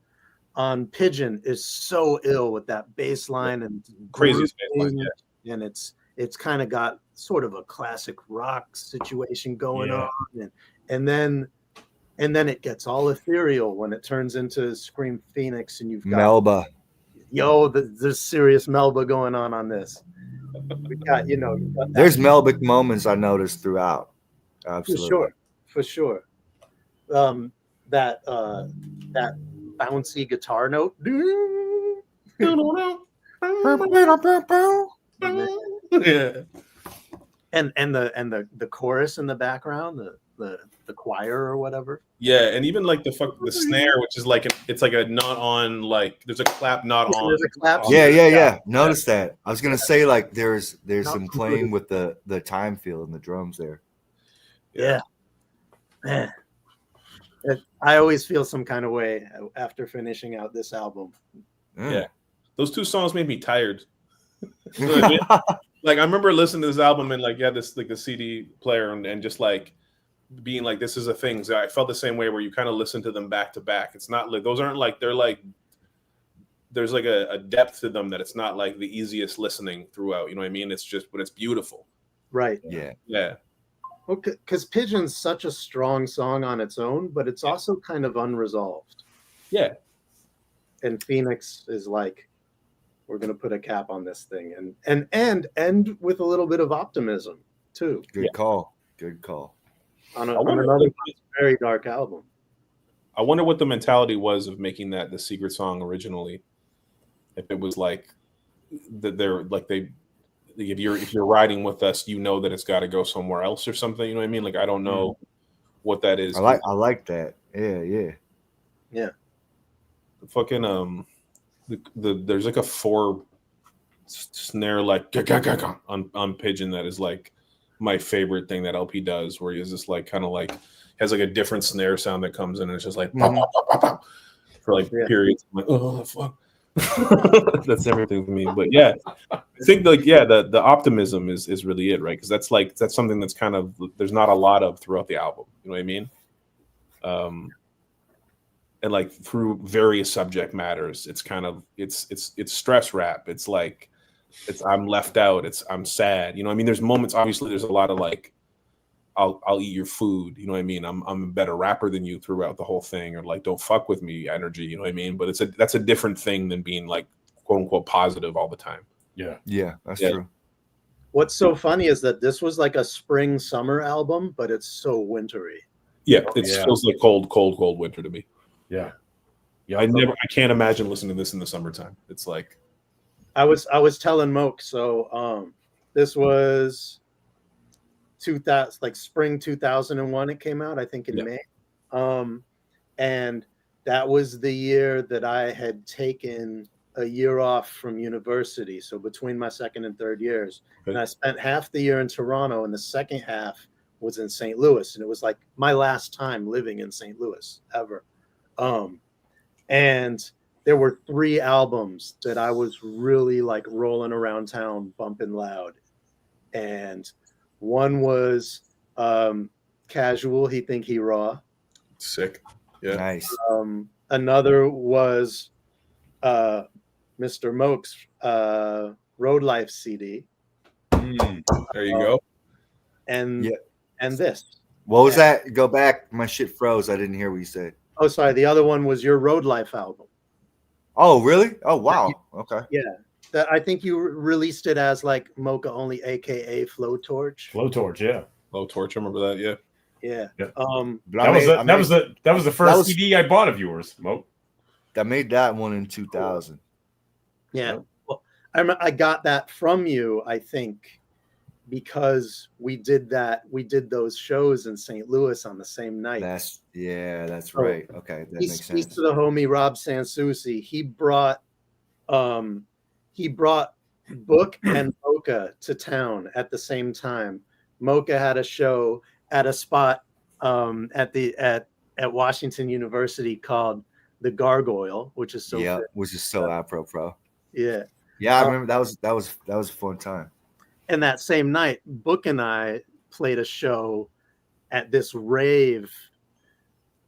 Pigeon is so ill with that bass line and crazy bass line, yeah. And it's kind of got sort of a classic rock situation going on, and then it gets all ethereal when it turns into Scream Phoenix, and you've got Melba. There's serious Melba going on this. We got there's Melbic moments I noticed throughout. Absolutely. For sure. That bouncy guitar note. Yeah. And the chorus in the background, the choir or whatever. Yeah, and even like the snare, which is like it's like a not on, like there's a clap not on. There's a clap. Yeah. Notice that. I was gonna say like there's some playing with the time feel in the drums there. Yeah. Man. I always feel some kind of way after finishing out this album. Yeah. Those two songs made me tired. You know what I mean? Like I remember listening to this album and like this like the CD player and just like being like, this is a thing. So I felt the same way where you kind of listen to them back to back. It's not like those aren't like, they're like, there's like a depth to them that it's not like the easiest listening throughout. You know what I mean? It's just, but it's beautiful. Right. Yeah. Well, because Pigeon's such a strong song on its own, but it's also kind of unresolved. Yeah. And Phoenix is like, we're going to put a cap on this thing and end with a little bit of optimism too. Good call. On another very dark album. I wonder what the mentality was of making that the secret song originally. If it was like that they're like if you're riding with us, you know that it's got to go somewhere else or something. You know what I mean? Like I don't know what that is. I like that. Yeah. The fucking there's like a 4 snare like on Pigeon that is like my favorite thing that LP does, where he is just like kind of like has like a different snare sound that comes in and it's just like pop, pop, pop, pop, pop, for like periods. I'm like, oh fuck. That's everything for me. But yeah, I think like the optimism is really it, right? Because that's something that's kind of there's not a lot of throughout the album. You know what I mean? And like through various subject matters, it's kind of it's stress rap. It's like I'm left out. I'm sad. You know what I mean? There's moments. Obviously, there's a lot of like I'll eat your food. You know what I mean? I'm a better rapper than you throughout the whole thing, or like don't fuck with me energy. You know what I mean? But that's a different thing than being like quote unquote positive all the time. Yeah, that's true. What's so funny is that this was like a spring summer album, but it's so wintry. Yeah, it feels like cold winter to me. Yeah. I can't imagine listening to this in the summertime. It's like I was telling Moke, so this was 2000, like spring 2001 it came out, I think in May. And that was the year that I had taken a year off from university. So between my second and third years. And I spent half the year in Toronto and the second half was in St. Louis. And it was like my last time living in St. Louis ever. And there were 3 albums that I was really like rolling around town bumping loud. And one was Casual, He Think He Raw. Sick. Yeah. Nice. Another was Mr. Moke's Road Life CD. There you go. And this. What was that? Go back. My shit froze. I didn't hear what you said. Oh, sorry. The other one was your Road Life album. Oh, really? Oh, wow. Okay. Yeah. I think you released it as like Mocha Only, aka Flowtorch. Flowtorch, yeah. Flowtorch, I remember that, yeah. Yeah. That was the first CD I bought of yours, Mo. I made that one in 2000. Yeah. Well, I got that from you, I think, because we did those shows in St. Louis on the same night. That's So, right. Okay, that makes He's sense. to the homie Rob Sansusi. He brought Book and Moka to town at the same time. Moka had a show at a spot at Washington University called the Gargoyle, which is so fit. Which is so apropos. Yeah. Yeah, I remember that was a fun time. And that same night, Book and I played a show at this rave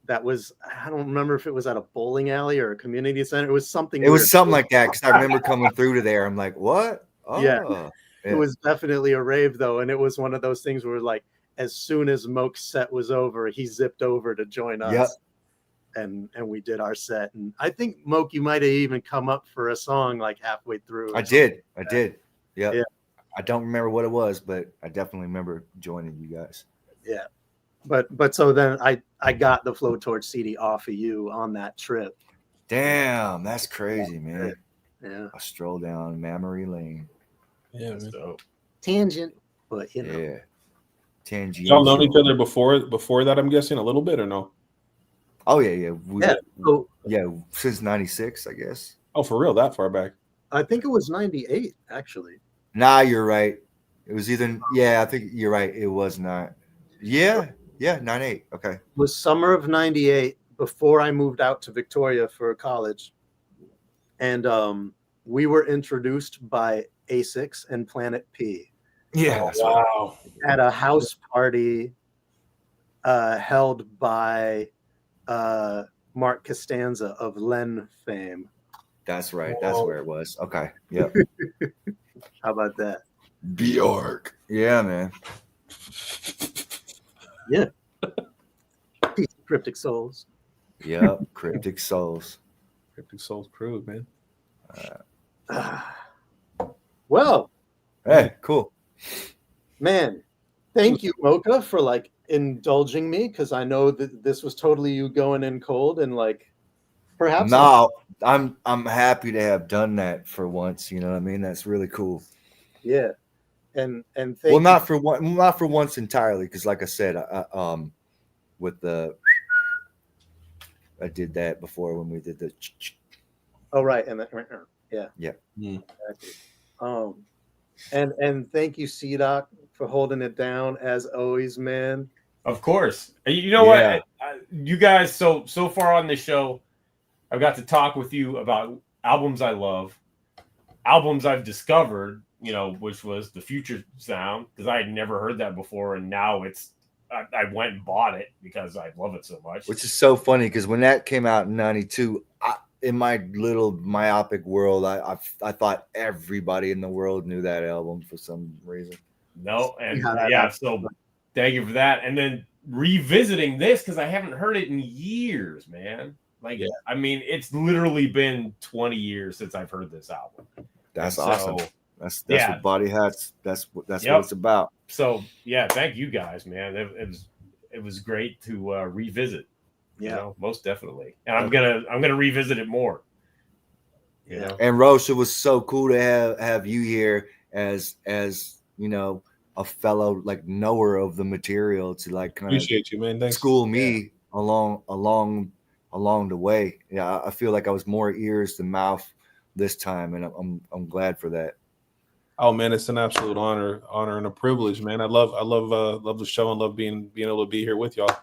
that was, I don't remember if it was at a bowling alley or a community center. It was something. It was something like that because I remember coming through to there. I'm like, what? Oh, yeah. It was definitely a rave though, and it was one of those things where like as soon as Moke's set was over, he zipped over to join us. Yep. And we did our set, and I think Moke, you might have even come up for a song like halfway through. I did. Yep. Yeah. I don't remember what it was, but I definitely remember joining you guys. Yeah. But so then I got the Flow Torch CD off of you on that trip. Damn, that's crazy, man. Yeah. A stroll down memory lane. Yeah, man. Tangent, but you know. Yeah. Tangent. Y'all known each other before that, I'm guessing, a little bit or no? Oh yeah. Yeah. Since '96, I guess. Oh, for real? That far back? I think it was '98, actually. Nah, you're right. It was either I think you're right. It was not. Yeah, 98. Okay. It was summer of '98 before I moved out to Victoria for college. And we were introduced by A6 and Planet P. Yeah. Wow. At a house party held by Mark Costanza of Len fame. That's right. That's where it was. Okay. Yep. How about that? Bjork. Yeah, man. Yeah. Piece of Cryptic Souls. Yep. Cryptic Souls. Cryptic Souls crew, man. Well. Hey, cool. Man, thank you, Moka, for like indulging me, because I know that this was totally you going in cold, and like perhaps No, I'm happy to have done that for once. You know what I mean? That's really cool. Yeah. And thank well, not for once entirely, because like I said, with the I did that before when we did the. Oh right, and yeah. Exactly. And thank you, C-Doc, for holding it down as always, man. Of course. You know what? You guys, so far on the show, I've got to talk with you about albums I love, albums I've discovered, you know, which was the Future Sound, because I had never heard that before, and now I went and bought it because I love it so much. Which is so funny because when that came out in '92, in my little myopic world, I thought everybody in the world knew that album for some reason. No, and so thank you for that. And then revisiting this because I haven't heard it in years, man. Like, I mean, it's literally been 20 years since I've heard this album. That's awesome. That's what Body Hats. That's what it's about. So yeah, thank you guys, man. It was great to revisit. You know, most definitely. And I'm gonna revisit it more. You know. And Rosh, it was so cool to have you here as you know, a fellow like knower of the material to like kind appreciate you, man. Thanks. School me along the way. Yeah, I feel like I was more ears than mouth this time, and I'm glad for that. Oh man, it's an absolute honor and a privilege, man. I love the show and love being able to be here with y'all.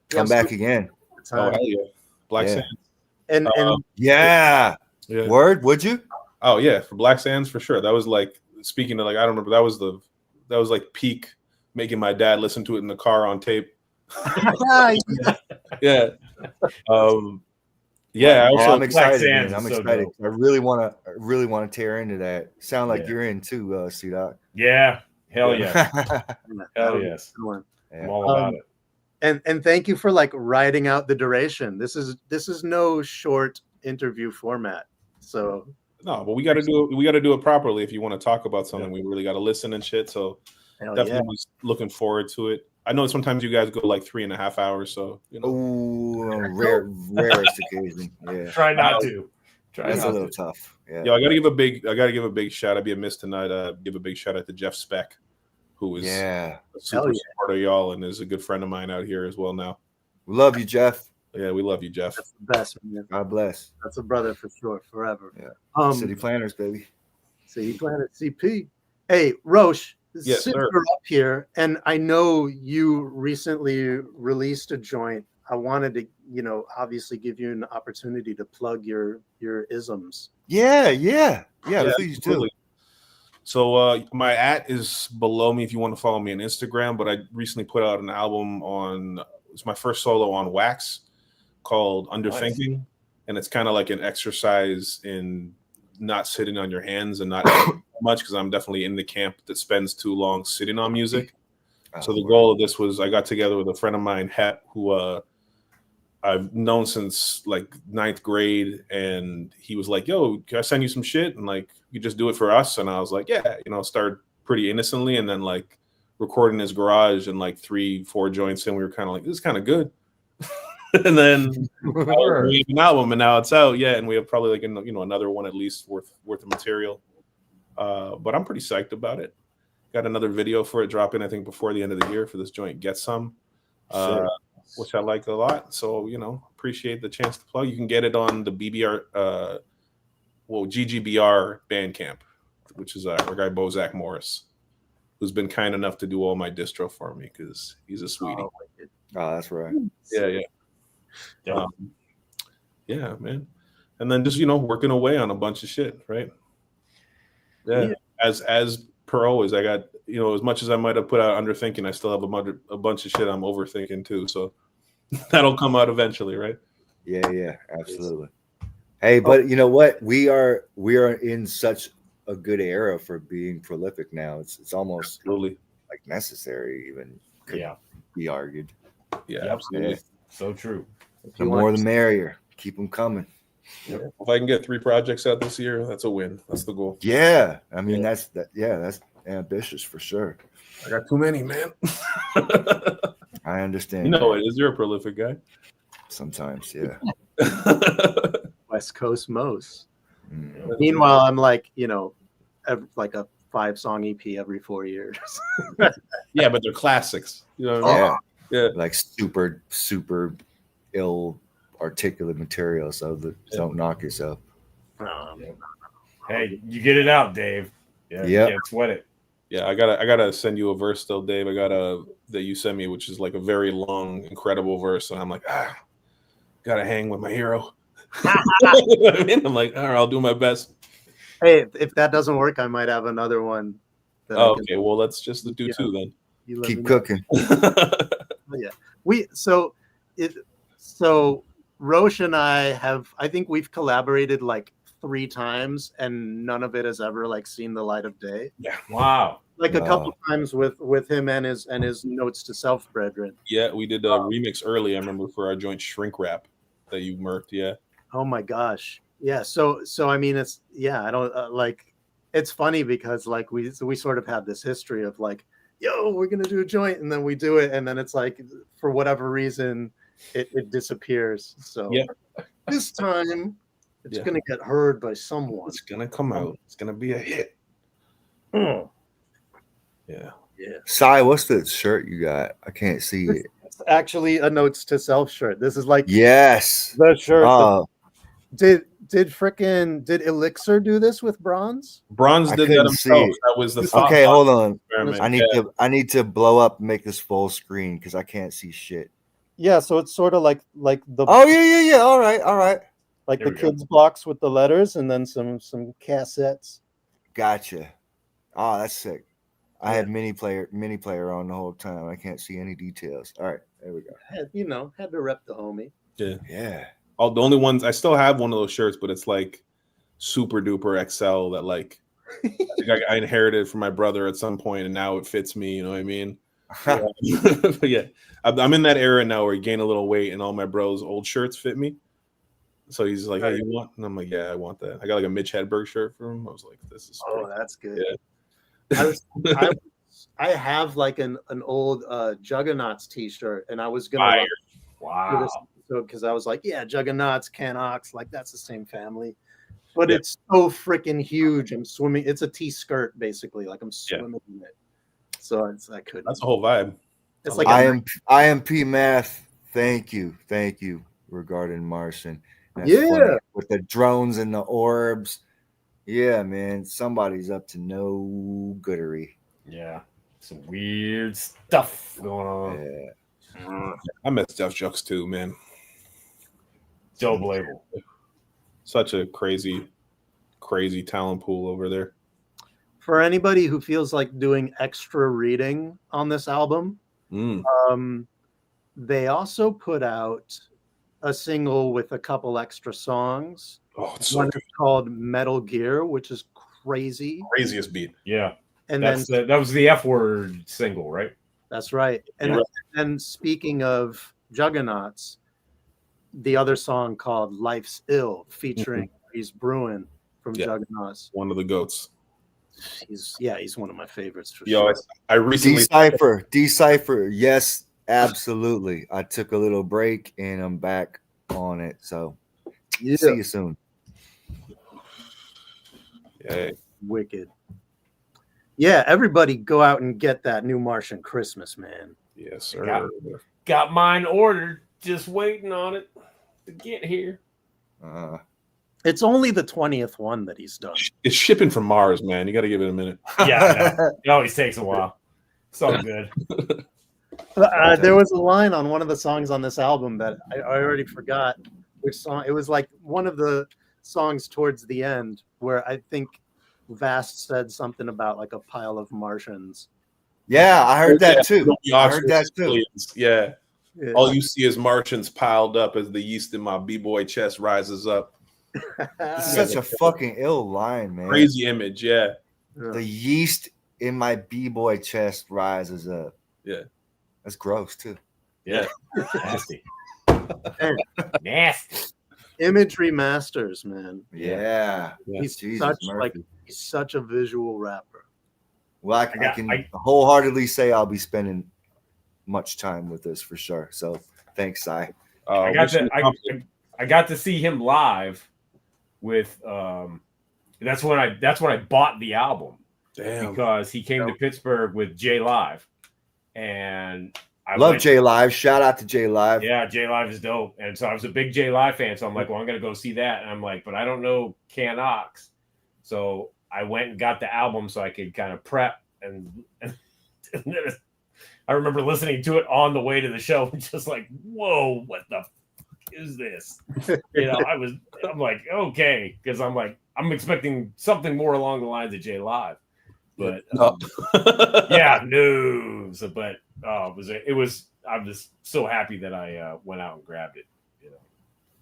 Come back again. Oh hell yeah, Black Sands. And yeah. Word, would you? Oh yeah, for Black Sands for sure. That was like, speaking of like, I don't remember, that was like peak making my dad listen to it in the car on tape. Yeah. Yeah. I'm excited. Man. I'm excited. I really want to tear into that. Sound like you're in too, C-Doc. Yeah. Hell yeah. Hell yes. I'm all about it. And thank you for like writing out the duration. This is no short interview format. So no, but we got to do it properly. If you want to talk about something, we really got to listen and shit. So definitely looking forward to it. I know sometimes you guys go like 3.5 hours. So you know, rarest occasion. Yeah, try not to. That's a little tough. Yeah. Yo, I gotta give a big shout. I'd be amiss tonight. Give a big shout out to Jeff Speck, who is Yeah. a super Hell yeah. supporter of y'all and is a good friend of mine out here as well now. We love you, Jeff. Yeah, we love you, Jeff. That's the best, man. God bless. That's a brother for sure, forever. Yeah. City Planners, baby. City Planet CP. Hey, Roche, Yes, since sir. you're up here, and I know you recently released a joint, I wanted to, obviously give you an opportunity to plug your isms. Yeah, please absolutely. So my @ is below me if you want to follow me on Instagram, but I recently put out an album it's my first solo on Wax called Underthinking. And it's kind of like an exercise in not sitting on your hands and not much, because I'm definitely in the camp that spends too long sitting on music. So the goal of this was I got together with a friend of mine, Het, who I've known since like 9th grade, and he was like, "Yo, can I send you some shit? And like, you just do it for us." And I was like, "Yeah," started pretty innocently, and then like recording his garage and like 3-4 joints, and we were kind of like, "This is kind of good." And then we have an album, and now it's out. Yeah, and we have probably like another one at least worth of material. But I'm pretty psyched about it. Got another video for it dropping, I think, before the end of the year for this joint. Get Some. Which I like a lot. So, appreciate the chance to plug. You can get it on the GGBR Bandcamp, which is our guy Bozak Morris, who's been kind enough to do all my distro for me because he's a sweetie. Oh, that's right. Yeah. Yeah, man. And then just, working away on a bunch of shit, right? Yeah. As per always, I got, as much as I might have put out Underthinking, I still have a bunch of shit I'm overthinking too. So that'll come out eventually, right? Yeah, absolutely. Hey, but you know what? We are in such a good era for being prolific now. It's almost absolutely like necessary, even could be argued. Yeah, absolutely. Yeah. So true. The more the merrier. Keep them coming. Yeah. If I can get 3 projects out this year, that's a win. That's the goal. Yeah, I mean that's ambitious for sure. I got too many, man. I understand. You're a prolific guy. Sometimes, yeah. West Coast most. Meanwhile, I'm like, like a 5-song EP every 4 years. Yeah, but they're classics. You know what I mean? Yeah. Like super ill articulate material, so don't knock yourself. Hey, you get it out, Dave. Yeah, you can't sweat it. Yeah, I gotta send you a verse still, Dave. I got that you sent me, which is like a very long, incredible verse, and I'm like, gotta hang with my hero. You know what I mean? I'm like, all right, I'll do my best. Hey, if that doesn't work, I might have another one. Okay, well, let's just do 2 then. Keep cooking. So Roche and I think we've collaborated like 3 times, and none of it has ever like seen the light of day. Yeah. Wow. Like a couple times with him and his Notes to Self brethren. Yeah, we did a remix early, I remember, for our joint Shrink Rap that you murked. Yeah. Oh my gosh. Yeah. So I mean, it's I don't like. It's funny because like we sort of have this history of like, yo, we're gonna do a joint, and then we do it, and then it's like for whatever reason it disappears. So this time it's gonna get heard by someone. It's gonna come out. It's gonna be a hit. Yeah. Sai, what's the shirt you got? I can't see it. It's actually a Notes to Self shirt. This is like the shirt. Oh. Did Elixir do this with Bronze? Bronze did that himself. That was the okay. Hold on. Experiment. I need to blow up and make this full screen because I can't see shit. Yeah, so it's sort of like the. Oh yeah. All right. Like the kids' blocks with the letters, and then some cassettes. Gotcha. Oh, that's sick. I had mini player on the whole time. I can't see any details. All right, there we go. Had to rep the homie. Yeah. Oh, the only ones I still have one of those shirts, but it's like super duper XL that like I inherited from my brother at some point, and now it fits me. You know what I mean? But yeah, I'm in that era now where I gain a little weight, and all my bros' old shirts fit me. So he's like, "Hey, you want?" And I'm like, "Yeah, I want that." I got like a Mitch Hedberg shirt from him. I was like, "This is." Oh, that's good. Yeah. I have like an old Juggernauts T-shirt, and I was gonna. Wow. So because I was like, yeah, Juggernauts, Cannibal Ox, like that's the same family, but it's so freaking huge. I'm swimming. It's a T-skirt basically, like I'm swimming in it. So I couldn't. That's the whole vibe. It's like IMP math. Thank you regarding Martian. That's Yeah. funny. With the drones and the orbs. Yeah, man, somebody's up to no goodery. Yeah, some weird stuff going on. Yeah. I miss Def Jux too, man. Dope label. Such a crazy talent pool over there. For anybody who feels like doing extra reading on this album, they also put out a single with a couple extra songs. Oh, it's so One good. is called Metal Gear, which is crazy. Craziest beat. Yeah. And that was the F word single, right? That's right. And then speaking of Juggernauts, the other song called Life's Ill featuring Reese Bruin from Juggernauts. One of the goats. He's one of my favorites for Yo, sure. I recently Decipher. Yes, absolutely. I took a little break and I'm back on it. So see you soon. Yeah. Wicked. Yeah, everybody go out and get that new Martian Christmas, man. Yes, sir. Got mine ordered, just waiting on it to get here. It's only the 20th one that he's done. It's shipping from Mars, man. You got to give it a minute. Yeah, it always takes a while. It's all good. There was a line on one of the songs on this album that I already forgot which song. It was like one of the songs towards the end where I think Vast said something about like a pile of Martians. Yeah, I heard that too. I heard that too. Yeah. All you see is Martians piled up as the yeast in my b-boy chest rises up. It's such a fucking ill line, man. Crazy image, yeah. The yeast in my b-boy chest rises up. Yeah. That's gross too. Yeah. Nasty. Nasty. Imagery masters, man. Yeah. He's Jesus, he's such a visual rapper. Well, I can wholeheartedly say I'll be spending much time with this for sure. So thanks, Si. I got to see him live with that's when I bought the album. Damn. Because he came to Pittsburgh with J Live. And I love J Live. Shout out to J Live. Yeah, J Live is dope. And so I was a big J Live fan. So I'm like, well, I'm gonna go see that. And I'm like, but I don't know Cannibal Ox. So I went and got the album so I could kind of prep and I remember listening to it on the way to the show and just like, whoa, what the is this? You know, I'm like, okay, because I'm like, I'm expecting something more along the lines of J Live. But yeah, no. So, but I was so happy that I went out and grabbed it. You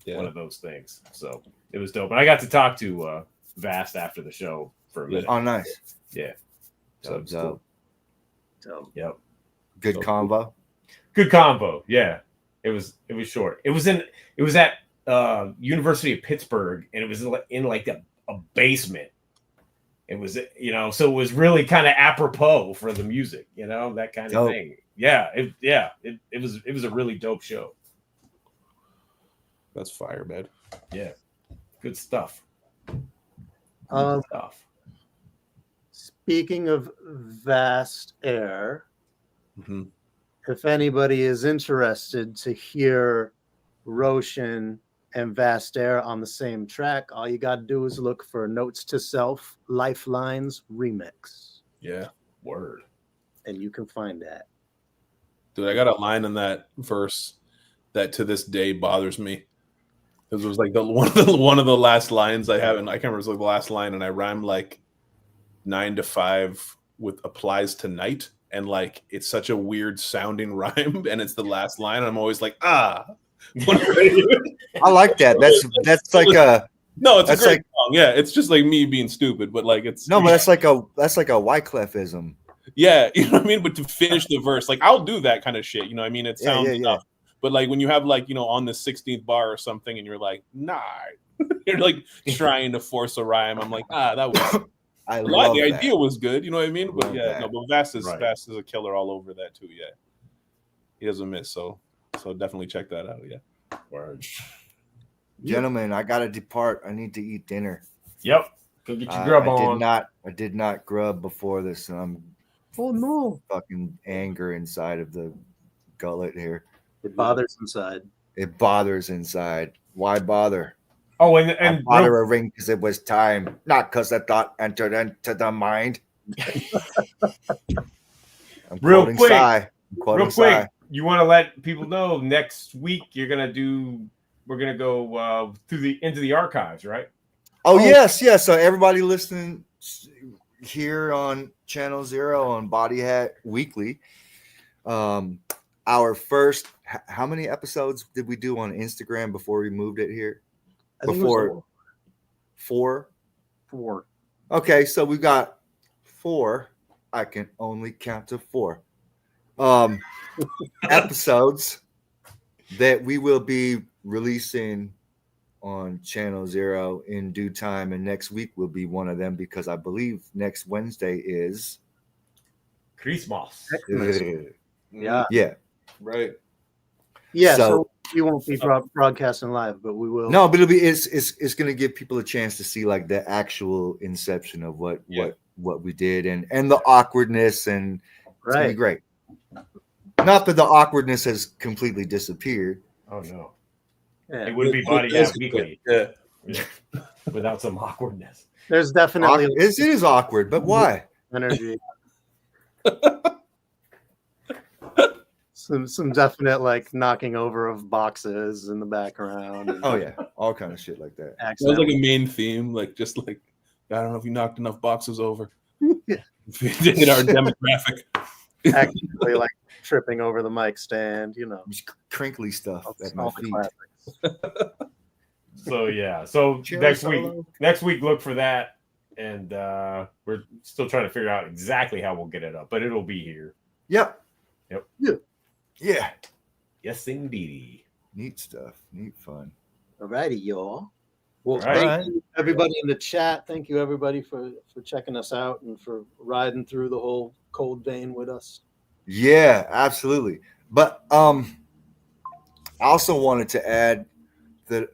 know, one of those things. So it was dope. And I got to talk to Vast after the show for a minute. Oh, nice. Yeah. So dope. Cool. Yep. Good combo. Good combo. Yeah. It was short. It was at University of Pittsburgh, and it was in like a basement. It was, you know, so it was really kind of apropos for the music, you know, that kind of thing. Yeah, it was a really dope show. That's fire, man. Yeah, good stuff. Speaking of Vast Air, if anybody is interested to hear Roshin and Vast Air on the same track, all you got to do is look for Notes to Self, Lifelines Remix. Yeah, word. And you can find that. Dude, I got a line in that verse that to this day bothers me. It was like one of the last lines I have, and I can't remember, it was like the last line, and I rhymed like 9 to 5 with applies tonight, and like it's such a weird sounding rhyme, and it's the last line. And I'm always like, I like that. That's like a it's a great song. Yeah, it's just like me being stupid, but like it's but that's like a Wyclifism. Yeah, you know what I mean? But to finish the verse, like I'll do that kind of shit, you know what I mean? It sounds tough. But like when you have like, you know, on the 16th bar or something and you're like, nah, you're like trying to force a rhyme. I'm like, that was I love the that. idea was good, you know what I mean? But yeah, that. but Vast is a killer all over that too, yeah. He doesn't miss, so definitely check that out, yeah. Word. Gentlemen, I gotta depart. I need to eat dinner. Yep. Go get your grub on. I did not grub before this, and I'm Oh no! Fucking anger inside of the gullet here. It bothers inside. It bothers inside. Why bother? Oh, I and bought her a ring because it was time, not because the thought entered into the mind. I'm real quoting quick, Psy. I'm quoting real quick, Psy. you want to let people know next week we're gonna go into the archives, right? Oh, yes. So everybody listening here on Channel Zero on Body Hat Weekly, our first, how many episodes did we do on Instagram before we moved it here? I think it was Four. Okay, so we got 4. I can only count to 4 episodes that we will be releasing on Channel Zero in due time, and next week will be one of them because I believe next Wednesday is Christmas. Yeah. Right. Yeah. So we won't be broadcasting live, but we will. No, but it's going to give people a chance to see like the actual inception of what we did and the awkwardness, and it's going to be great. Not that the awkwardness has completely disappeared. Oh no. Yeah. It wouldn't be Body Hat Weekly without some awkwardness. There's definitely it is awkward, but why? Energy. some definite like knocking over of boxes in the background. Oh yeah, all kind of shit like that. That was like a main theme, like just like I don't know if you knocked enough boxes over. If you did our demographic. Actually, like tripping over the mic stand, just crinkly stuff at my feet. So next week look for that, and we're still trying to figure out exactly how we'll get it up, but it'll be here. Yep. Yeah. Yes, indeedy. Neat stuff. Neat fun. Alrighty, y'all. Well, All right. thank you everybody in the chat. Thank you everybody for checking us out and for riding through the whole cold vein with us. Yeah, absolutely. But I also wanted to add that